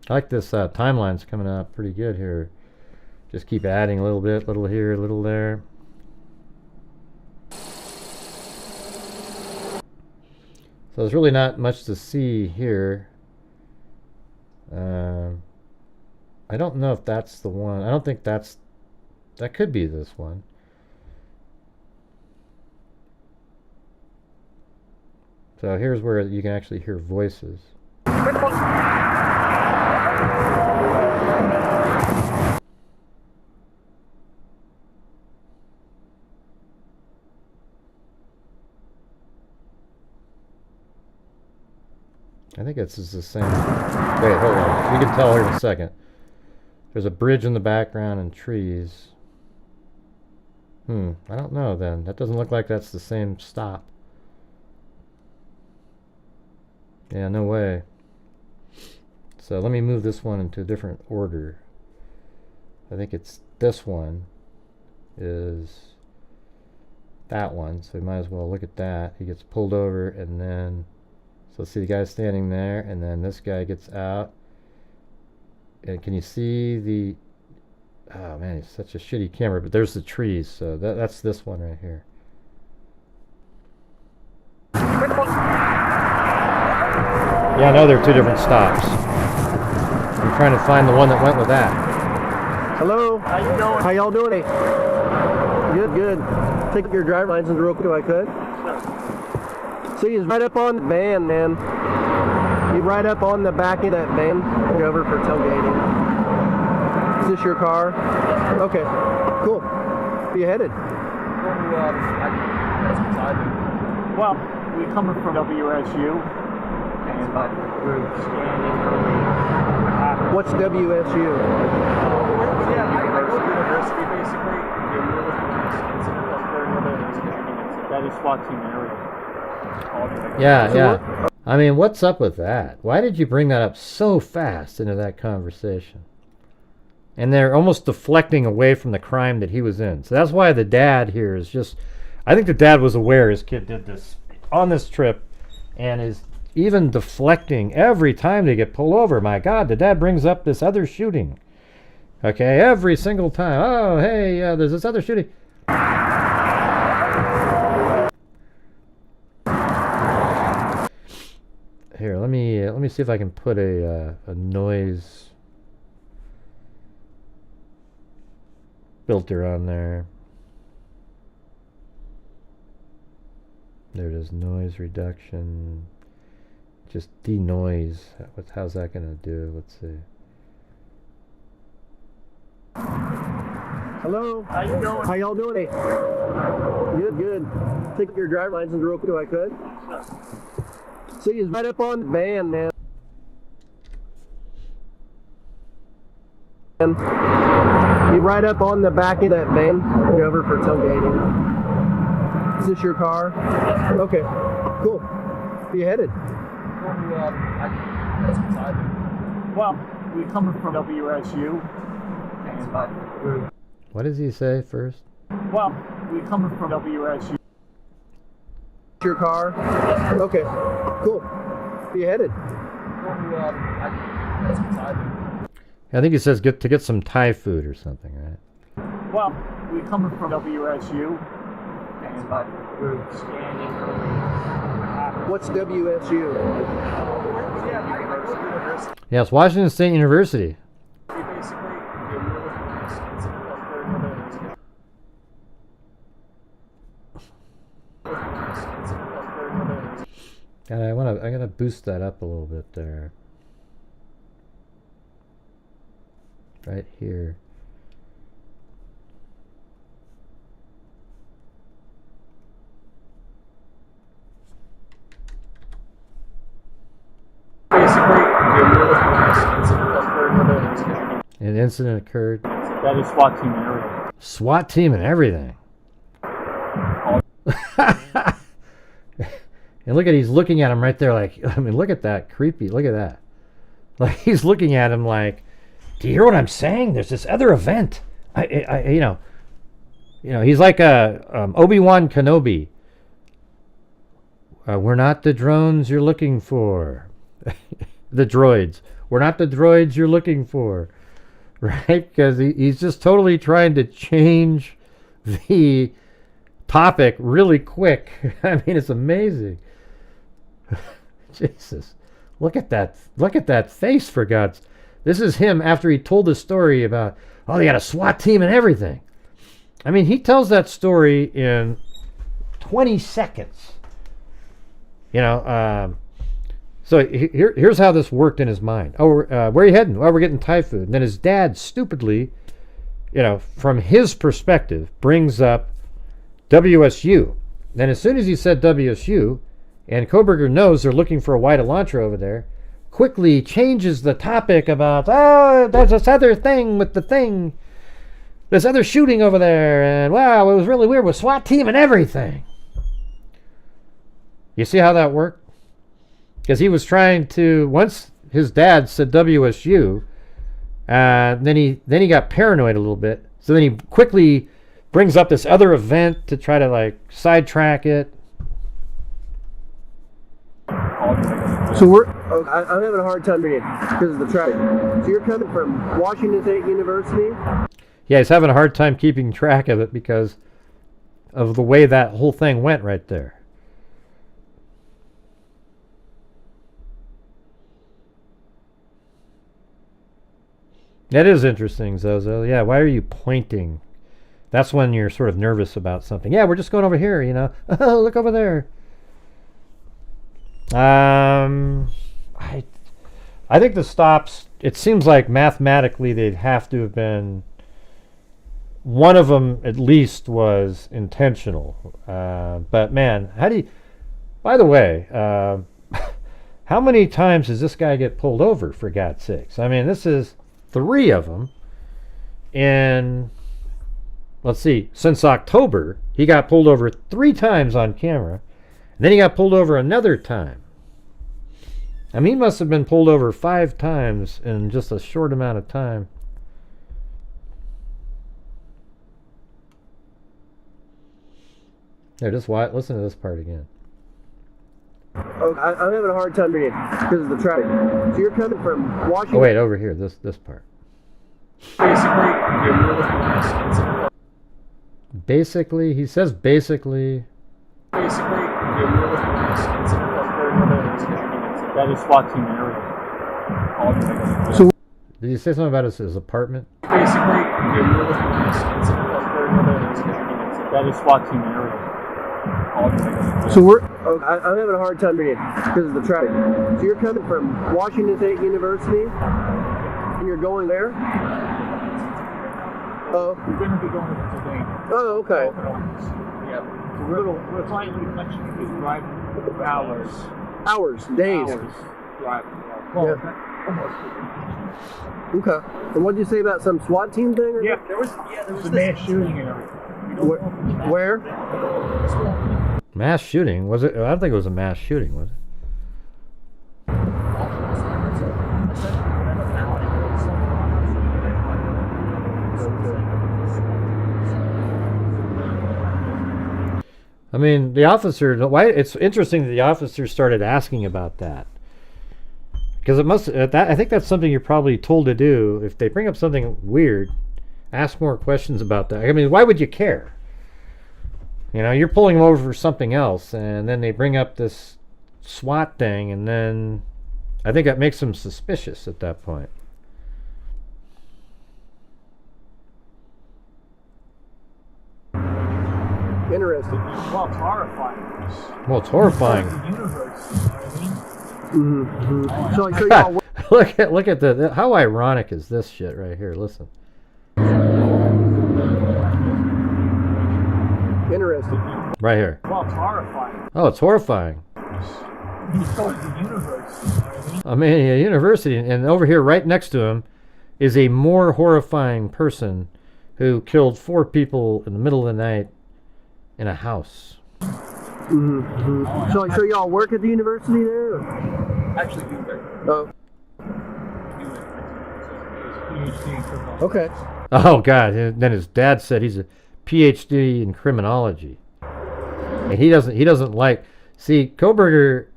I like this timeline's coming out pretty good here. Just keep adding a little bit, little here, little there. So there's really not much to see here. I don't know if that's the one. I don't think that could be this one. So here's where you can actually hear voices. I think it's the same. Wait, hold on. You can tell here in a second. There's a bridge in the background and trees. I don't know then. That doesn't look like that's the same stop. Yeah, no way. So let me move this one into a different order. I think it's this one is that one. So we might as well look at that. He gets pulled over and then... So see the guy standing there, and then this guy gets out. And can you see the... Oh man, it's such a shitty camera, but there's the trees, so that's this one right here. Yeah, no, they're two different stops. trying to find the one that went with that. Hello. How you doing? How y'all doing? Good, good. Take your driver's license real quick if I could. See, he's right up on the van, man. He's right up on the back of that van. Go over for tailgating. Is this your car? Okay, cool. Where you headed? Well, we're coming from WSU, and we're scanning early. What's WSU? University, basically. That is SWAT team area. Yeah, yeah. I mean, what's up with that? Why did you bring that up so fast into that conversation? And they're almost deflecting away from the crime that he was in. So that's why the dad here is just... I think the dad was aware his kid did this on this trip and is even deflecting every time they get pulled over. My God, the dad brings up this other shooting. Okay, every single time. Oh, hey, there's this other shooting. Here, let me see if I can put a noise filter on there. There it is, noise reduction. Just denoise. How's that gonna do? Let's see. Hello. How you doing? How y'all doing? Good, good. Take your driver's license real quick if I could. See, he's right up on the van, man. He's right up on the back of that van. Go over for tailgating. Is this your car? Okay, cool. Where you headed? Well, we're coming from WSU, and What does he say first? well, we're coming from WSU. Your car? Okay, cool. Where you headed? I think he says to get some Thai food or something, right? Well, we're coming from WSU, and we're scanning early. What's WSU? Yeah, it's Washington State University. God, I gotta boost that up a little bit there. Right here. An incident occurred. That is SWAT team area. SWAT team and everything. And look at, he's looking at him right there like, I mean, look at that, creepy, look at that. Like, he's looking at him like, do you hear what I'm saying? There's this other event. You know, he's like a Obi-Wan Kenobi. We're not the drones you're looking for. The droids. We're not the droids you're looking for. Right? Because he's just totally trying to change the topic really quick. I mean, it's amazing. Jesus. Look at that face, for God's... This is him after he told the story about, oh, they got a SWAT team and everything. I mean, he tells that story in 20 seconds. You know, so here's how this worked in his mind. Oh, where are you heading? Well, we're getting Thai food. And then his dad stupidly, you know, from his perspective, brings up WSU. Then as soon as he said WSU, and Koberger knows they're looking for a white Elantra over there, quickly changes the topic about, oh, there's this other thing with the thing. This other shooting over there, and wow, it was really weird with SWAT team and everything. You see how that worked? Because he was trying to, once his dad said WSU, then he got paranoid a little bit. So then he quickly brings up this other event to try to like sidetrack it. So I'm having a hard time reading because of the traffic. So you're coming from Washington State University? Yeah, he's having a hard time keeping track of it because of the way that whole thing went right there. That is interesting, Zozo. Yeah, why are you pointing? That's when you're sort of nervous about something. Yeah, we're just going over here, you know. Oh, look over there. I think the stops, it seems like mathematically they'd have to have been, one of them at least was intentional. But man, how do you, by the way, how many times does this guy get pulled over, for God's sakes? I mean, this is 3 of them. And let's see, since October, he got pulled over 3 times on camera. And then he got pulled over another time. I mean, he must have been pulled over 5 times in just a short amount of time. Here, just listen to this part again. Oh, I'm having a hard time reading because of the traffic. So you're coming from Washington? Oh, wait, over here, this part. Basically, he says basically. That is SWAT team area. So, did you say something about his apartment? Basically, that is SWAT team area. So we're. Oh, I'm having a hard time reading because of the traffic. So you're coming from Washington State University, and you're going there. Oh. We're going to be going today. Oh, okay. Yeah. We're slightly flexible driving hours. Hours, days. Right. Yeah. Okay. And what did you say about some SWAT team thing? Or yeah, there was a mass shooting and everything. Where? Mass shooting? Was it? I don't think it was a mass shooting, was it? I mean, the officer, why it's interesting that the officer started asking about that. Because it must, I think that's something you're probably told to do. If they bring up something weird, ask more questions about that. I mean, why would you care? You know, you're pulling them over for something else, and then they bring up this SWAT thing, and then I think that makes them suspicious at that point. Interesting. Well, it's horrifying. Well, it's horrifying. Mm-hmm. So y'all look at the how ironic is this shit right here? Listen. Interesting. Right here. Well, it's horrifying. Oh, it's horrifying. He's going to the university. I mean, a university, and over here, right next to him, is a more horrifying person who killed 4 people in the middle of the night in a house. Mm-hmm. So y'all work at the university there? Or? Actually, do there. Oh. Okay. Oh God! And then his dad said he's a PhD in criminology, and he doesn't like. See, Koberger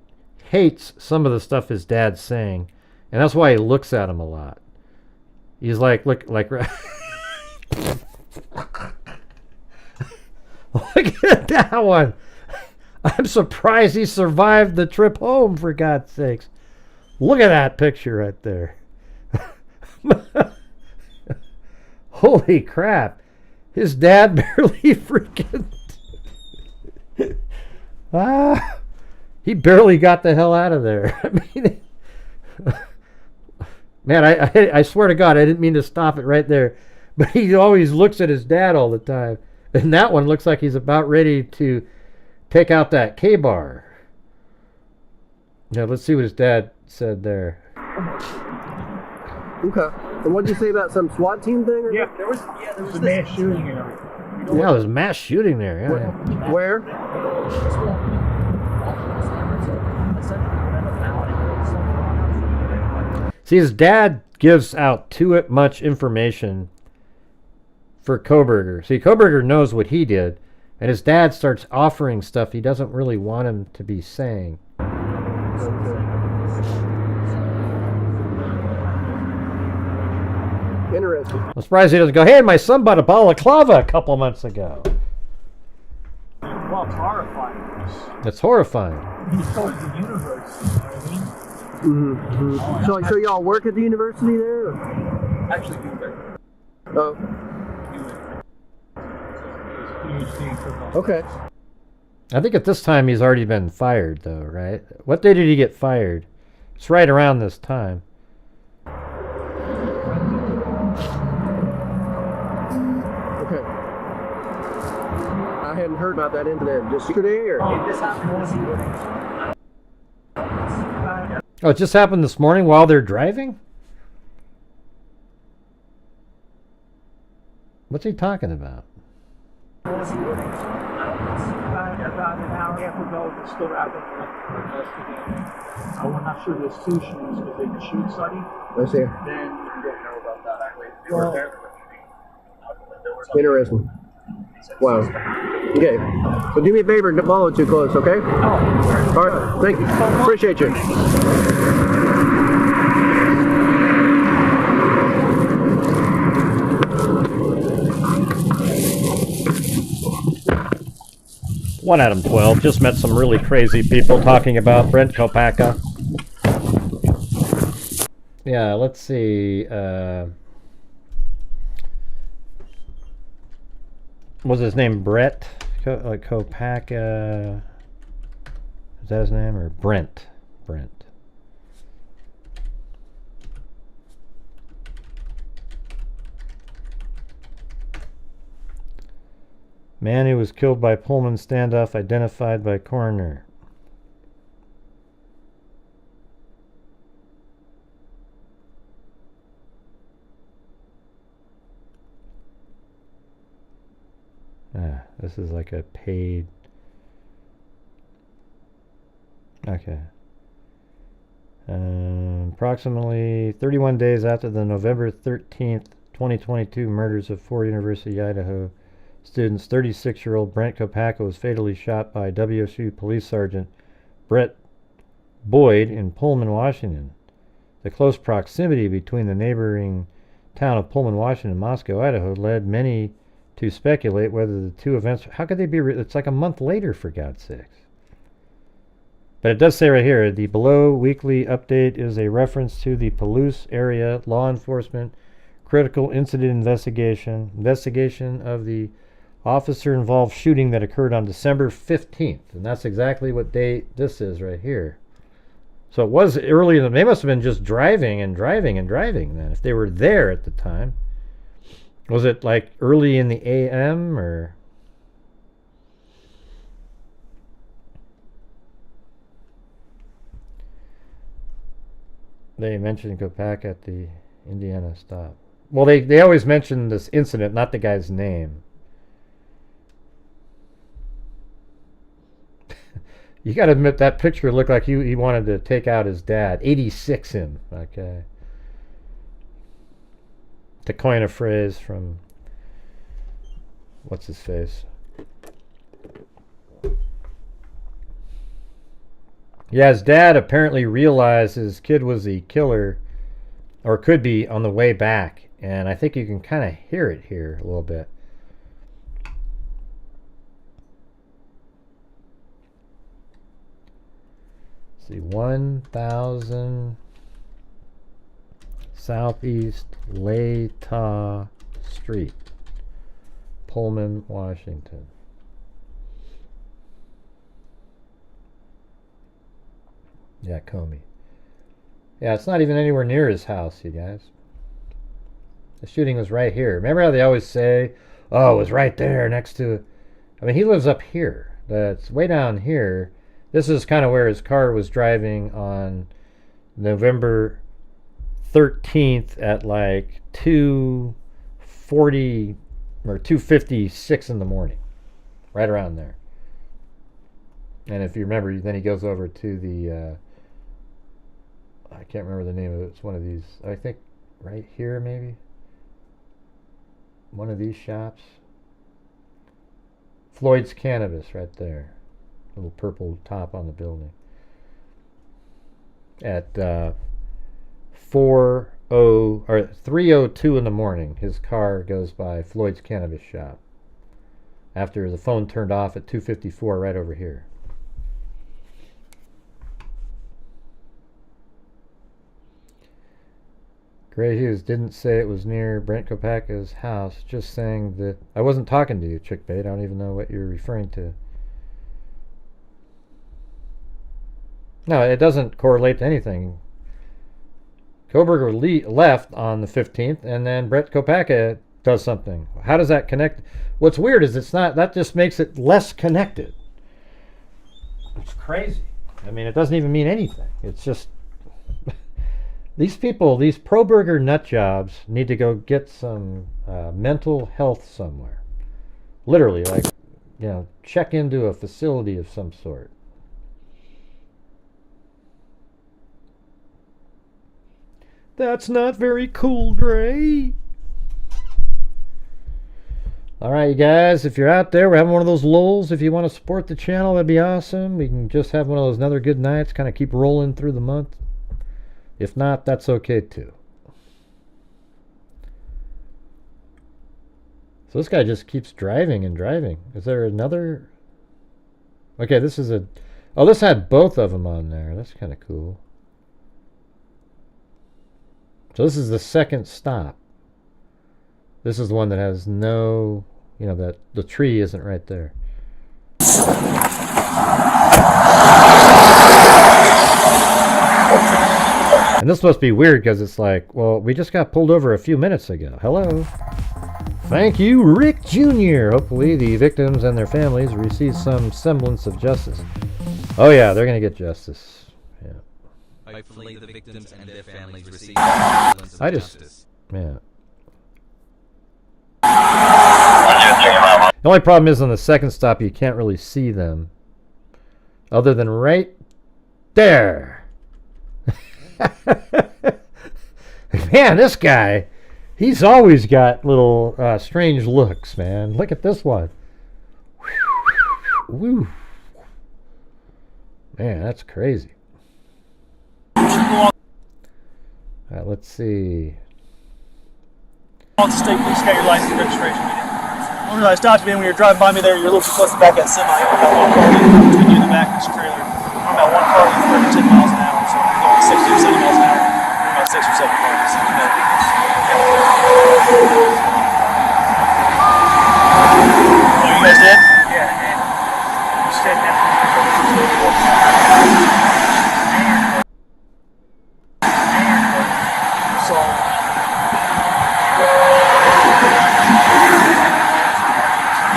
hates some of the stuff his dad's saying, and that's why he looks at him a lot. He's like, look at that one. I'm surprised he survived the trip home, for God's sakes. Look at that picture right there. Holy crap. His dad barely freaking... he barely got the hell out of there. I mean... Man, I swear to God, I didn't mean to stop it right there. But he always looks at his dad all the time. And that one looks like he's about ready to take out that K-bar. Now, let's see what his dad said there. Okay. And what did you say about some SWAT team thing? Or yeah, there was a mass shooting and everything. Yeah, there's a mass shooting there. Yeah. Where? See, his dad gives out too much information for Koberger. See, Koberger knows what he did, and his dad starts offering stuff he doesn't really want him to be saying. Interesting. I'm surprised he doesn't go, hey, my son bought a balaclava a couple months ago. Well, it's horrifying. It's horrifying. He's going to the university. Mm-hmm. So y'all work at the university there? Or? Actually, beaver. Oh, okay. I think at this time he's already been fired, though, right? What day did he get fired? It's right around this time. Okay. I hadn't heard about that incident. Just yesterday, or? This happened Oh, it just happened this morning while they're driving? What's he talking about? about an hour and a half ago. They're still out there investigating. I'm not sure there's two shoes because they can shoot study. Let's see. Then you don't know about that. Well, Interesting. Wow. Okay. So do me a favor, don't follow too close, okay? Oh. All right. Thank you. Appreciate you. One Adam 12. Just met some really crazy people talking about Brent Kopacka. Yeah, let's see. Was his name Brett? Kopacka. Is that his name? Or Brent? Brent. Man who was killed by Pullman standoff identified by coroner. This is like a paid. Okay. Approximately 31 days after the November 13th, 2022 murders of 4 University of Idaho students, 36-year-old Brent Kopacka was fatally shot by WSU Police Sergeant Brett Boyd in Pullman, Washington. The close proximity between the neighboring town of Pullman, Washington and Moscow, Idaho led many to speculate whether the two events... How could they be... It's like a month later, for God's sakes. But it does say right here, the below weekly update is a reference to the Palouse area law enforcement critical incident investigation of the officer-involved shooting that occurred on December 15th. And that's exactly what date this is right here. So it was early in the... They must have been just driving and driving and driving then, if they were there at the time. Was it like early in the AM or... They mentioned Kopacka at the Indiana stop. Well, they always mention this incident, not the guy's name. You got to admit that picture looked like he wanted to take out his dad. 86 him. Okay. To coin a phrase from... What's his face? Yeah, his dad apparently realized his kid was the killer, or could be, on the way back. And I think you can kind of hear it here a little bit. Let's see, 1000 Southeast Latah Street, Pullman, Washington. Yeah, Comey. Yeah, it's not even anywhere near his house, you guys. The shooting was right here. Remember how they always say, oh, it was right there next to... I mean, he lives up here. That's way down here. This is kind of where his car was driving on November 13th at like 2:40 or 2:56 in the morning. Right around there. And if you remember, then he goes over to the... I can't remember the name of it. It's one of these, I think, right here maybe. One of these shops. Floyd's Cannabis right there. Little purple top on the building. At 3:02 in the morning, his car goes by Floyd's Cannabis shop. After the phone turned off at 2:54 right over here. Gray Hughes didn't say it was near Brent Kopaka's house, just saying that I wasn't talking to you, Chickbait. I don't even know what you're referring to. No, it doesn't correlate to anything. Koberger left on the 15th, and then Brett Kopaka does something. How does that connect? What's weird is it's not, that just makes it less connected. It's crazy. I mean, it doesn't even mean anything. It's just, these people, these pro-burger nut jobs need to go get some mental health somewhere. Literally, like, you know, check into a facility of some sort. That's not very cool, Dre. Alright, you guys, if you're out there, we're having one of those lulls. If you want to support the channel, that'd be awesome. We can just have one of those another good nights, kind of keep rolling through the month. If not, that's okay too. So this guy just keeps driving and driving. Is there another? Okay, this is a... Oh, this had both of them on there. That's kind of cool. So this is the second stop. This is the one that has no, you know, that the tree isn't right there. And this must be weird because it's like, well, we just got pulled over a few minutes ago. Hello. Thank you, Rick Jr. Hopefully the victims and their families receive some semblance of justice. Oh yeah, they're going to get justice. Yeah. Hopefully the victims and their families receive semblance of justice. Yeah. The only problem is on the second stop you can't really see them. Other than right there. Man, this guy, he's always got little strange looks, man. Look at this one. Woo. Man, that's crazy. Let's see. On the state, please get your license and registration. I realized stopped me when you were driving by me there. You're a little too close to the back of that semi. About one car between you and the back of this trailer. About one car with 10 miles an hour, so going 60 or 70 miles an hour. About 6 or 7 cars. Oh, you guys did? Yeah, and you said that. So.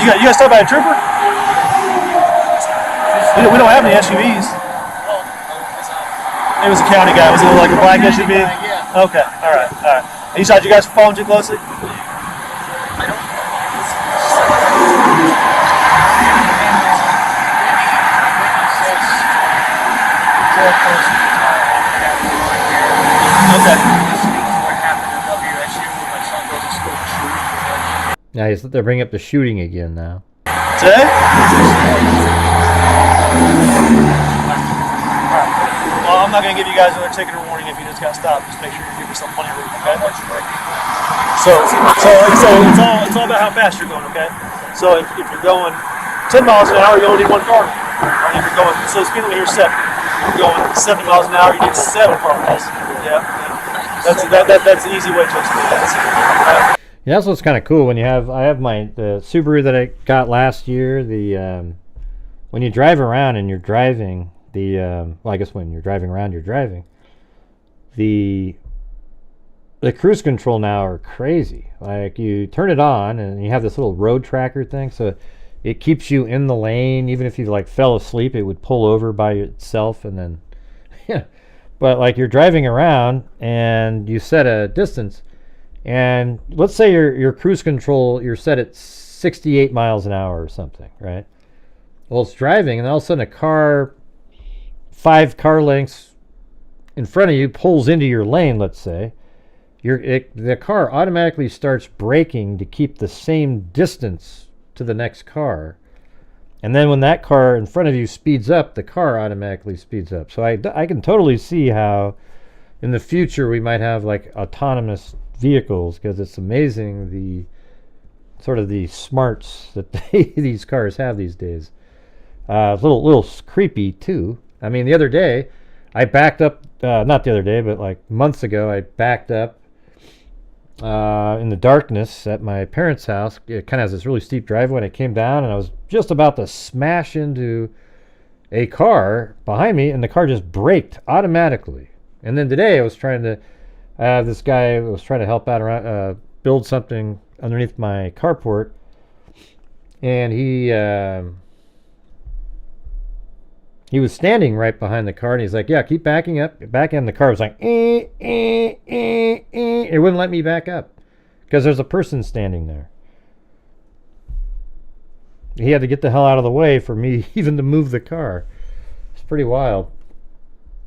You guys stopped by a trooper? We don't have any SUVs. It was a county guy. Was it like a black SUV? Yeah. Okay. All right. And you thought you guys were following too closely? Yeah, they're bringing up the shooting again now. Today? Well, I'm not going to give you guys another ticket or warning if you just got stopped. Just make sure you give yourself plenty of room, okay? So it's all about how fast you're going, okay? So if you're going 10 miles an hour, you only need one car. Or if you're going, so the speed limit here is 7. If you're going 70 miles an hour, you need 7 cars. Yeah. That's the easy way to explain that. Yeah, that's what's kind of cool when you have. I have the Subaru that I got last year. When you drive around and you're driving well, I guess when you're driving around, you're driving. The cruise control now are crazy. Like you turn it on and you have this little road tracker thing, so it keeps you in the lane. Even if you like fell asleep, it would pull over by itself and then. Yeah, but like you're driving around and you set a distance. And let's say your cruise control, you're set at 68 miles an hour or something, right? Well, it's driving, and all of a sudden a car, 5 car lengths in front of you pulls into your lane, let's say. The car automatically starts braking to keep the same distance to the next car. And then when that car in front of you speeds up, the car automatically speeds up. So I can totally see how in the future we might have like autonomous vehicles, because it's amazing the sort of the smarts that these cars have these days. A little creepy too. I mean, the other day I backed up, not the other day, but like months ago, I backed up in the darkness at my parents' house. It kind of has this really steep driveway, and I came down, and I was just about to smash into a car behind me, and the car just braked automatically. And then today I was trying to, this guy was trying to help out around, build something underneath my carport, and he was standing right behind the car, and he's like, yeah, keep backing up. Back in the car was like, It wouldn't let me back up because there's a person standing there. He had to get the hell out of the way for me even to move the car. It's pretty wild.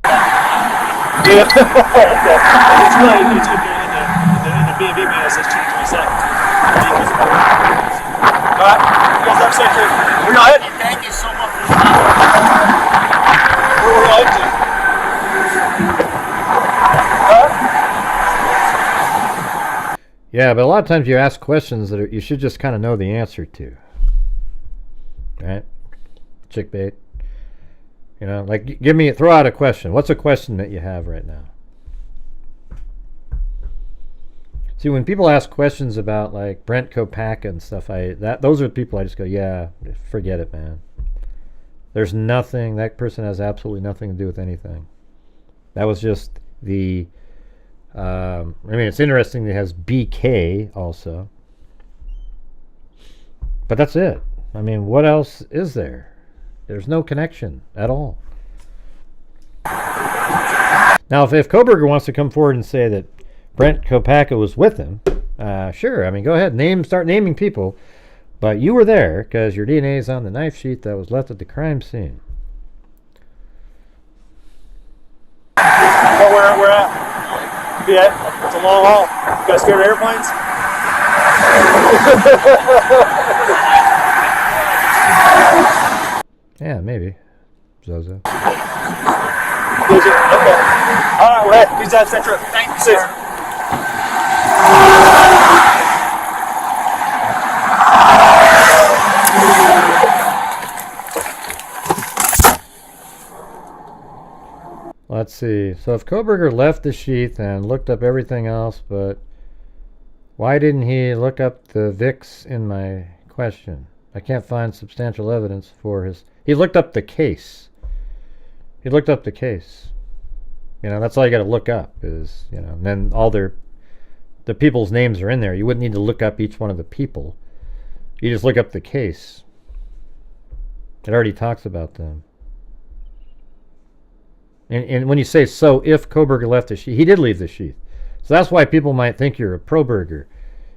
Yeah. It's really in the B&B man that says 227. Alright, you guys have a safe trip. We're not heading. Thank you so much for stopping. Where we're heading to. Yeah, but a lot of times you ask questions that you should just kind of know the answer to. Right? Chick bait. You know, like throw out a question. What's a question that you have right now? See, when people ask questions about like Brent Kopaka and stuff, those are the people I just go, yeah, forget it, man. There's nothing, that person has absolutely nothing to do with anything. That was just the, I mean, it's interesting that it has BK also. But that's it. I mean, what else is there? There's no connection at all. Now, if Koberger wants to come forward and say that Brent Kopaka was with him, sure. I mean, go ahead, start naming people. But you were there because your DNA is on the knife sheet that was left at the crime scene. Well, we're at? Yeah, it's a long haul. You guys scared of airplanes? Yeah, maybe. Zozo. Okay. Alright, we're at. Please have a safe trip. Thank you, sir. Let's see. So if Koberger left the sheath and looked up everything else, but why didn't he look up the VIX in my question? I can't find substantial evidence for his... He looked up the case. He looked up the case. You know, that's all you got to look up is, you know, and then all the people's names are in there. You wouldn't need to look up each one of the people. You just look up the case. It already talks about them. And when you say, so if Koberger left the sheath, he did leave the sheath. So that's why people might think you're a pro-burger.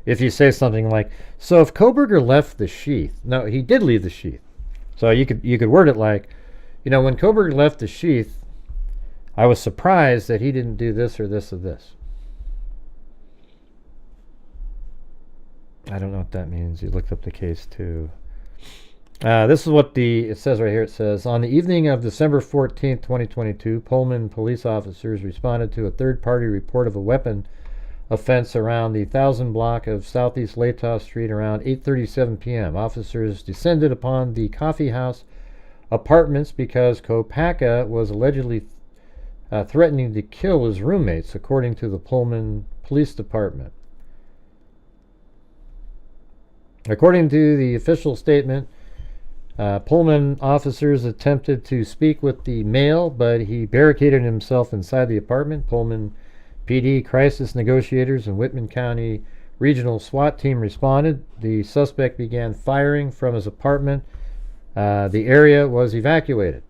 If you say something like, so if Koberger left the sheath. No, he did leave the sheath. So you could word it like, you know, when Koberger left the sheath, I was surprised that he didn't do this or this or this. I don't know what that means. You looked up the case too. This is what it says right here. It says, on the evening of December 14th, 2022, Pullman police officers responded to a third-party report of a weapon offense around the 1000 block of Southeast Latah Street around 8:37 p.m. Officers descended upon the coffee house apartments because Kopaka was allegedly threatening to kill his roommates, according to the Pullman Police Department. According to the official statement, Pullman officers attempted to speak with the male, but he barricaded himself inside the apartment. Pullman PD crisis negotiators and Whitman County Regional SWAT team responded. The suspect began firing from his apartment. The area was evacuated.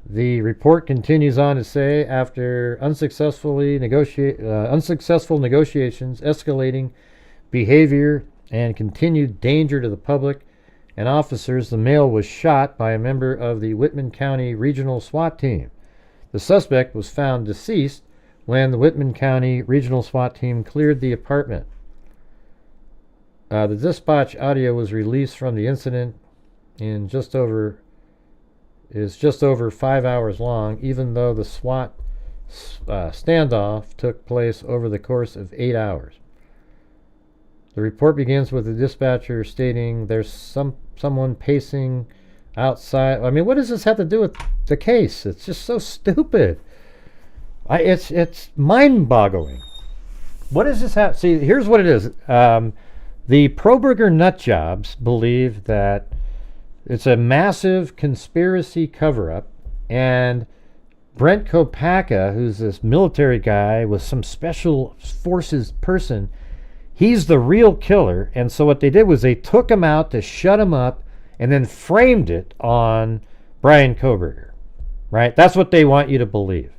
The report continues on to say, after unsuccessful negotiations, escalating behavior, and continued danger to the public and officers, the male was shot by a member of the Whitman County Regional SWAT team. The suspect was found deceased when the Whitman County Regional SWAT team cleared the apartment. The dispatch audio was released from the incident in just over 5 hours long, even though the SWAT standoff took place over the course of 8 hours. The report begins with the dispatcher stating there's someone pacing outside. I mean, what does this have to do with the case? It's just so stupid. It's mind-boggling. What does this have? See, here's what it is. The Proberger nutjobs believe that it's a massive conspiracy cover-up, and Brent Kopacka, who's this military guy with some special forces person, he's the real killer. And so what they did was they took him out to shut him up and then framed it on Brian Kohberger, right? That's what they want you to believe.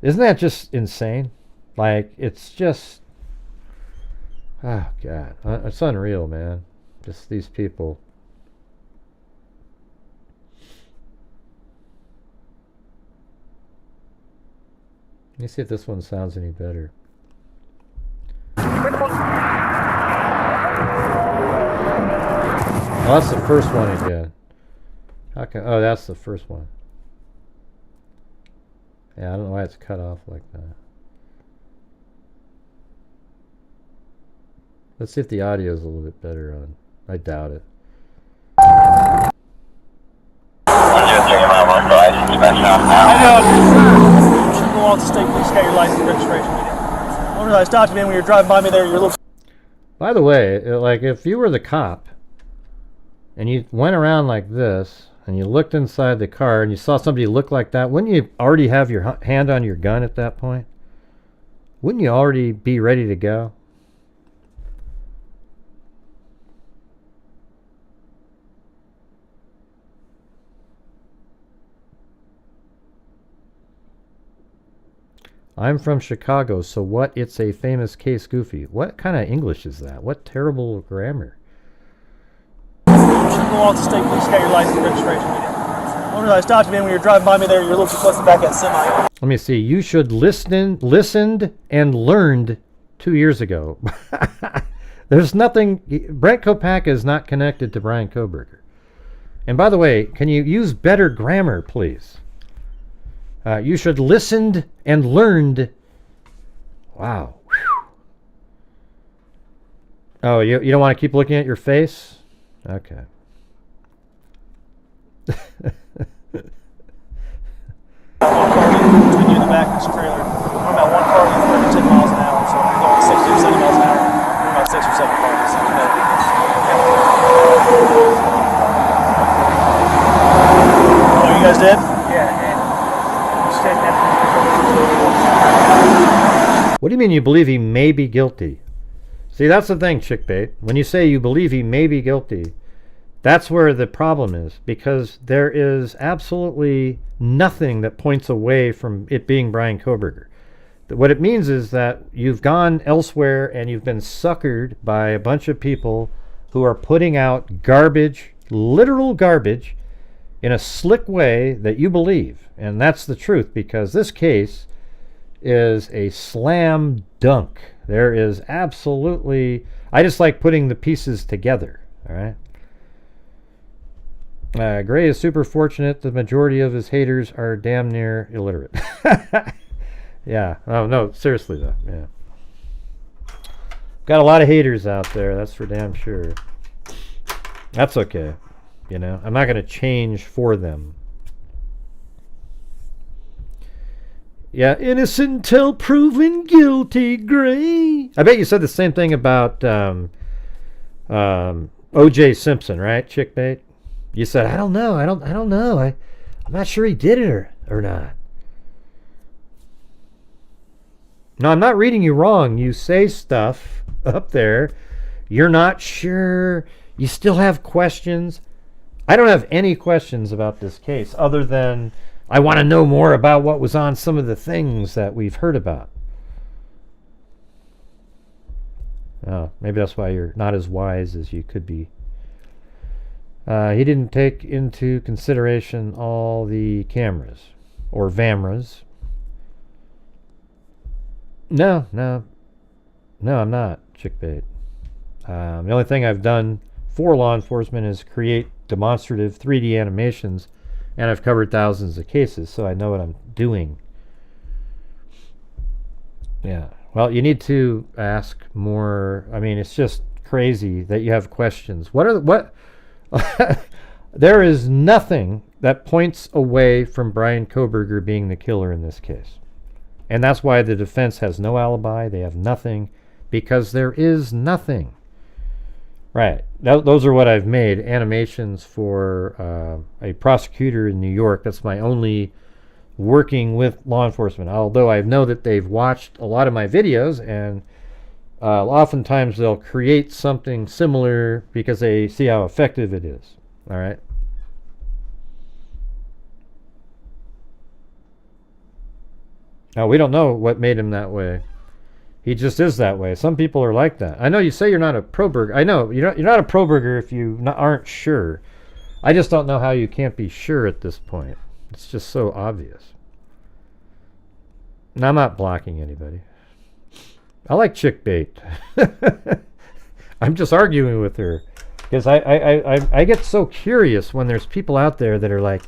Isn't that just insane? Like, it's just, oh God, it's unreal, man. Just these people. Let me see if this one sounds any better. Oh, that's the first one again. Oh, that's the first one. Yeah, I don't know why it's cut off like that. Let's see if the audio is a little bit better on. I doubt it. I know. You should go on to state police, get your license and registration. I remember I stopped you, man, when you were driving by me there. You're a little. By the way, like if you were the cop and you went around like this and you looked inside the car and you saw somebody look like that, wouldn't you already have your hand on your gun at that point? Wouldn't you already be ready to go? I'm from Chicago, so what? It's a famous case, Goofy. What kind of English is that? What terrible grammar. You should go on to state police, get your license and registration. I remember I stopped you, man, when you were driving by me there. You're a little too close to back that semi. Let me see. You should listened and learned 2 years ago. There's nothing. Brent Kopacka is not connected to Brian Kohberger. And by the way, can you use better grammar, please? You should listened and learned. Wow. Whew. Oh, you don't want to keep looking at your face? Okay. Between you and the back of this trailer, we're about one car going 10 miles an hour, so we're going 60 or 70 miles an hour. We're about 6 or 7 cars. Oh, you guys did? Yeah, and what do you mean you believe he may be guilty? See, that's the thing, Chickbait. When you say you believe he may be guilty, that's where the problem is, because there is absolutely nothing that points away from it being Brian Kohberger. What it means is that you've gone elsewhere and you've been suckered by a bunch of people who are putting out garbage, literal garbage, in a slick way that you believe. And that's the truth, because this case is a slam dunk. There is absolutely... I just like putting the pieces together, all right? Gray is super fortunate. The majority of his haters are damn near illiterate. Yeah. Oh, no, seriously, though. Yeah. Got a lot of haters out there, that's for damn sure. That's okay. You know, I'm not going to change for them. Yeah, innocent until proven guilty, Gray. I bet you said the same thing about O.J. Simpson, right, Chickbait? You said, I don't know. I don't know. I'm not sure he did it or not. No, I'm not reading you wrong. You say stuff up there. You're not sure. You still have questions. I don't have any questions about this case other than I want to know more about what was on some of the things that we've heard about. Oh, maybe that's why you're not as wise as you could be. He didn't take into consideration all the cameras or VAMRAs. No, I'm not, Chickbait. The only thing I've done for law enforcement is create demonstrative 3D animations, and I've covered thousands of cases, so I know what I'm doing. Yeah. Well, you need to ask more. I mean, it's just crazy that you have questions. There is nothing that points away from Brian Kohberger being the killer in this case. And that's why the defense has no alibi. They have nothing, because there is nothing. Right. Those are what I've made, animations for a prosecutor in New York. That's my only working with law enforcement. Although I know that they've watched a lot of my videos, and oftentimes they'll create something similar because they see how effective it is. All right. Now, we don't know what made him that way. He just is that way. Some people are like that. I know you say you're not a pro burger. I know you're not a pro burger if you aren't sure. I just don't know how you can't be sure at this point. It's just so obvious. And I'm not blocking anybody. I like chick bait. I'm just arguing with her because I get so curious when there's people out there that are like,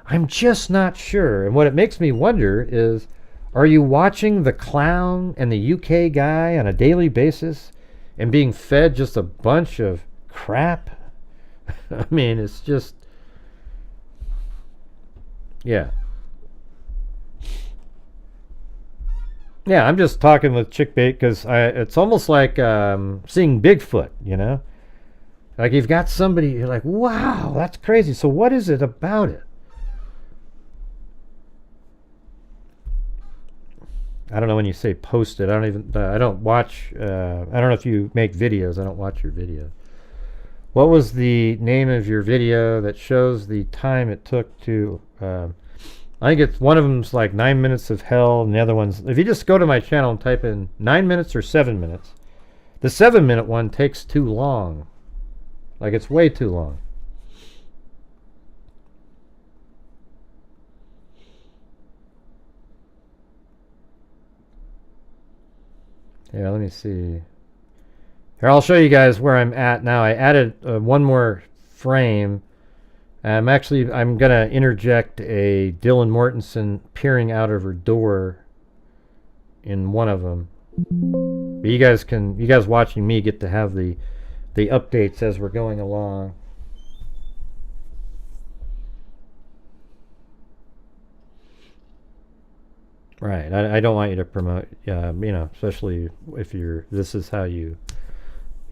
I'm just not sure. And what it makes me wonder is, are you watching the clown and the UK guy on a daily basis and being fed just a bunch of crap? I mean, it's just, yeah. Yeah, I'm just talking with chickbait because it's almost like seeing Bigfoot, you know? Like you've got somebody, you're like, wow, that's crazy. So what is it about it? I don't know when you say post it. I don't watch, I don't know if you make videos. I don't watch your videos. What was the name of your video that shows the time it took to, I think it's one of them's like 9 minutes of hell, and the other one's, if you just go to my channel and type in 9 minutes or 7 minutes, the 7-minute one takes too long. Like it's way too long. Yeah, let me see. Here, I'll show you guys where I'm at now. I added one more frame. I'm going to interject a Dylan Mortensen peering out of her door in one of them. But you guys watching me get to have the updates as we're going along. Right. I don't want you to promote, you know, especially if this is how you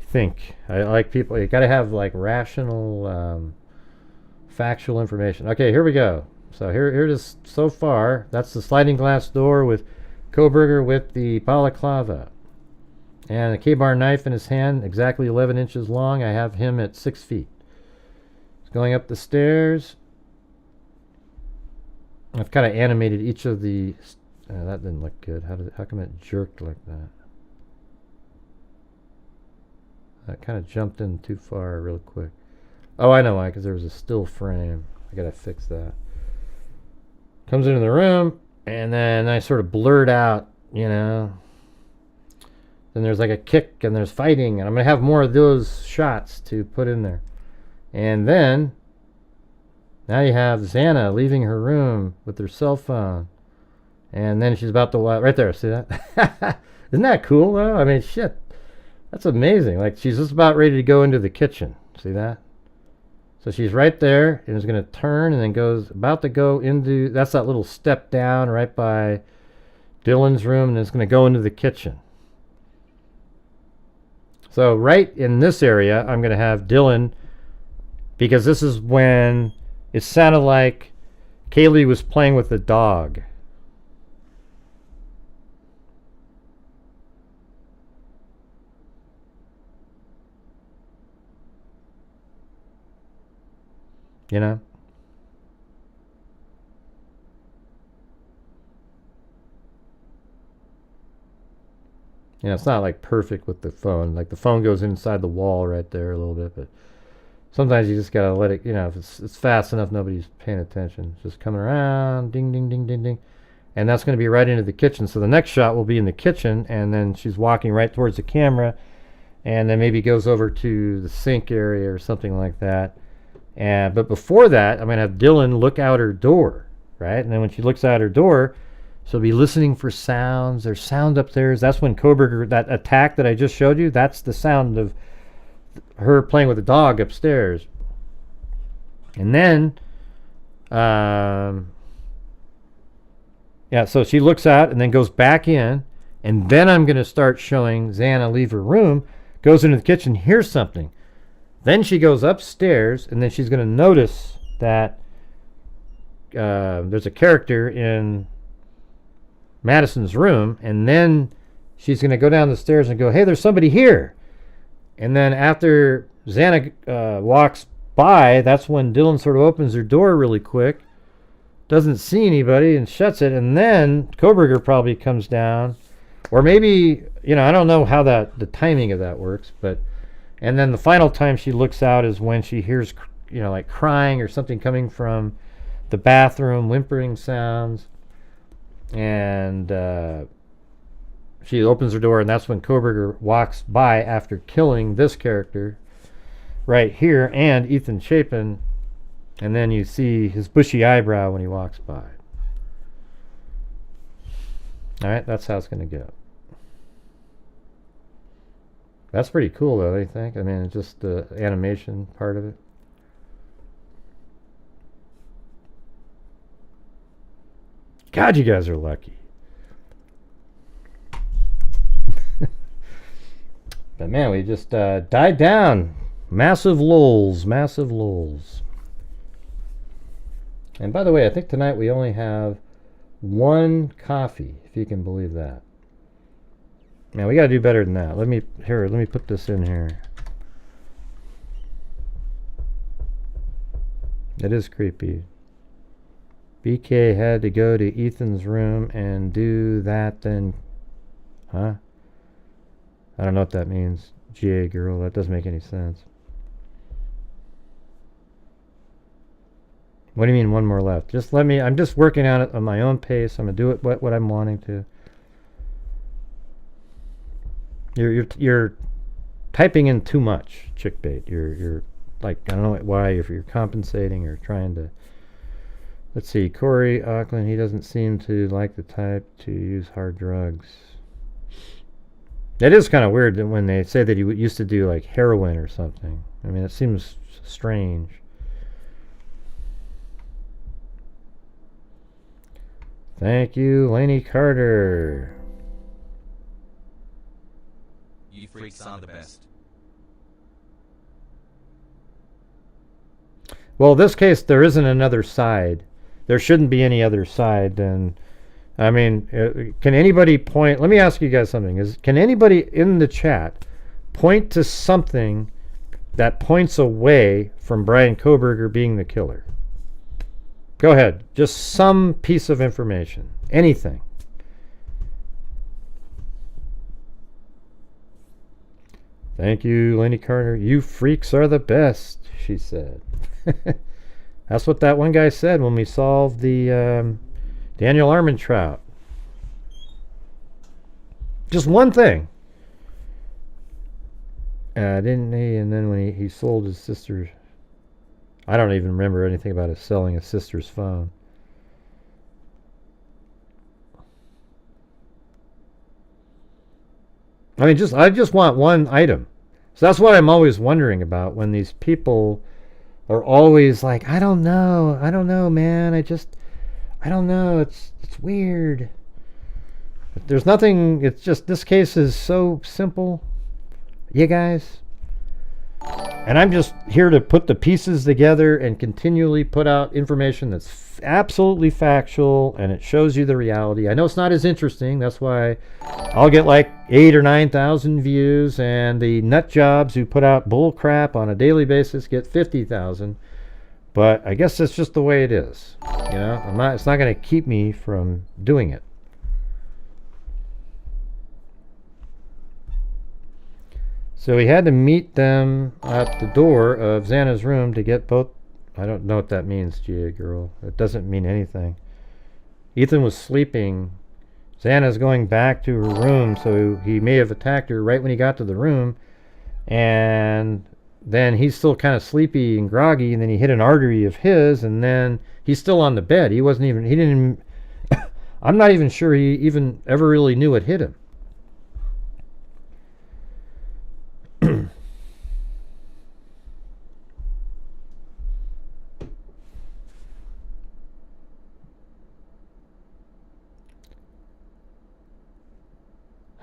think. I like people, you got to have like rational, factual information. Okay, here we go. So here it is so far. That's the sliding glass door with Koberger with the balaclava. And a K-bar knife in his hand, exactly 11 inches long. I have him at 6 feet. He's going up the stairs. I've kind of animated each of the... that didn't look good. How come it jerked like that? That kind of jumped in too far real quick. Oh, I know why, because there was a still frame. I gotta fix that. Comes into the room, and then I sort of blurred out, you know. Then there's like a kick, and there's fighting, and I'm gonna have more of those shots to put in there. And then, now you have Xana leaving her room with her cell phone. And then she's about to walk right there. See that? Isn't that cool though? I mean, shit. That's amazing. Like she's just about ready to go into the kitchen. See that? So she's right there and is going to turn and then about to go into, that's that little step down right by Dylan's room, and it's going to go into the kitchen. So right in this area, I'm going to have Dylan, because this is when it sounded like Kaylee was playing with the dog. You know? You know, it's not like perfect with the phone. Like the phone goes inside the wall right there a little bit, but sometimes you just gotta let it, you know, if it's fast enough, nobody's paying attention. It's just coming around, ding, ding, ding, ding, ding. And that's gonna be right into the kitchen. So the next shot will be in the kitchen, and then she's walking right towards the camera, and then maybe goes over to the sink area or something like that. But before that, I'm going to have Dylan look out her door, right? And then when she looks out her door, she'll be listening for sounds. There's sound upstairs. That's when Koberger, that attack that I just showed you, that's the sound of her playing with the dog upstairs. And then, Yeah, so she looks out and then goes back in, and then I'm going to start showing Xana leave her room, goes into the kitchen, hears something. Then she goes upstairs, and then she's going to notice that there's a character in Madison's room, and then she's going to go down the stairs and go, hey, there's somebody here. And then after Xana walks by, that's when Dylan sort of opens her door really quick, doesn't see anybody, and shuts it, and then Koberger probably comes down. Or maybe, I don't know how the timing of that works, but, and then the final time she looks out is when she hears, like crying or something coming from the bathroom, whimpering sounds, and she opens her door, and that's when Koberger walks by after killing this character right here and Ethan Chapin, and then you see his bushy eyebrow when he walks by. All right, that's how it's going to go. That's pretty cool, though, I think. I mean, just the animation part of it. God, you guys are lucky. But man, we just died down. Massive lulls, massive lulls. And by the way, I think tonight we only have one coffee, if you can believe that. Man, we got to do better than that. Let me put this in here. It is creepy. BK had to go to Ethan's room and do that then. Huh? I don't know what that means. GA girl, that doesn't make any sense. What do you mean one more left? Just let me, I'm just working on it on my own pace. I'm going to do it what I'm wanting to. You're typing in too much, chickbait. You're like, I don't know why, if you're compensating or trying to. Let's see, Corey Auckland, he doesn't seem to like the type to use hard drugs. It is kind of weird that when they say that he used to do like heroin or something. I mean, it seems strange. Thank you, Laney Carter. You freaks are the best. Well, in this case, there isn't another side. There shouldn't be any other side. Then, I mean, can anybody point? Let me ask you guys something. Can anybody in the chat point to something that points away from Brian Koberger being the killer? Go ahead. Just some piece of information. Anything. Thank you, Lenny Carter. You freaks are the best, she said. That's what that one guy said when we solved the Daniel Armentrout. Just one thing. Didn't he? And then when he sold his sister's... I don't even remember anything about his selling his sister's phone. I mean, I just want one item. So that's what I'm always wondering about when these people are always like, I don't know, man. I don't know. It's weird. But there's nothing. It's just this case is so simple, you guys. And I'm just here to put the pieces together and continually put out information that's absolutely factual and it shows you the reality. I know it's not as interesting. That's why I'll get like 8,000 or 9,000 views, and the nut jobs who put out bull crap on a daily basis get 50,000. But I guess that's just the way it is. You know, it's not going to keep me from doing it. So we had to meet them at the door of Xana's room to get both. I don't know what that means, GA girl. It doesn't mean anything. Ethan was sleeping. Xana's going back to her room, so he may have attacked her right when he got to the room. And then he's still kind of sleepy and groggy, and then he hit an artery of his, and then he's still on the bed. He didn't even, I'm not even sure he even ever really knew what hit him.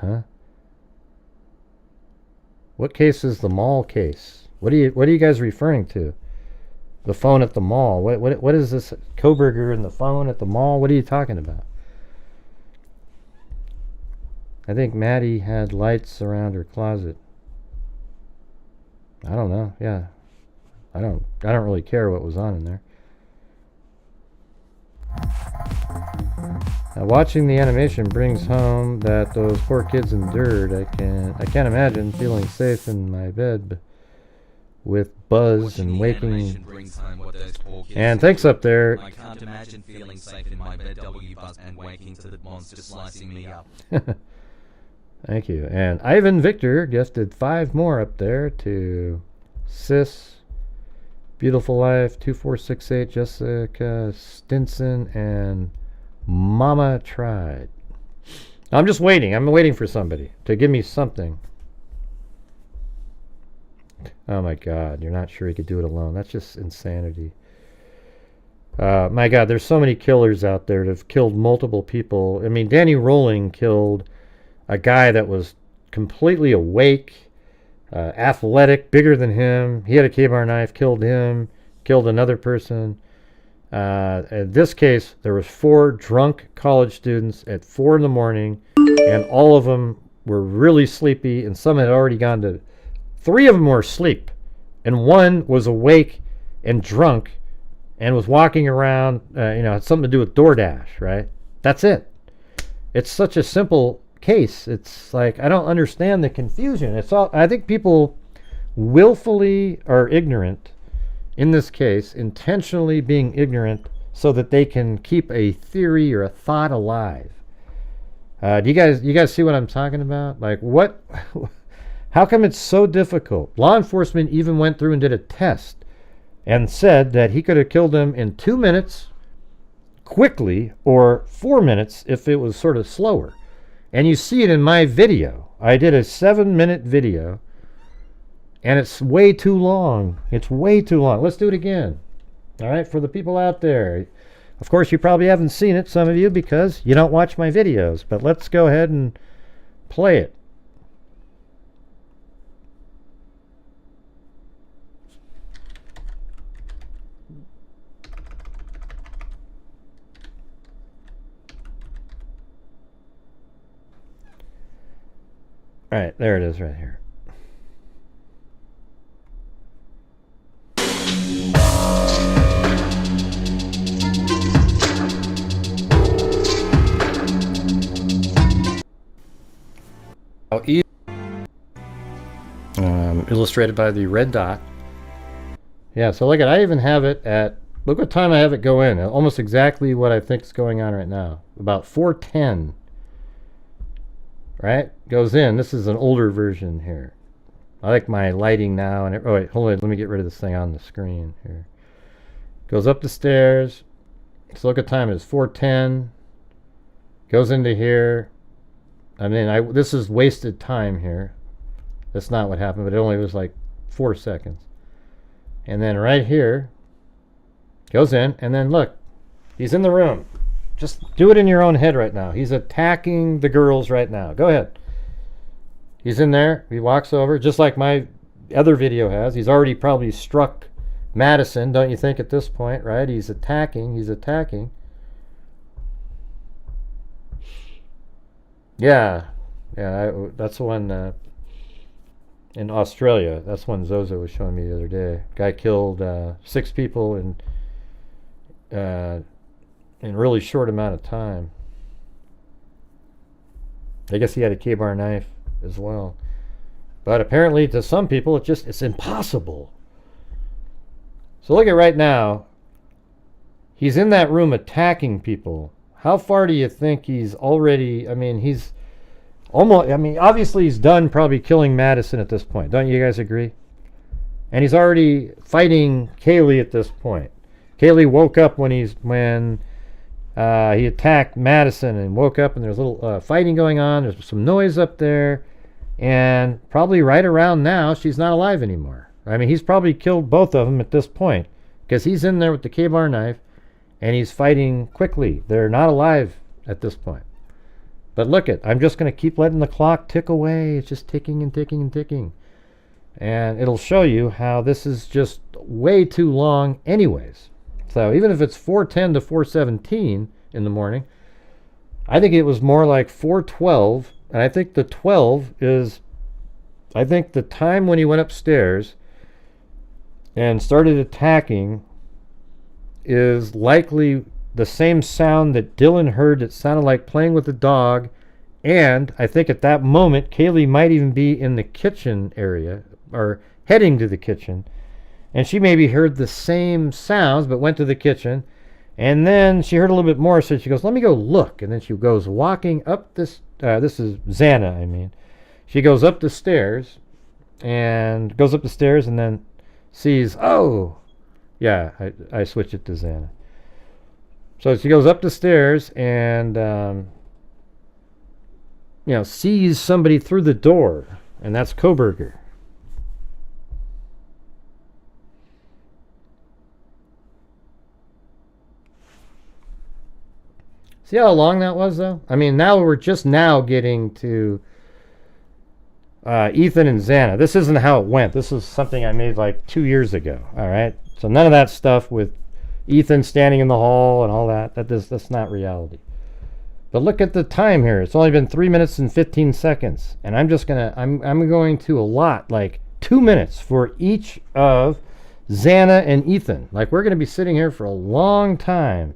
huh? What case is the mall case? What are you guys referring to? The phone at the mall. What is this Koberger and the phone at the mall? What are you talking about? I think Maddie had lights around her closet. I don't know. Yeah. I don't really care what was on in there. Now, watching the animation brings home that those poor kids endured. I can't imagine feeling safe in my bed with buzz and waking. And thanks up there. I can't imagine feeling safe in my bed, W buzz, and waking to the monster slicing me up. Thank you. And Ivan Victor gifted 5 more up there to Sis, Beautiful Life, 2468, Jessica Stinson, and Mama Tried. I'm just waiting. I'm waiting for somebody to give me something. Oh my God, you're not sure he could do it alone. That's just insanity. My God, there's so many killers out there that have killed multiple people. I mean, Danny Rolling killed a guy that was completely awake, athletic, bigger than him. He had a K-bar knife, killed him, killed another person. In this case, there was 4 drunk college students at 4 in the morning, and all of them were really sleepy, and some had already gone to... 3 of them were asleep, and 1 was awake and drunk and was walking around, had something to do with DoorDash, right? That's it. It's such a simple case. It's like, I don't understand the confusion. I think people willfully are ignorant in this case, intentionally being ignorant so that they can keep a theory or a thought alive. Do you guys see what I'm talking about? Like, what? How come it's so difficult? Law enforcement even went through and did a test and said that he could have killed him in 2 minutes quickly, or 4 minutes if it was sort of slower. And you see it in my video. I did a 7-minute video, and it's way too long. It's way too long. Let's do it again. All right, for the people out there. Of course, you probably haven't seen it, some of you, because you don't watch my videos. But let's go ahead and play it. All right, there it is right here. Illustrated by the red dot. Yeah, so look at, I even have it at, look what time I have it go in. Almost exactly what I think is going on right now. About 4:10. Right? Goes in. This is an older version here. I like my lighting now. And oh wait, hold on. Let me get rid of this thing on the screen here. Goes up the stairs. So look at time. It's 4:10. Goes into here. I mean, this is wasted time here. That's not what happened, but it only was like 4 seconds. And then right here, goes in, and then look, he's in the room. Just do it in your own head right now. He's attacking the girls right now. Go ahead. He's in there. He walks over, just like my other video has. He's already probably struck Madison, don't you think, at this point, right? He's attacking. He's attacking. Yeah. Yeah, that's the one in Australia. That's one Zozo was showing me the other day. Guy killed 6 people in a really short amount of time. I guess he had a K-bar knife as well. But apparently to some people it's impossible. So look at right now. He's in that room attacking people. How far do you think he's already, he's almost, obviously he's done probably killing Madison at this point. Don't you guys agree? And he's already fighting Kaylee at this point. Kaylee woke up when he attacked Madison and woke up, and there's a little fighting going on. There's some noise up there. And probably right around now, she's not alive anymore. He's probably killed both of them at this point, because he's in there with the K-bar knife and he's fighting quickly. They're not alive at this point. But look it, I'm just going to keep letting the clock tick away. It's just ticking and ticking and ticking. And it'll show you how this is just way too long anyways. So even if it's 4:10 to 4:17 in the morning, I think it was more like 4:12. And I think the 12 is, I think the time when he went upstairs and started attacking is likely the same sound that Dylan heard that sounded like playing with a dog. And I think at that moment, Kaylee might even be in the kitchen area or heading to the kitchen. And she maybe heard the same sounds but went to the kitchen. And then she heard a little bit more, so she goes, let me go look. And then she goes walking up this, this is Xana, I mean. She goes up the stairs and then sees, oh, yeah, I switch it to Xana. So she goes up the stairs and, sees somebody through the door, and that's Koberger. See how long that was, though? I mean, now we're just now getting to Ethan and Xana. This isn't how it went. This is something I made like 2 years ago, all right? So none of that stuff with Ethan standing in the hall and all that, that's not reality. But look at the time here. It's only been 3 minutes and 15 seconds. And I'm going to allot like 2 minutes for each of Xana and Ethan. Like, we're going to be sitting here for a long time.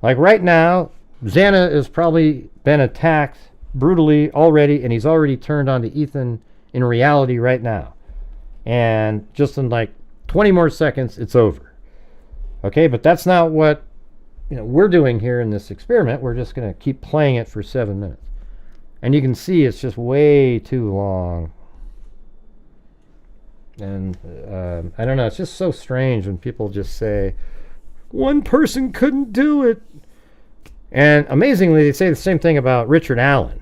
Like right now, Xana has probably been attacked brutally already, and he's already turned on to Ethan in reality right now. And just in like 20 more seconds, it's over. Okay, but that's not what we're doing here in this experiment. We're just going to keep playing it for 7 minutes. And you can see it's just way too long. And I don't know, it's just so strange when people just say, one person couldn't do it. And amazingly, they say the same thing about Richard Allen.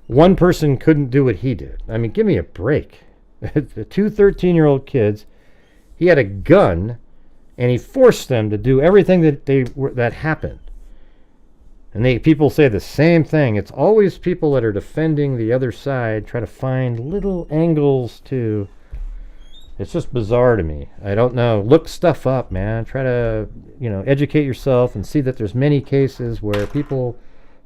One person couldn't do what he did. I mean, give me a break. The two 13-year-old kids, he had a gun, and he forced them to do everything that happened. And people say the same thing. It's always people that are defending the other side try to find little angles to... It's just bizarre to me. I don't know. Look stuff up, man. Try to, educate yourself and see that there's many cases where people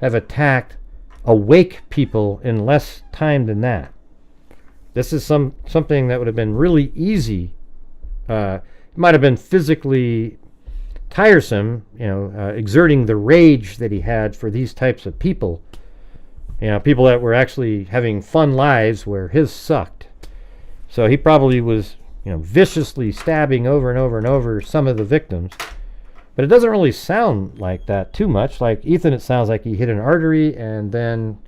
have attacked awake people in less time than that. This is something that would have been really easy. It might have been physically tiresome, exerting the rage that he had for these types of people. People that were actually having fun lives where his sucked. So he probably was, viciously stabbing over and over and over some of the victims. But it doesn't really sound like that too much. Like Ethan, it sounds like he hit an artery and then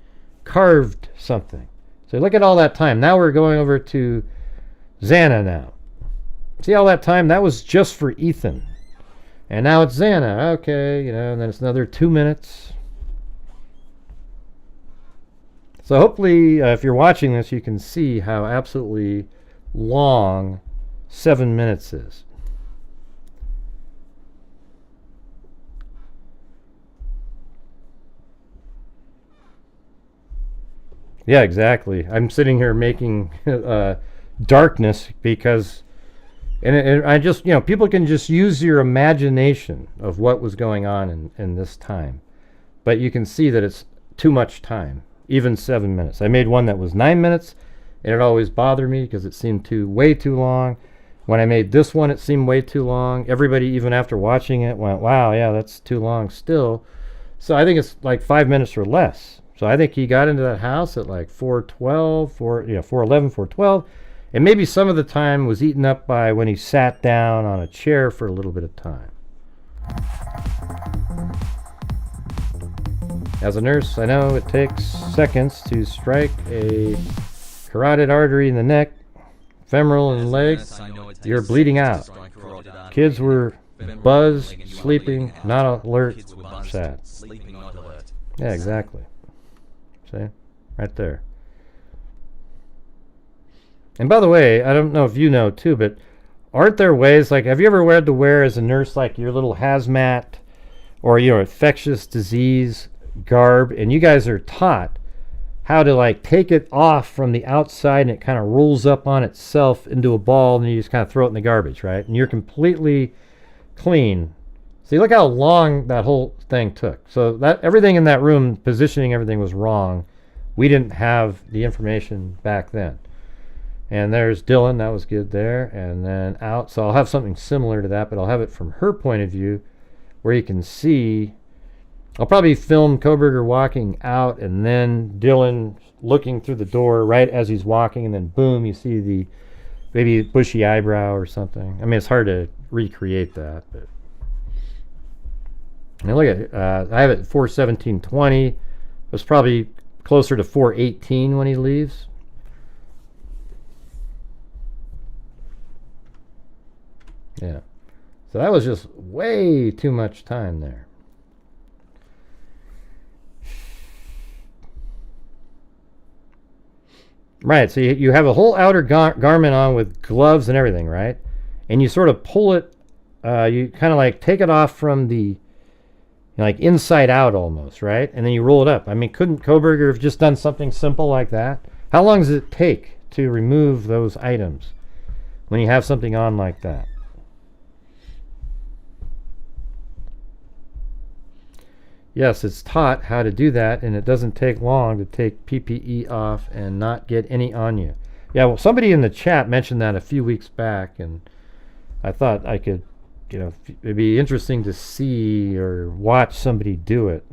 carved something. So look at all that time. Now we're going over to Xana now. See all that time? That was just for Ethan. And now it's Xana. Okay, and then it's another 2 minutes. So hopefully, if you're watching this, you can see how absolutely long 7 minutes is. Yeah, exactly. I'm sitting here making darkness because, and I just, people can just use your imagination of what was going on in this time. But you can see that it's too much time, even 7 minutes. I made one that was 9 minutes, and it always bothered me because it seemed way too long. When I made this one, it seemed way too long. Everybody, even after watching it, went, wow, yeah, that's too long still. So I think it's like 5 minutes or less. So I think he got into that house at like 4:12, 4:11, 4:12. And maybe some of the time was eaten up by when he sat down on a chair for a little bit of time. As a nurse, I know it takes seconds to strike a carotid artery in the neck, femoral and leg. You're bleeding out. Kids were buzzed, sleeping, not alert, sad. Yeah, exactly. See? Right there. And by the way, I don't know if you know too, but aren't there ways, like, have you ever had to wear as a nurse like your little hazmat or infectious disease garb, and you guys are taught how to like take it off from the outside, and it kind of rolls up on itself into a ball, and you just kind of throw it in the garbage, right? And you're completely clean. See, look how long that whole thing took. So that everything in that room, positioning everything was wrong. We didn't have the information back then. And there's Dylan, that was good there. And then out, so I'll have something similar to that, but I'll have it from her point of view, where you can see. I'll probably film Koberger walking out, and then Dylan looking through the door right as he's walking, and then boom, you see the maybe bushy eyebrow or something. I mean, it's hard to recreate that, but. Now look at it. I have it at 417.20. It's probably closer to 418 when he leaves. Yeah. So that was just way too much time there. Right, so you have a whole outer garment on with gloves and everything, right? And you sort of pull it, you kind of like take it off from the, like inside out almost, right? And then you roll it up. I mean, couldn't Koberger have just done something simple like that? How long does it take to remove those items when you have something on like that? Yes, it's taught how to do that, and it doesn't take long to take PPE off and not get any on you. Yeah, well, somebody in the chat mentioned that a few weeks back, and I thought I could, you know, it'd be interesting to see or watch somebody do it.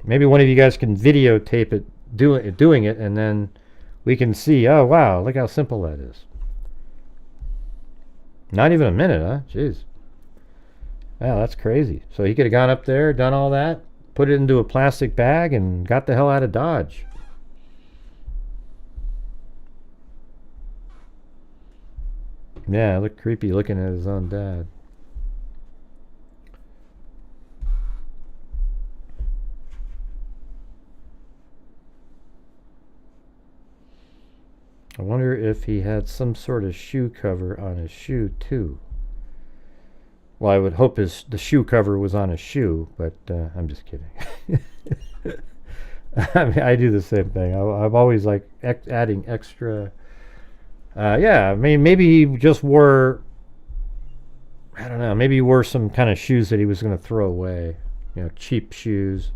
Maybe one of you guys can videotape it doing it, and then we can see, oh wow, look how simple that is. Not even a minute, huh? Jeez. Wow, that's crazy. So he could have gone up there, done all that, put it into a plastic bag, and got the hell out of Dodge. Yeah, it looked creepy looking at his own dad. I wonder if he had some sort of shoe cover on his shoe too. Well, I would hope the shoe cover was on his shoe, but I'm just kidding. I mean, I do the same thing. I've always like adding extra. Yeah, I mean, maybe he just wore, I don't know, maybe he wore some kind of shoes that he was going to throw away. You know, cheap shoes.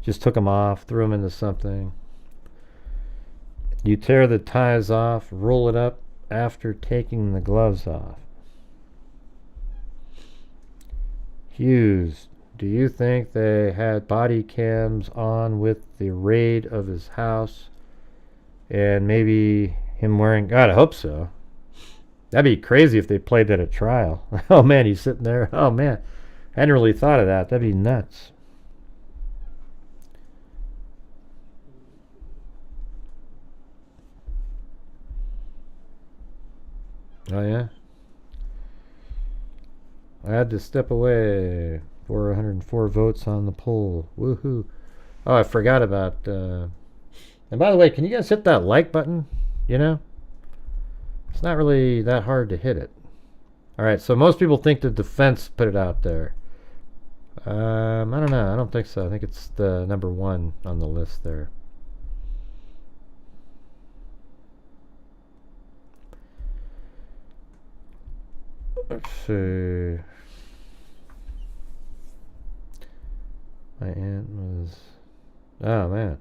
Just took them off, threw them into something. You tear the ties off, roll it up after taking the gloves off. Hughes, do you think they had body cams on with the raid of his house? And maybe him wearing, God, I hope so. That'd be crazy if they played that at trial. Oh man, he's sitting there. Oh man, I hadn't really thought of that. That'd be nuts. Oh yeah. I had to step away. 404 votes on the poll. Woohoo. Oh, I forgot about... and by the way, can you guys hit that like button? You know? It's not really that hard to hit it. Alright, so most people think the defense put it out there. I don't know. I don't think so. I think it's the number 1 on the list there. Let's see. My aunt was... Oh, man.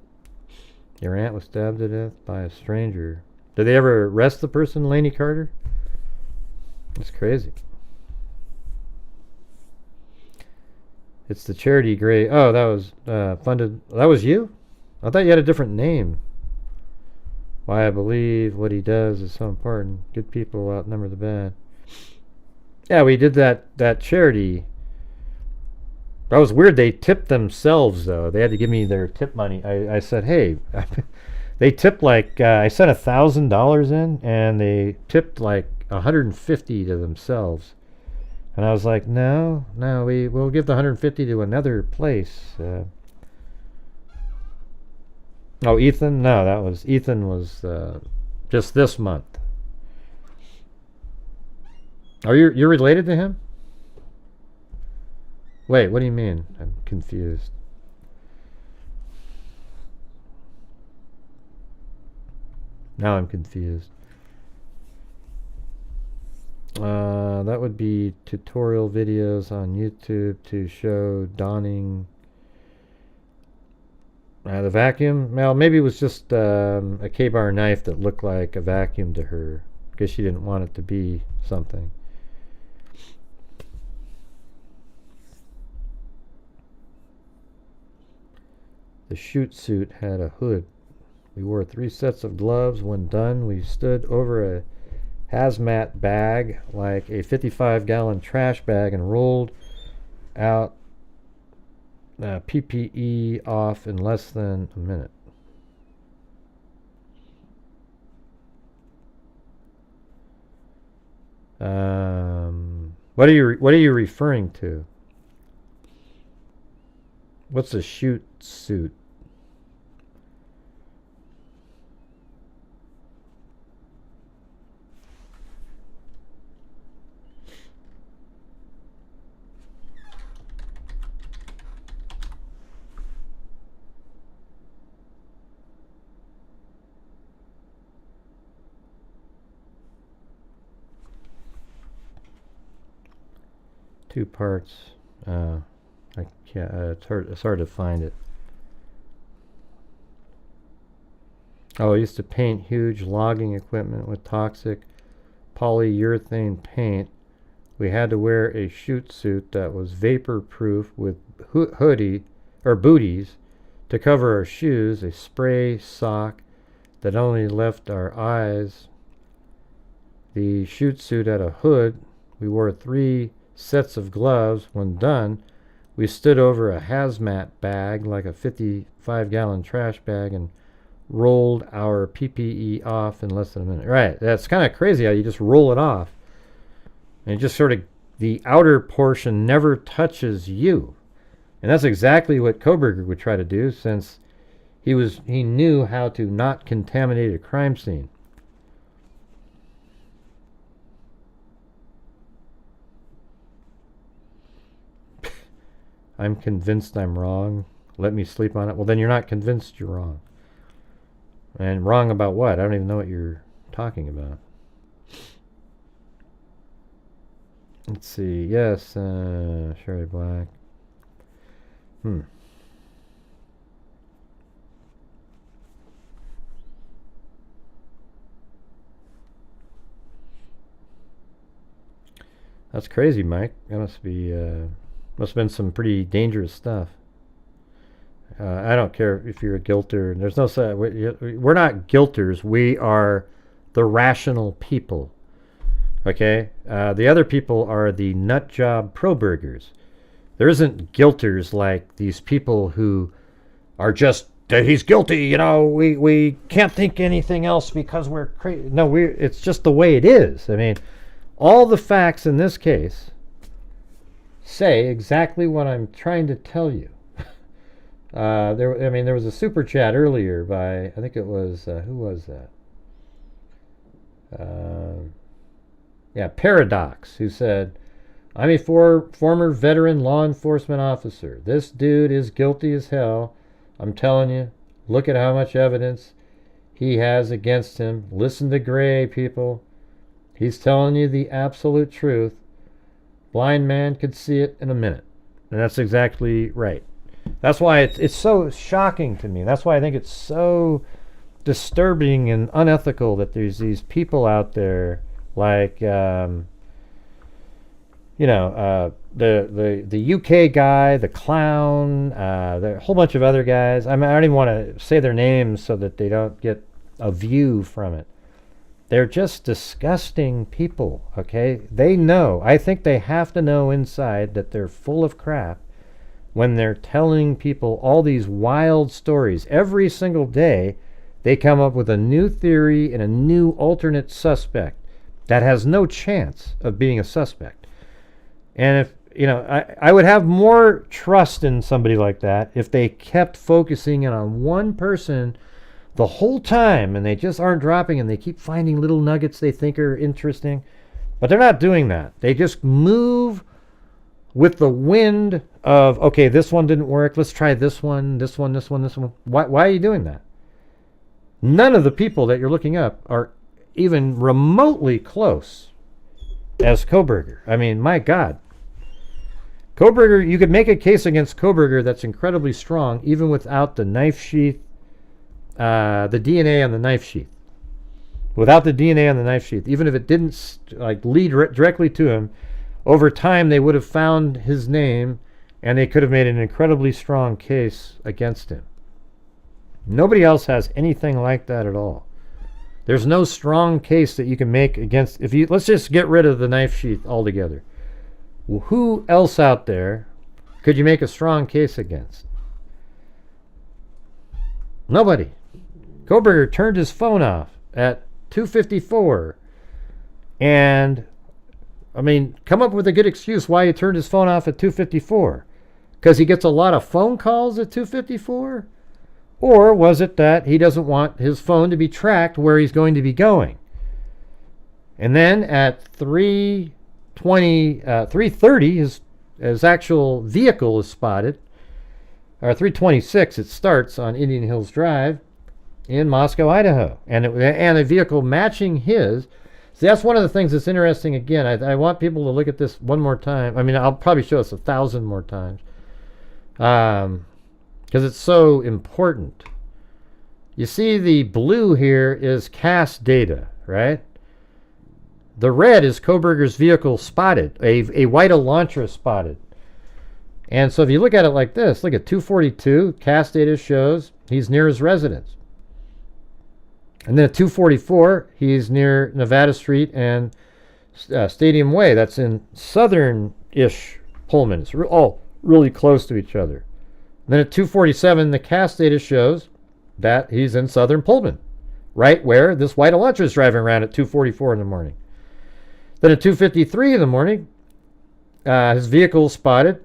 Your aunt was stabbed to death by a stranger. Did they ever arrest the person, Laney Carter? That's crazy. It's the charity Gray. Oh, that was funded... That was you? I thought you had a different name. Why I believe what he does is so important. Good people outnumber the bad. Yeah, we did that charity. That was weird. They tipped themselves, though. They had to give me their tip money. I said, hey, they tipped like, I sent $1,000 in, and they tipped like $150 to themselves. And I was like, no, we'll give the $150 to another place. Oh, Ethan? No, Ethan was just this month. Oh, you're related to him? Wait, what do you mean? I'm confused. Now I'm confused. That would be tutorial videos on YouTube to show donning the vacuum. Well, maybe it was just a K-bar knife that looked like a vacuum to her because she didn't want it to be something. The chute suit had a hood. We wore 3 sets of gloves. When done, we stood over a hazmat bag, like a 55-gallon trash bag, and rolled out PPE off in less than a minute. What are you referring to? What's a chute suit? Two parts. I can't. It's hard to find it. Oh, I used to paint huge logging equipment with toxic polyurethane paint. We had to wear a chute suit that was vapor proof with hoodie or booties to cover our shoes, a spray sock that only left our eyes. The chute suit had a hood. We wore 3 sets of gloves. When done, we stood over a hazmat bag, like a 55-gallon trash bag, and rolled our PPE off in less than a minute. Right, that's kind of crazy how you just roll it off. And it just sort of, the outer portion never touches you. And that's exactly what Kohberger would try to do, since he knew how to not contaminate a crime scene. I'm convinced I'm wrong. Let me sleep on it. Well, then you're not convinced you're wrong. And wrong about what? I don't even know what you're talking about. Let's see. Yes, Sherry Black. That's crazy, Mike. That must be... must have been some pretty dangerous stuff. I don't care if you're a guilter. There's no... We're not guilters. We are the rational people. Okay? The other people are the nut job pro-burgers. There isn't guilters like these people who are just, he's guilty, you know, we can't think anything else because we're crazy. No, it's just the way it is. I mean, all the facts in this case say exactly what I'm trying to tell you. There was a super chat earlier by, I think it was, who was that? Paradox, who said, I'm a former veteran law enforcement officer. This dude is guilty as hell. I'm telling you, look at how much evidence he has against him. Listen to Gray, people. He's telling you the absolute truth. Blind man could see it in a minute. And that's exactly right. That's why it's so shocking to me. That's why I think it's so disturbing and unethical that there's these people out there like, the UK guy, the clown, there are a whole bunch of other guys. I don't even want to say their names so that they don't get a view from it. They're just disgusting people, okay? They know. I think they have to know inside that they're full of crap when they're telling people all these wild stories. Every single day, they come up with a new theory and a new alternate suspect that has no chance of being a suspect. And if, I would have more trust in somebody like that if they kept focusing in on one person the whole time and they just aren't dropping and they keep finding little nuggets they think are interesting. But they're not doing that. They just move with the wind of, okay, this one didn't work, let's try this one, this one, this one, this one. Why are you doing that? None of the people that you're looking up are even remotely close as Kohberger. I mean, my God. Kohberger, you could make a case against Kohberger that's incredibly strong, even without the knife sheath, the DNA on the knife sheath. Without the DNA on the knife sheath, even if it didn't lead directly to him, over time they would have found his name, and they could have made an incredibly strong case against him. Nobody else has anything like that at all. There's no strong case that you can make against, let's just get rid of the knife sheath altogether. Well, who else out there could you make a strong case against? Nobody. Kohberger turned his phone off at 2:54, and I mean, come up with a good excuse why he turned his phone off at 2:54. Because he gets a lot of phone calls at 2:54? Or was it that he doesn't want his phone to be tracked where he's going to be going? And then at 3:30, his actual vehicle is spotted. Or 3:26, it starts on Indian Hills Drive in Moscow, Idaho. And a vehicle matching his. See, that's one of the things that's interesting. Again, I want people to look at this one more time. I mean, I'll probably show us 1,000 more times. Because it's so important. You see the blue here is CAS data, right? The red is Kohberger's vehicle spotted, a white Elantra spotted. And so if you look at it like this, look at 242, CAS data shows he's near his residence. And then at 244, he's near Nevada Street and Stadium Way. That's in southern-ish Pullman. It's all really close to each other. Then at 247, the CAS data shows that he's in southern Pullman, right where this white Elantra is driving around at 2:44 in the morning. Then at 2:53 in the morning, his vehicle is spotted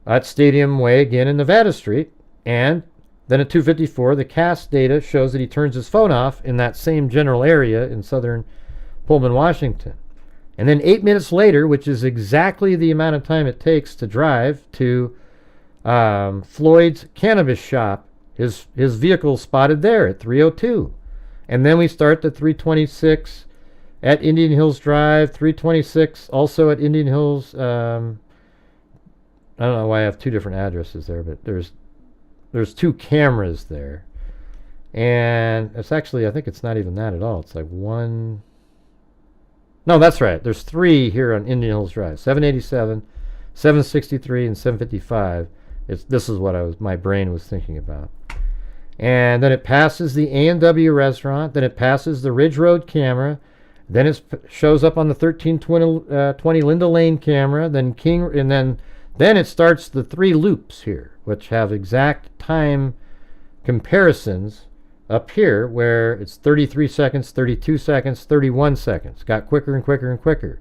at Stadium Way again in Nevada Street. And then at 2:54, the CAS data shows that he turns his phone off in that same general area in southern Pullman, Washington. And then 8 minutes later, which is exactly the amount of time it takes to drive to Floyd's cannabis shop, his vehicle spotted there at 3:02. And then we start the 3:26 at Indian Hills Drive, 3:26 also at Indian Hills. I don't know why I have two different addresses there, but there's two cameras there. And it's actually, I think it's not even that at all. It's like one. No, that's right. There's three here on Indian Hills Drive. 787, 763, and 755. This is what my brain was thinking about. And then it passes the A&W restaurant. Then it passes the Ridge Road camera. Then it shows up on the 1320 Linda Lane camera. Then then it starts the three loops here, which have exact time comparisons up here, where it's 33 seconds, 32 seconds, 31 seconds. Got quicker and quicker and quicker.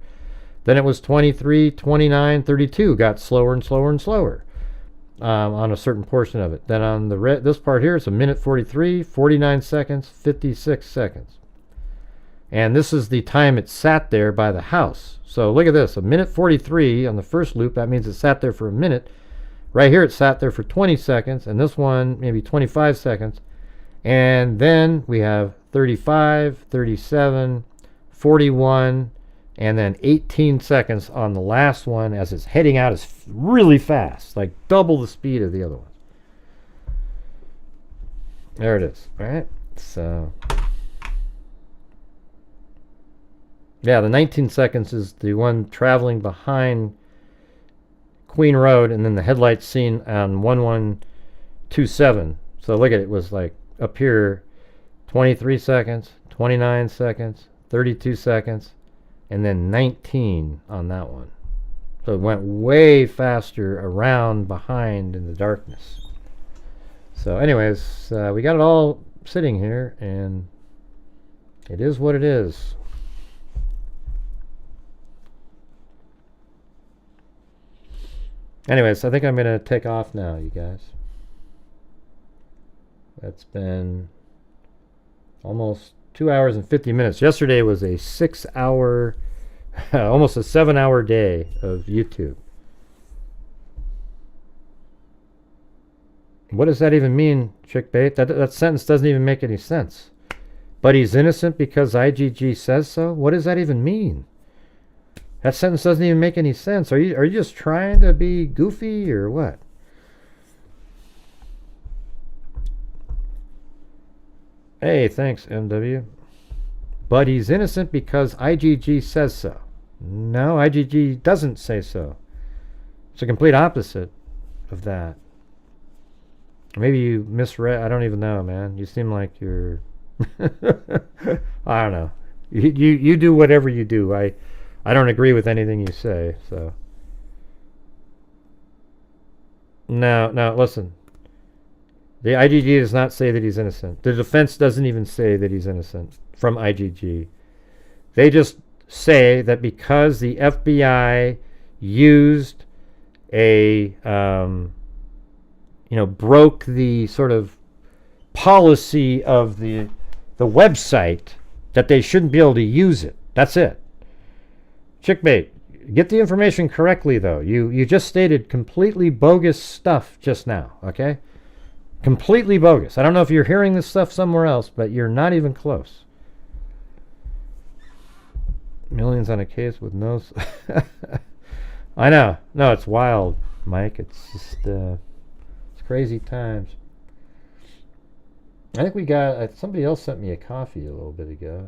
Then it was 23, 29, 32. Got slower and slower and slower on a certain portion of it. Then on this part here, it's a minute 43, 49 seconds, 56 seconds. And this is the time it sat there by the house. So look at this, a minute 43 on the first loop. That means it sat there for a minute. Right here, it sat there for 20 seconds. And this one, maybe 25 seconds. And then we have 35, 37, 41, and then 18 seconds on the last one as it's heading out as really fast, like double the speed of the other ones. There it is. All right. So, yeah, the 19 seconds is the one traveling behind Queen Road, and then the headlights seen on 1127. So look at it, was like up here 23 seconds, 29 seconds, 32 seconds, and then 19 on that one. So it went way faster around behind in the darkness. So anyways, we got it all sitting here, and it is what it is. Anyways, I think I'm going to take off now, you guys. That's been almost 2 hours and 50 minutes. Yesterday was a 6 hour, almost a 7 hour day of YouTube. What does that even mean, chickbait? That sentence doesn't even make any sense. But he's innocent because IGG says so? What does that even mean? That sentence doesn't even make any sense. Are you just trying to be goofy or what? Hey, thanks, MW. But he's innocent because IGG says so. No, IGG doesn't say so. It's a complete opposite of that. Maybe you misread. I don't even know, man. You seem like you're... I don't know. You do whatever you do. I don't agree with anything you say, so... No, listen. The IGG does not say that he's innocent. The defense doesn't even say that he's innocent from IGG. They just say that because the FBI used a, broke the sort of policy of the website, that they shouldn't be able to use it. That's it. Chickmate, get the information correctly, though. You just stated completely bogus stuff just now, okay? Completely bogus. I don't know if you're hearing this stuff somewhere else, but you're not even close. Millions on a case with no... I know. No, it's wild, Mike. It's just... it's crazy times. I think we got... somebody else sent me a coffee a little bit ago.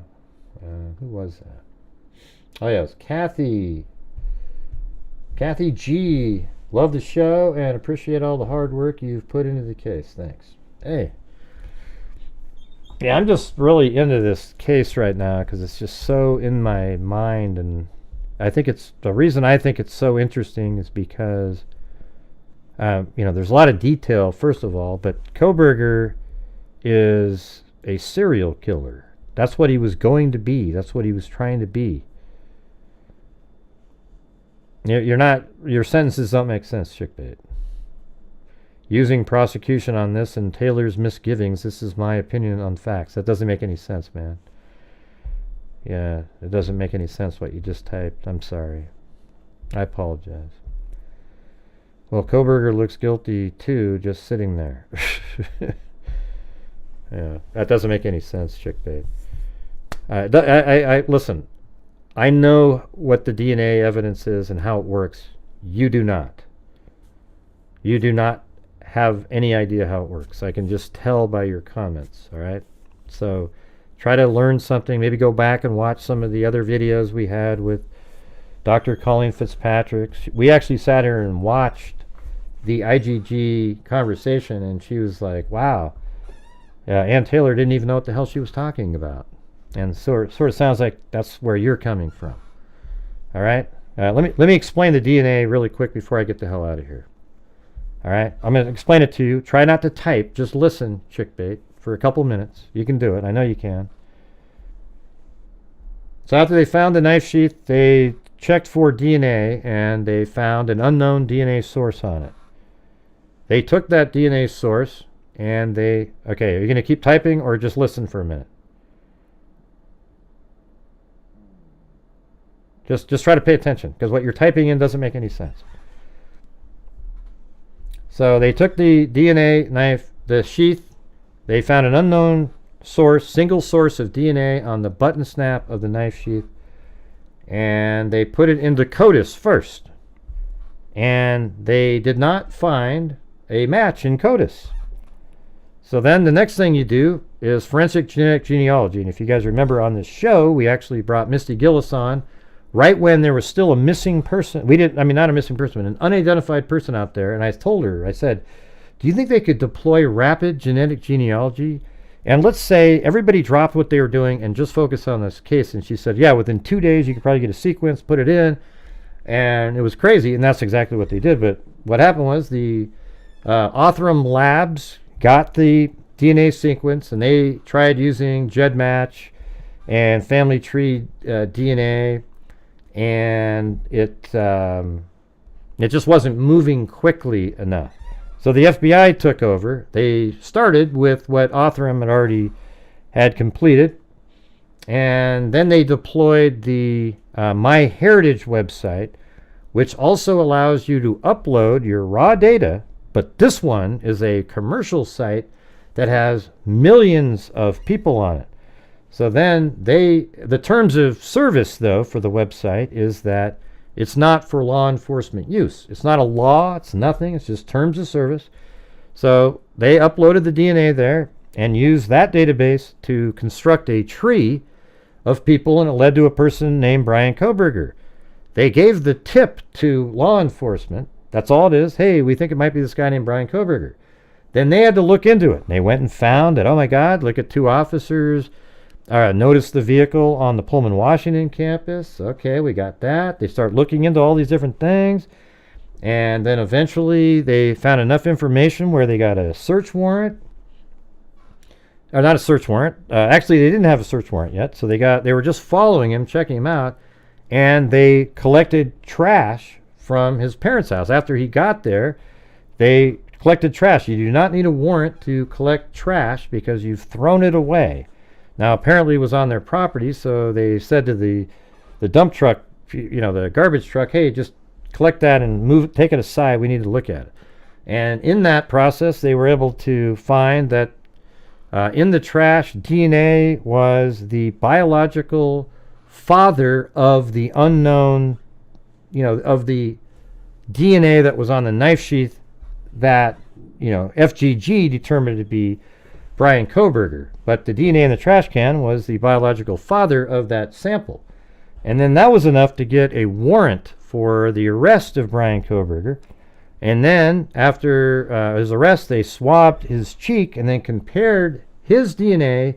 Who was that? Oh, yeah, it was Kathy. Kathy G. Love the show and appreciate all the hard work you've put into the case. Thanks. Hey. Yeah, I'm just really into this case right now because it's just so in my mind, and I think it's the reason I think it's so interesting is because there's a lot of detail, first of all, but Kohberger is a serial killer. That's what he was going to be. That's what he was trying to be. Your sentences don't make sense, chickbait. Using prosecution on this and Taylor's misgivings, this is my opinion on facts. That doesn't make any sense, man. Yeah, it doesn't make any sense what you just typed. I'm sorry. I apologize. Well, Kohberger looks guilty too, just sitting there. Yeah, that doesn't make any sense, chickbait. Listen. I know what the DNA evidence is and how it works. You do not. You do not have any idea how it works. I can just tell by your comments, all right? So try to learn something. Maybe go back and watch some of the other videos we had with Dr. Colleen Fitzpatrick. We actually sat here and watched the IGG conversation, and she was like, wow. Ann Taylor didn't even know what the hell she was talking about. And sort of sounds like that's where you're coming from. All right? Let me explain the DNA really quick before I get the hell out of here. All right? I'm going to explain it to you. Try not to type. Just listen, chickbait, for a couple minutes. You can do it. I know you can. So after they found the knife sheath, they checked for DNA, and they found an unknown DNA source on it. They took that DNA source, and they... Okay, are you going to keep typing or just listen for a minute? Just try to pay attention, because what you're typing in doesn't make any sense. So they took the DNA knife, the sheath, they found an unknown source, single source of DNA on the button snap of the knife sheath, and they put it into CODIS first. And they did not find a match in CODIS. So then the next thing you do is forensic genetic genealogy. And if you guys remember on this show, we actually brought Misty Gillis on right when there was still a missing person. Not a missing person, but an unidentified person out there. And I told her, I said, do you think they could deploy rapid genetic genealogy? And let's say everybody dropped what they were doing and just focus on this case. And she said, yeah, within 2 days, you could probably get a sequence, put it in. And it was crazy. And that's exactly what they did. But what happened was the Othram Labs got the DNA sequence, and they tried using GEDmatch and family tree DNA. And it just wasn't moving quickly enough. So the FBI took over. They started with what Othram had completed, and then they deployed the MyHeritage website, which also allows you to upload your raw data But this one is a commercial site that has millions of people on it. So then the terms of service, though, for the website is that it's not for law enforcement use. It's not a law. It's nothing. It's just terms of service. So they uploaded the DNA there and used that database to construct a tree of people, and it led to a person named Brian Koberger. They gave the tip to law enforcement. That's all it is. Hey, we think it might be this guy named Brian Koberger. Then they had to look into it. They went and found that, oh my God, look at 2 officers. Noticed the vehicle on the Pullman, Washington campus. Okay, we got that. They start looking into all these different things. And then eventually they found enough information where they got a search warrant. Or not a search warrant. Actually, they didn't have a search warrant yet. So they were just following him, checking him out. And they collected trash from his parents' house. After he got there, they collected trash. You do not need a warrant to collect trash because you've thrown it away. Now, apparently it was on their property, so they said to the dump truck, the garbage truck, hey, just collect that and take it aside. We need to look at it. And in that process, they were able to find that in the trash, DNA was the biological father of the unknown, of the DNA that was on the knife sheath that, FGG determined to be Brian Koberger. But the DNA in the trash can was the biological father of that sample. And then that was enough to get a warrant for the arrest of Brian Koberger. And then after his arrest, they swabbed his cheek and then compared his DNA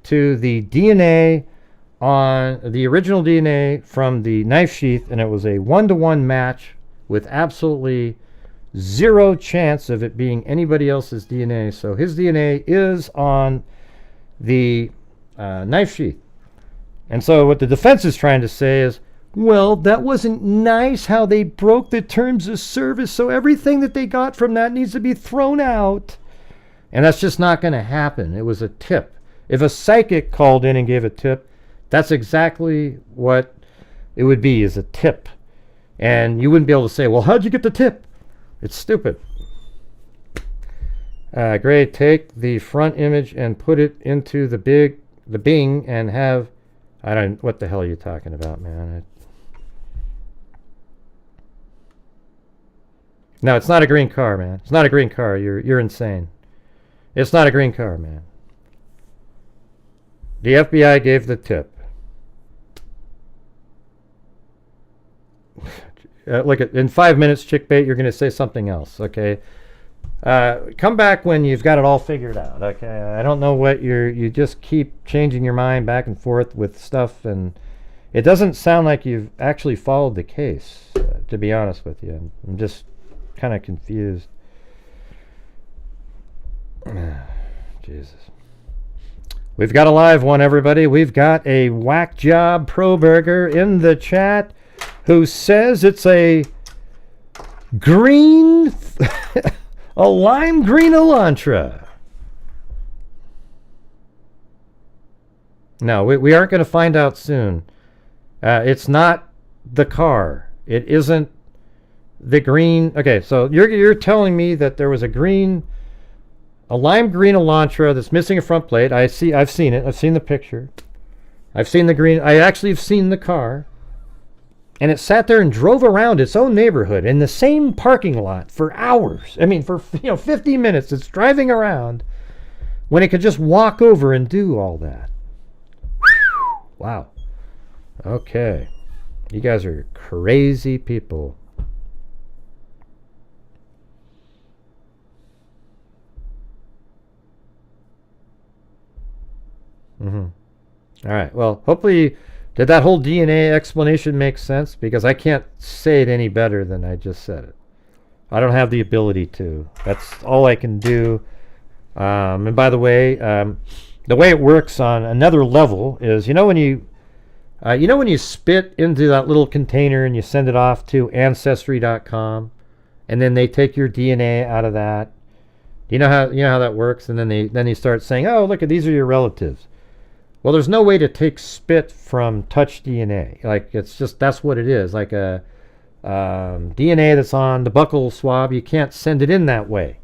to the DNA on the original DNA from the knife sheath, and it was a 1-to-1 match with absolutely zero chance of it being anybody else's DNA. So his DNA is on the knife sheath. And so what the defense is trying to say is, well, that wasn't nice how they broke the terms of service, so everything that they got from that needs to be thrown out. And that's just not going to happen. It was a tip. If a psychic called in and gave a tip, that's exactly what it would be, is a tip. And you wouldn't be able to say, well, how'd you get the tip? It's stupid. Gray, take the front image and put it into the Bing and have, what the hell are you talking about, man? No, it's not a green car, man. It's not a green car. You're insane. It's not a green car, man. The FBI gave the tip. Look, in 5 minutes, chickbait, you're going to say something else, okay? Come back when you've got it all figured out, okay? I don't know what you just keep changing your mind back and forth with stuff, and it doesn't sound like you've actually followed the case, to be honest with you. I'm just kind of confused. Jesus. We've got a live one, everybody. We've got a Whack Job Pro Burger in the chat who says it's a green, a lime green Elantra. No, we aren't going to find out soon. It's not the car. It isn't the green. Okay, so you're telling me that there was a lime green Elantra that's missing a front plate. I've seen it. I've seen the picture. I've seen the green. I actually have seen the car. And it sat there and drove around its own neighborhood in the same parking lot for hours. I mean, for 50 minutes, it's driving around when it could just walk over and do all that. Wow. Okay. You guys are crazy people. All right. Well, hopefully, did that whole DNA explanation make sense? Because I can't say it any better than I just said it. I don't have the ability to. That's all I can do. And by the way it works on another level is, when you spit into that little container and you send it off to Ancestry.com, and then they take your DNA out of that. You know how that works, and then they start saying, oh, look, these are your relatives. Well, there's no way to take spit from touch DNA. Like, it's just, that's what it is. Like a DNA that's on the buccal swab, you can't send it in that way.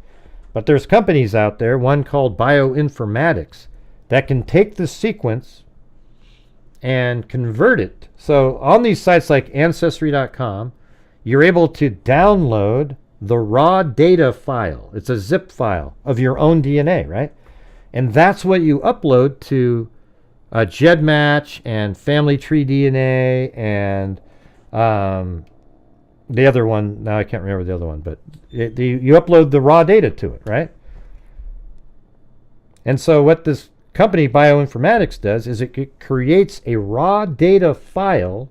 But there's companies out there, one called Bioinformatics, that can take the sequence and convert it. So on these sites like Ancestry.com, you're able to download the raw data file. It's a zip file of your own DNA, right? And that's what you upload to GEDmatch and Family Tree DNA and the other one. Now I can't remember the other one, but you upload the raw data to it, right? And so what this company Bioinformatics does is it creates a raw data file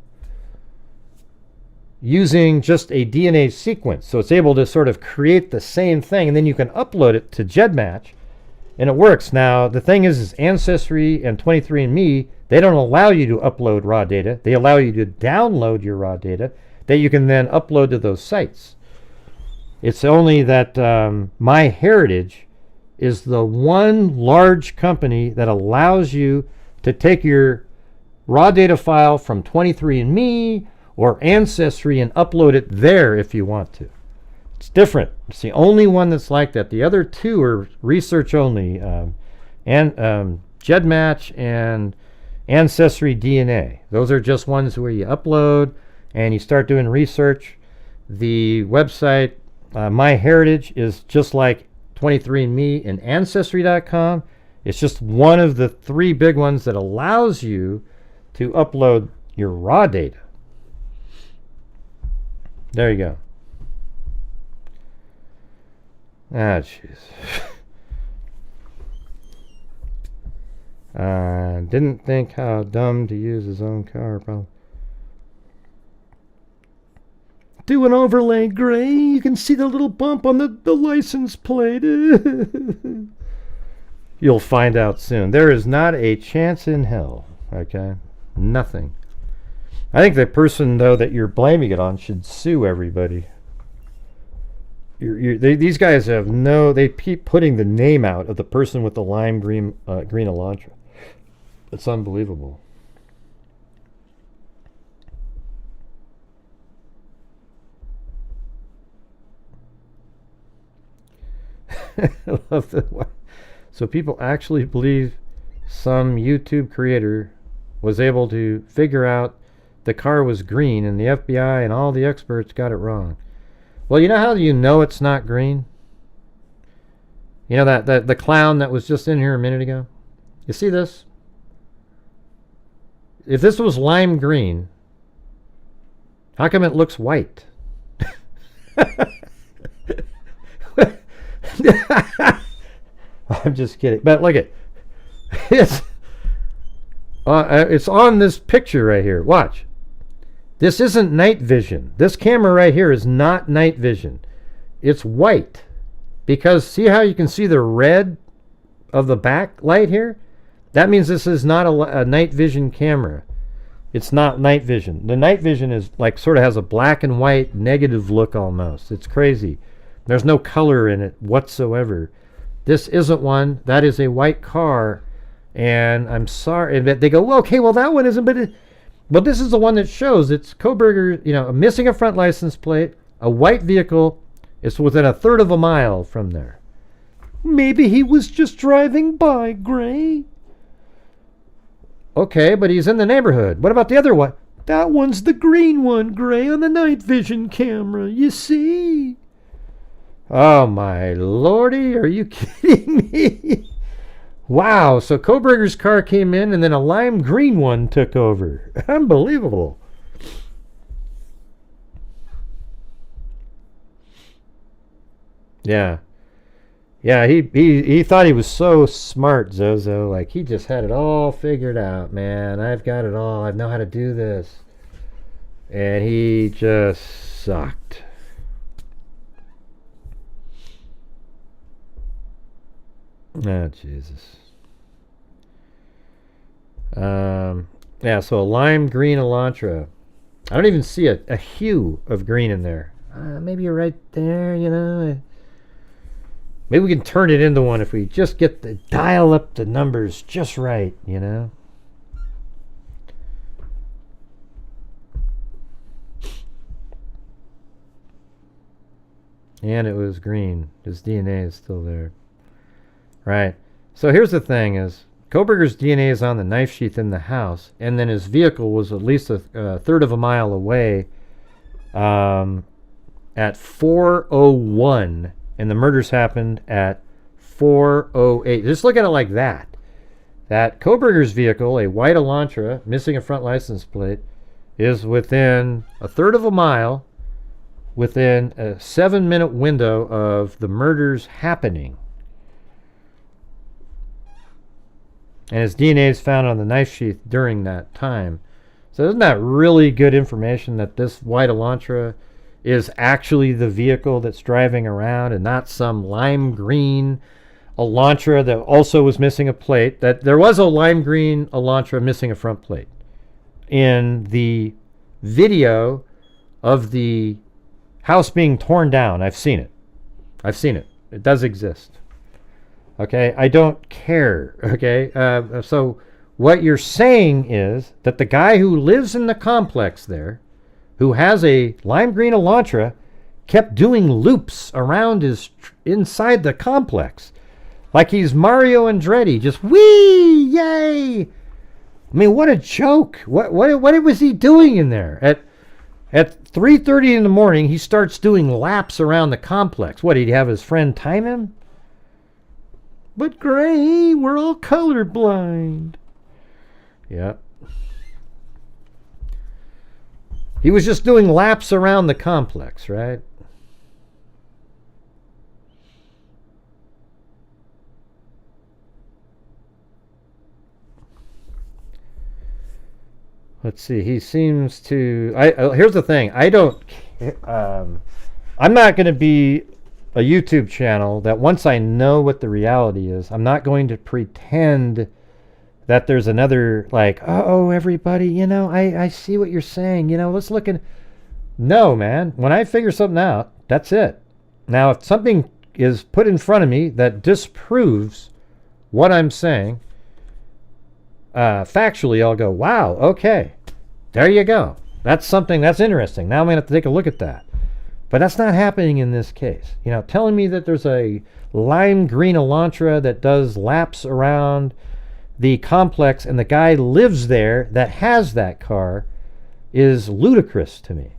using just a DNA sequence. So it's able to sort of create the same thing, and then you can upload it to GEDmatch, and it works. Now, the thing is Ancestry and 23andMe, they don't allow you to upload raw data. They allow you to download your raw data that you can then upload to those sites. It's only that MyHeritage is the one large company that allows you to take your raw data file from 23andMe or Ancestry and upload it there if you want to. It's different. It's the only one that's like that. The other two are research only, GEDmatch and Ancestry DNA. Those are just ones where you upload and you start doing research. The website MyHeritage is just like 23andMe and Ancestry.com. It's just one of the three big ones that allows you to upload your raw data. There you go. Ah, jeez. Didn't think how dumb to use his own car, probably. Do an overlay, Gray. You can see the little bump on the license plate. You'll find out soon. There is not a chance in hell, okay? Nothing. I think the person, though, that you're blaming it on should sue everybody. These guys have they keep putting the name out of the person with the lime green Elantra. It's unbelievable. I love that. So people actually believe some YouTube creator was able to figure out the car was green, and the FBI and all the experts got it wrong. Well, you know how you know it's not green? You know that the clown that was just in here a minute ago? You see this? If this was lime green, how come it looks white? I'm just kidding. But look at it's on this picture right here. Watch. This isn't night vision. This camera right here is not night vision. It's white. Because see how you can see the red of the backlight here? That means this is not a night vision camera. It's not night vision. The night vision is like sort of has a black and white negative look almost. It's crazy. There's no color in it whatsoever. This isn't one. That is a white car. And I'm sorry. And they go, well, okay, well, that one isn't. But this is the one that shows it's Kohberger, missing a front license plate, a white vehicle. It's within a third of a mile from there. Maybe he was just driving by, Gray. Okay, but he's in the neighborhood. What about the other one? That one's the green one, Gray, on the night vision camera. You see? Oh, my lordy. Are you kidding me? Wow. So Kohberger's car came in and then a lime green one took over. Unbelievable. Yeah. Yeah, he thought he was so smart, Zozo. Like, he just had it all figured out, man. I've got it all. I know how to do this. And he just sucked. Oh, Jesus. Yeah, so a lime green Elantra. I don't even see a hue of green in there. Maybe you're right there, Maybe we can turn it into one if we just dial up the numbers just right, And it was green. His DNA is still there. Right. So here's the thing is, Kohberger's DNA is on the knife sheath in the house, and then his vehicle was at least a third of a mile away at 4:01, and the murders happened at 4:08. Just look at it like that. That Kohberger's vehicle, a white Elantra, missing a front license plate, is within a third of a mile, within a 7-minute window of the murders happening. And his DNA is found on the knife sheath during that time. So isn't that really good information that this white Elantra is actually the vehicle that's driving around and not some lime green Elantra that also was missing a plate? That there was a lime green Elantra missing a front plate in the video of the house being torn down. I've seen it. It does exist. Okay, I don't care. Okay, so what you're saying is that the guy who lives in the complex there, who has a lime green Elantra, kept doing loops around inside the complex, like he's Mario Andretti, just whee, yay! I mean, what a joke! What was he doing in there? At 3:30 in the morning, he starts doing laps around the complex. What, he'd have his friend time him? But Gray, we're all colorblind. Yep. He was just doing laps around the complex, right? Let's see. He seems to. Here's the thing. I don't. I'm not going to be a YouTube channel that once I know what the reality is, I'm not going to pretend that there's another like, oh, everybody, I see what you're saying. Let's look at. No, man. When I figure something out, that's it. Now, if something is put in front of me that disproves what I'm saying, factually, I'll go, wow, okay, there you go. That's something that's interesting. Now I'm going to have to take a look at that. But that's not happening in this case. Telling me that there's a lime green Elantra that does laps around the complex and the guy lives there that has that car is ludicrous to me.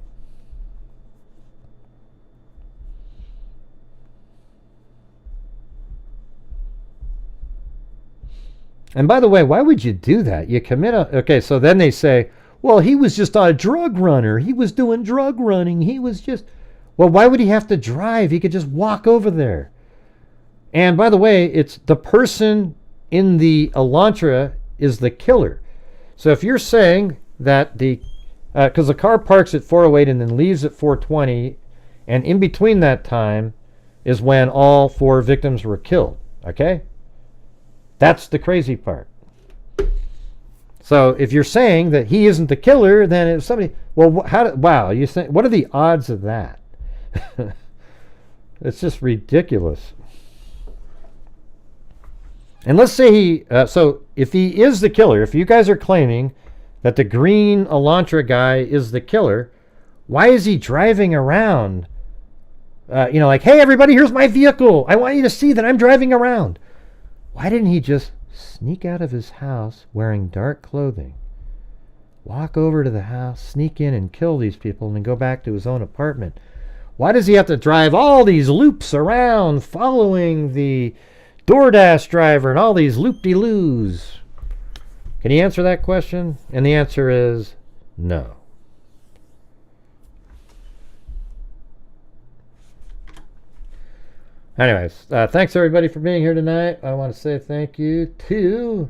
And by the way, why would you do that? You commit a... Okay, so then they say, well, he was just a drug runner. He was doing drug running. He was just... Well, why would he have to drive? He could just walk over there. And by the way, it's the person in the Elantra is the killer. So if you're saying that because the car parks at 4:08 and then leaves at 4:20, and in between that time is when all 4 victims were killed, okay? That's the crazy part. So if you're saying that he isn't the killer, then if somebody, well, wow, you think, what are the odds of that? It's just ridiculous. And let's say so if he is the killer, if you guys are claiming that the green Elantra guy is the killer, why is he driving around? Like, hey, everybody, here's my vehicle. I want you to see that I'm driving around. Why didn't he just sneak out of his house wearing dark clothing, walk over to the house, sneak in and kill these people, and then go back to his own apartment? Why does he have to drive all these loops around following the DoorDash driver and all these loop-de-loos? Can you answer that question? And the answer is no. Anyways, thanks everybody for being here tonight. I want to say thank you to,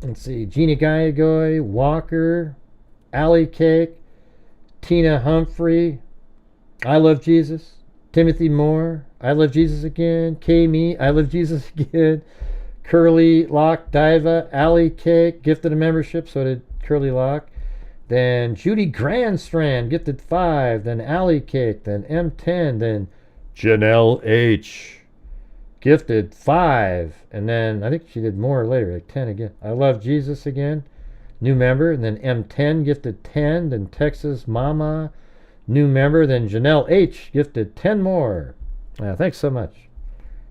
let's see, Jeannie Gaiagoy, Walker, Allie Cake, Tina Humphrey, I Love Jesus, Timothy Moore, I Love Jesus Again, Kami, I Love Jesus Again, Curly Lock, Diva, Allie Cake, gifted a membership, so did Curly Lock. Then Judy Grandstrand, gifted 5, then Allie Cake, then M10, then Janelle H, gifted 5, and then I think she did more later, like 10 again. I Love Jesus Again, new member, and then M10 gifted 10, then Texas Mama, new member. Then Janelle H gifted 10 more. Thanks so much,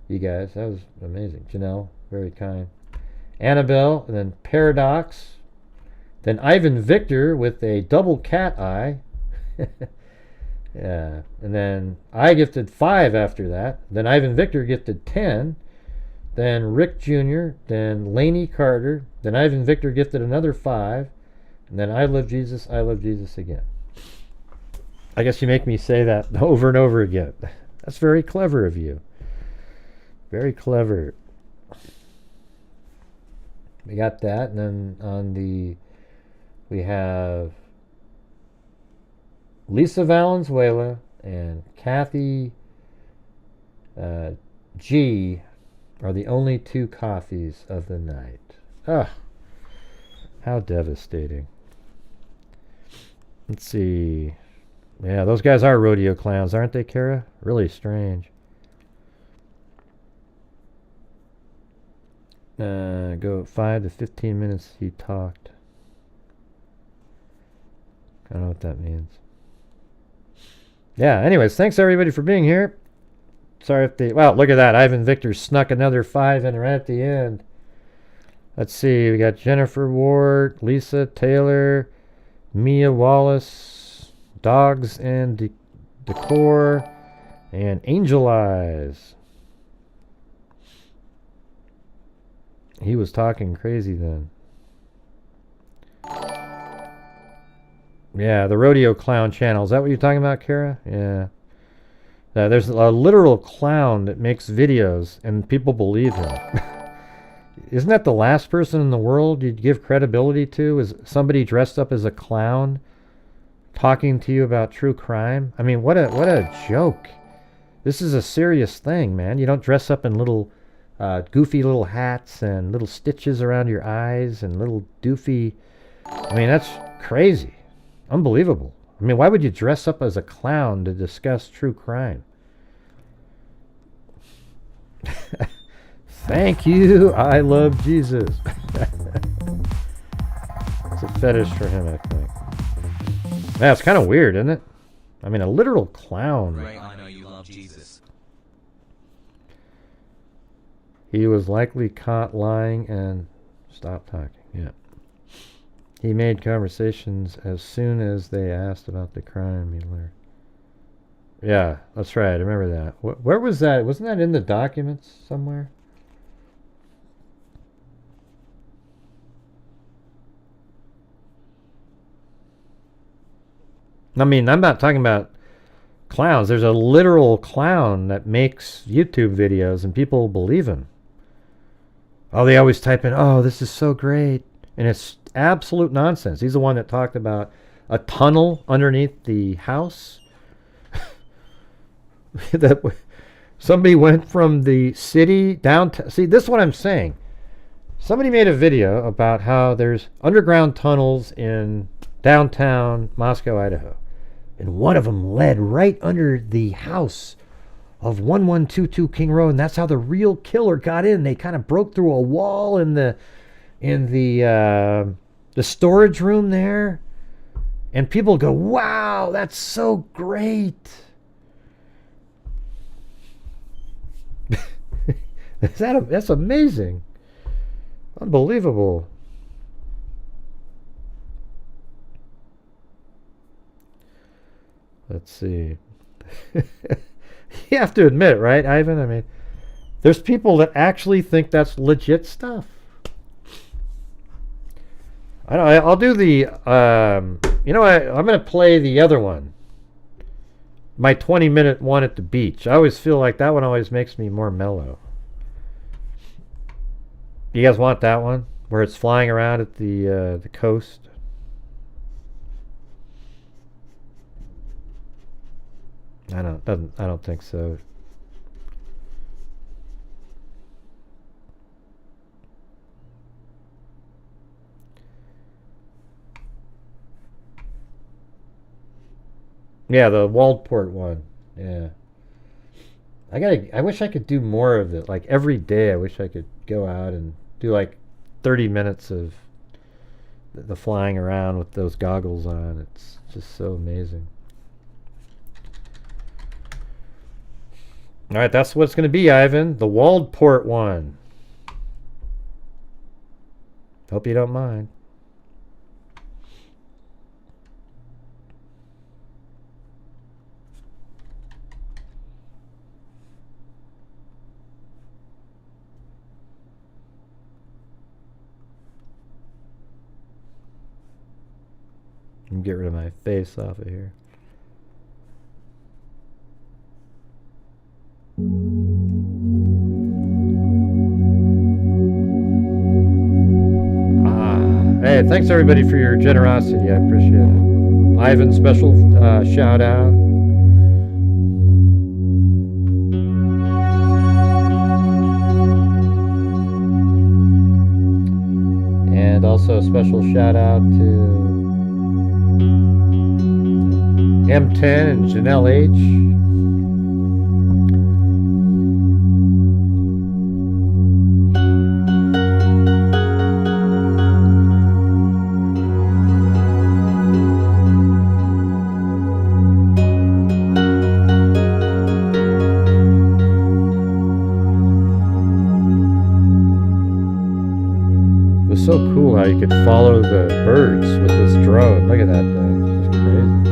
you guys. That was amazing. Janelle, very kind. Annabelle, and then Paradox. Then Ivan Victor with a double cat eye. Yeah. And then I gifted 5 after that. Then Ivan Victor gifted 10. Then Rick Jr. Then Laney Carter. Then Ivan Victor gifted another 5. And then I love Jesus again. I guess you make me say that over and over again. That's very clever of you. Very clever. We got that. And then on the... we have Lisa Valenzuela and Kathy G are the only 2 coffees of the night. Ah, how devastating. Let's see. Yeah, those guys are rodeo clowns, aren't they, Kara? Really strange. Go 5 to 15 minutes he talked. I don't know what that means. Yeah, anyways, thanks everybody for being here. Sorry if they... Well, look at that. Ivan Victor snuck another 5 in right at the end. Let's see. We got Jennifer Ward, Lisa Taylor, Mia Wallace, Dogs and Decor, and Angel Eyes. He was talking crazy then. Yeah, the Rodeo Clown channel. Is that what you're talking about, Kara? Yeah. There's a literal clown that makes videos, and people believe him. Isn't that the last person in the world you'd give credibility to? Is somebody dressed up as a clown talking to you about true crime? I mean, what a joke. This is a serious thing, man. You don't dress up in little goofy little hats and little stitches around your eyes and little doofy... I mean, that's crazy. Unbelievable. I mean, why would you dress up as a clown to discuss true crime? Thank you. I love Jesus. It's a fetish for him, I think. That's kind of weird, isn't it? I mean, a literal clown. Ray, I know you love Jesus. He was likely caught lying and stopped talking. Yeah. He made conversations as soon as they asked about the crime he learned. Yeah, that's right. I remember that. Where was that? Wasn't that in the documents somewhere? I mean, I'm not talking about clowns. There's a literal clown that makes YouTube videos and people believe him. Oh, they always type in, oh, this is so great. And it's absolute nonsense. He's the one that talked about a tunnel underneath the house. That somebody went from the city downtown. See, this is what I'm saying. Somebody made a video about how there's underground tunnels in downtown Moscow, Idaho. And one of them led right under the house of 1122 King Road. And that's how the real killer got in. They kind of broke through a wall in the storage room there, and people go, wow, that's so great. That's amazing. Unbelievable. Let's see. You have to admit, right, Ivan? I mean, there's people that actually think that's legit stuff. I'll do the, I'm going to play the other one. My 20-minute one at the beach. I always feel like that one always makes me more mellow. You guys want that one? Where it's flying around at the coast? I don't think so. Yeah, the Waldport one. Yeah. I wish I could do more of it. Like every day I wish I could go out and do like 30 minutes of the flying around with those goggles on. It's just so amazing. All right, that's what it's going to be, Ivan. The walled port one. Hope you don't mind. Let me get rid of my face off of here. Hey, thanks everybody for your generosity. I appreciate it. Ivan, special shout out. And also a special shout out to M10 and Janelle H. So cool how you could follow the birds with this drone. Look at that thing. It's just crazy.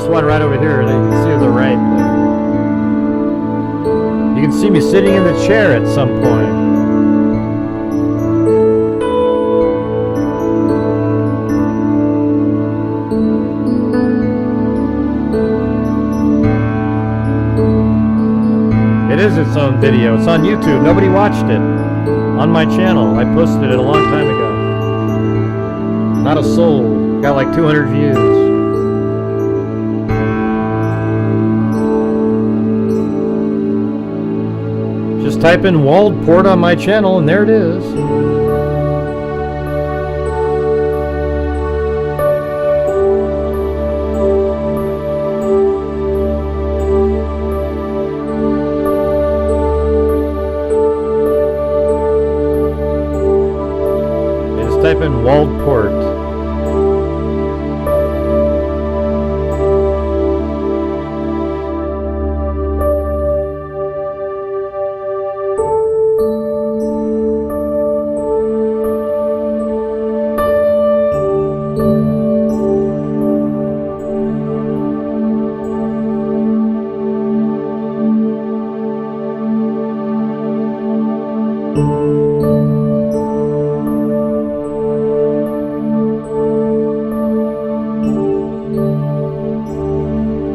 One right over here that you can see to the right there. You can see me sitting in the chair at some point. It is its own video. It's on YouTube. Nobody watched it. On my channel. I posted it a long time ago. Not a soul. Got like 200 views. Just type in walled port on my channel and there it is. You just type in walled port.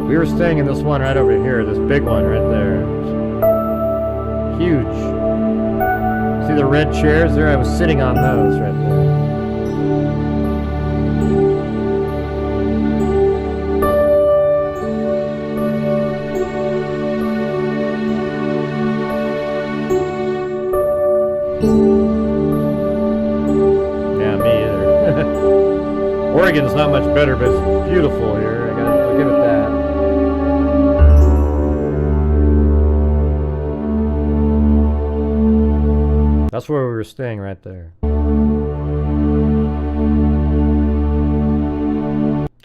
We were staying in this one right over here, this big one right there. Huge. See the red chairs there? I was sitting on those right there. Yeah, me either. Oregon's not much better, but it's beautiful here. I'll give it that. That's where we were staying right there.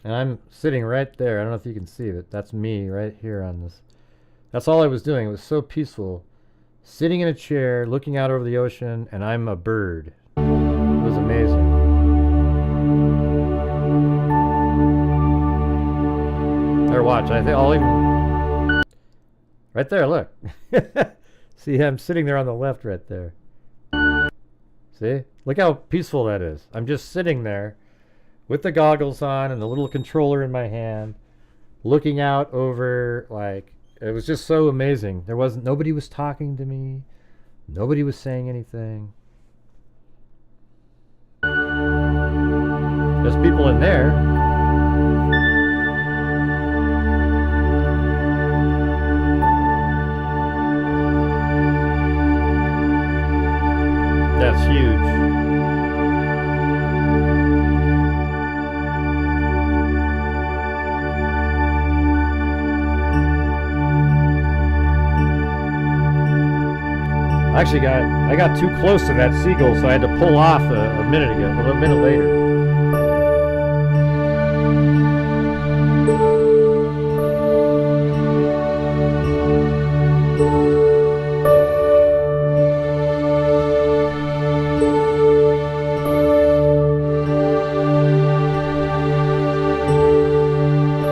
And I'm sitting right there. I don't know if you can see it. That's me right here on this. That's all I was doing. It was so peaceful. Sitting in a chair, looking out over the ocean, and I'm a bird. It was amazing. There, watch. I think I'll even... Right there, look. See, I'm sitting there on the left right there. See? Look how peaceful that is. I'm just sitting there with the goggles on and the little controller in my hand, looking out over, like, it was just so amazing. Nobody was talking to me. Nobody was saying anything. There's people in there. That's huge. Actually, I got too close to that seagull, so I had to pull off a minute later.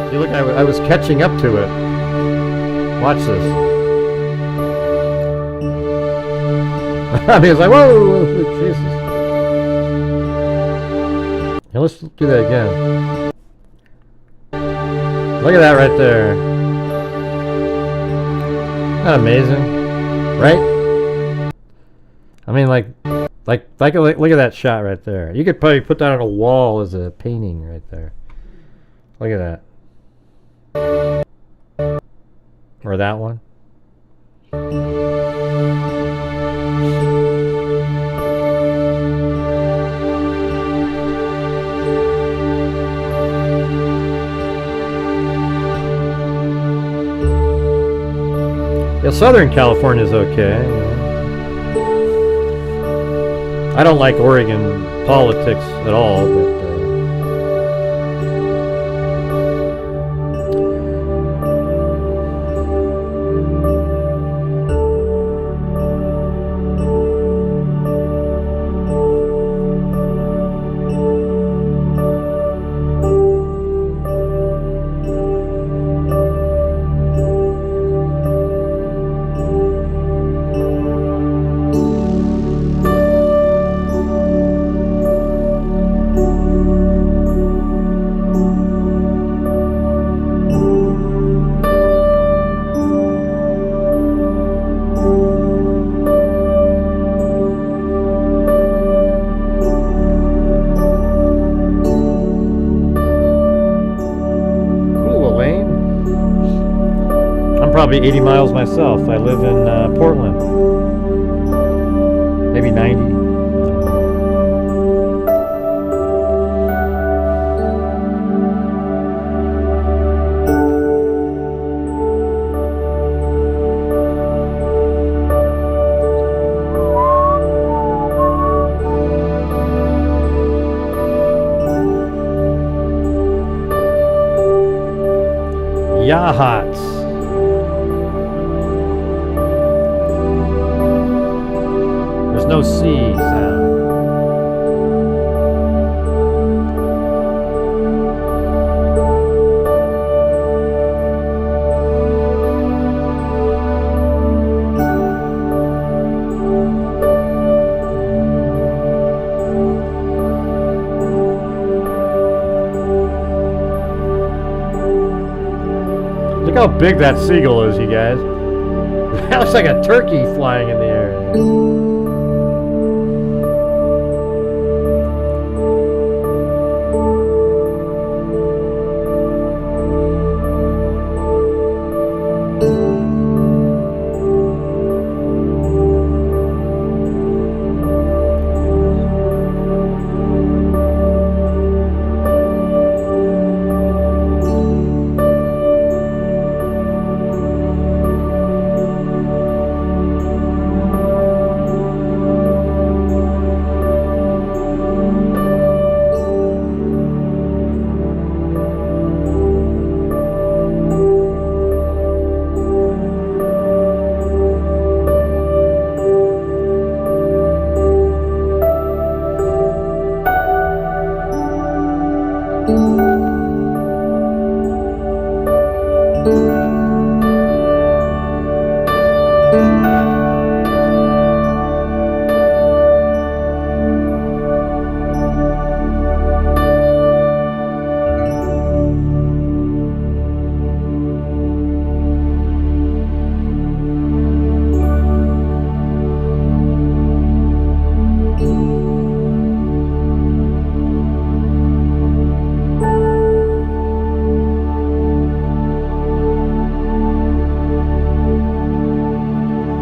See, look, I was catching up to it. Watch this. I mean, it's like, whoa, Jesus. Now let's do that again. Look at that right there. Isn't that amazing? Right? I mean, like, look at that shot right there. You could probably put that on a wall as a painting right there. Look at that. Or that one. Yeah, Southern California's okay. I don't like Oregon politics at all, but probably 80 miles myself. I live in Portland. Maybe 90. Yahats. There's no C sound. Look how big that seagull is, you guys. That looks like a turkey flying in the air.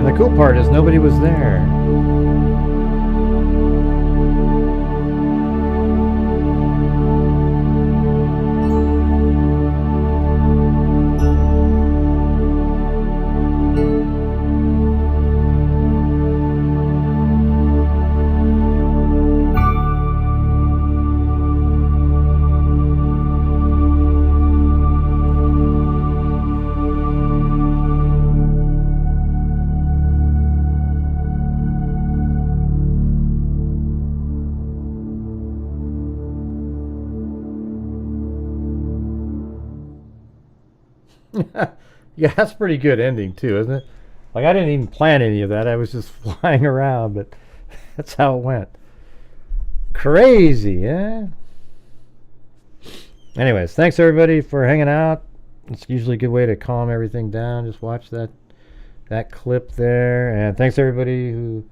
The cool part is nobody was there. Yeah, that's a pretty good ending too, isn't it? Like, I didn't even plan any of that. I was just flying around, but that's how it went. Crazy, yeah? Anyways, thanks everybody for hanging out. It's usually a good way to calm everything down. Just watch that clip there. And thanks everybody who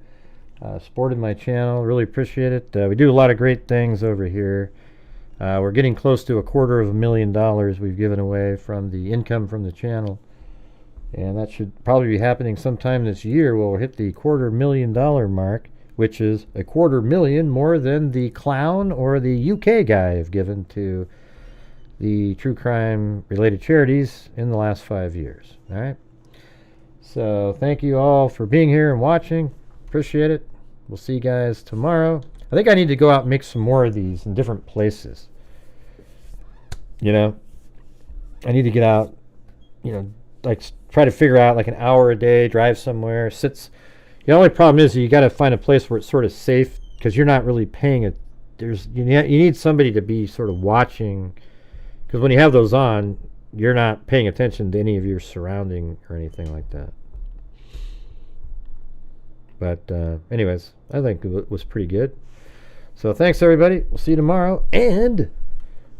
supported my channel. Really appreciate it. We do a lot of great things over here. We're getting close to $250,000 we've given away from the income from the channel. And that should probably be happening sometime this year. We'll hit the $250,000 mark, which is $250,000 more than the clown or the UK guy have given to the true crime related charities in the last 5 years. All right. So thank you all for being here and watching. Appreciate it. We'll see you guys tomorrow. I think I need to go out and make some more of these in different places. You know, I need to get out, you know, like try to figure out like an hour a day, drive somewhere, sits. The only problem is you got to find a place where it's sort of safe because you're not really paying it. You need somebody to be sort of watching, because when you have those on, you're not paying attention to any of your surrounding or anything like that. But anyways, I think it was pretty good. So thanks everybody. We'll see you tomorrow. And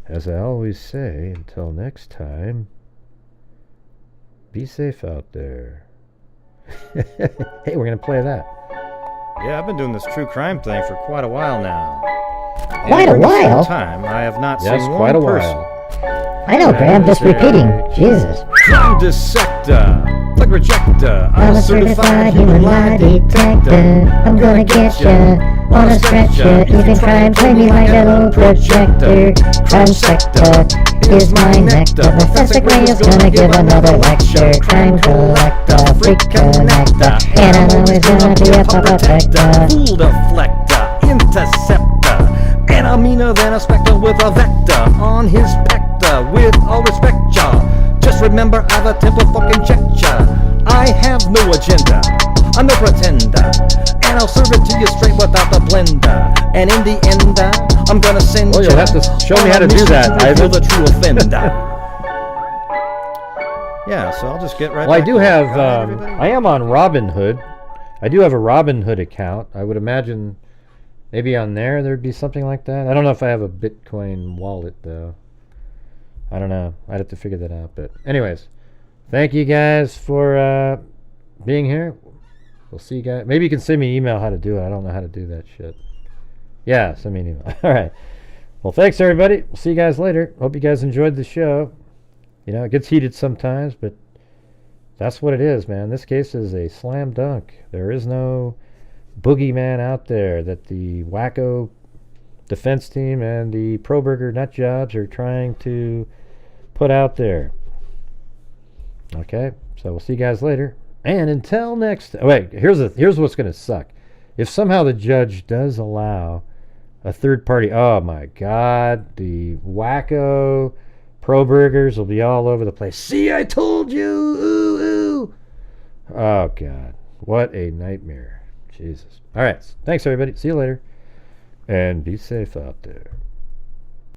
as I always say, until next time, be safe out there. Hey, we're going to play that. Yeah, I've been doing this true crime thing for quite a while now. Quite a while? Time, I have not Yes, seen quite one a person. while. I know, Graham, just repeating. Jesus. Crime dissector, plug rejector. I'm a certified human lie detector. I'm gonna get ya on a stretcher. You can try and play me like a little projector. Crime sector is my nectar. Professor Gray is gonna give another lecture. Crime collector, freak connector, and I'm always gonna be a protector. Fool deflector, interceptor, and I'm meaner than a spectre with a vector on his pector. With all respect, y'all, just remember I've a temper fucking check ya. I have no agenda, I'm no pretender, and I'll serve it to you straight without the blender. And in the end, I'm gonna send you. Oh, you'll have to show me how to do that. You're the true offender. Yeah, so I'll just get right. Well, I do have. I am on Robinhood. I do have a Robinhood account. I would imagine maybe on there'd be something like that. I don't know if I have a Bitcoin wallet though. I don't know. I'd have to figure that out. But anyways, thank you guys for being here. We'll see you guys. Maybe you can send me an email how to do it. I don't know how to do that shit. Yeah, send me an email. All right. Well, thanks everybody. We'll see you guys later. Hope you guys enjoyed the show. You know, it gets heated sometimes, but that's what it is, man. This case is a slam dunk. There is no boogeyman out there that the wacko defense team and the pro burger nut jobs are trying to put out there. Okay, so we'll see you guys later. And until next wait, here's what's going to suck. If somehow the judge does allow a third party, oh my god, the wacko pro burgers will be all over the place. See, I told you. Ooh, ooh. Oh god, what a nightmare. Jesus. All right, thanks everybody. See you later. And be safe out there.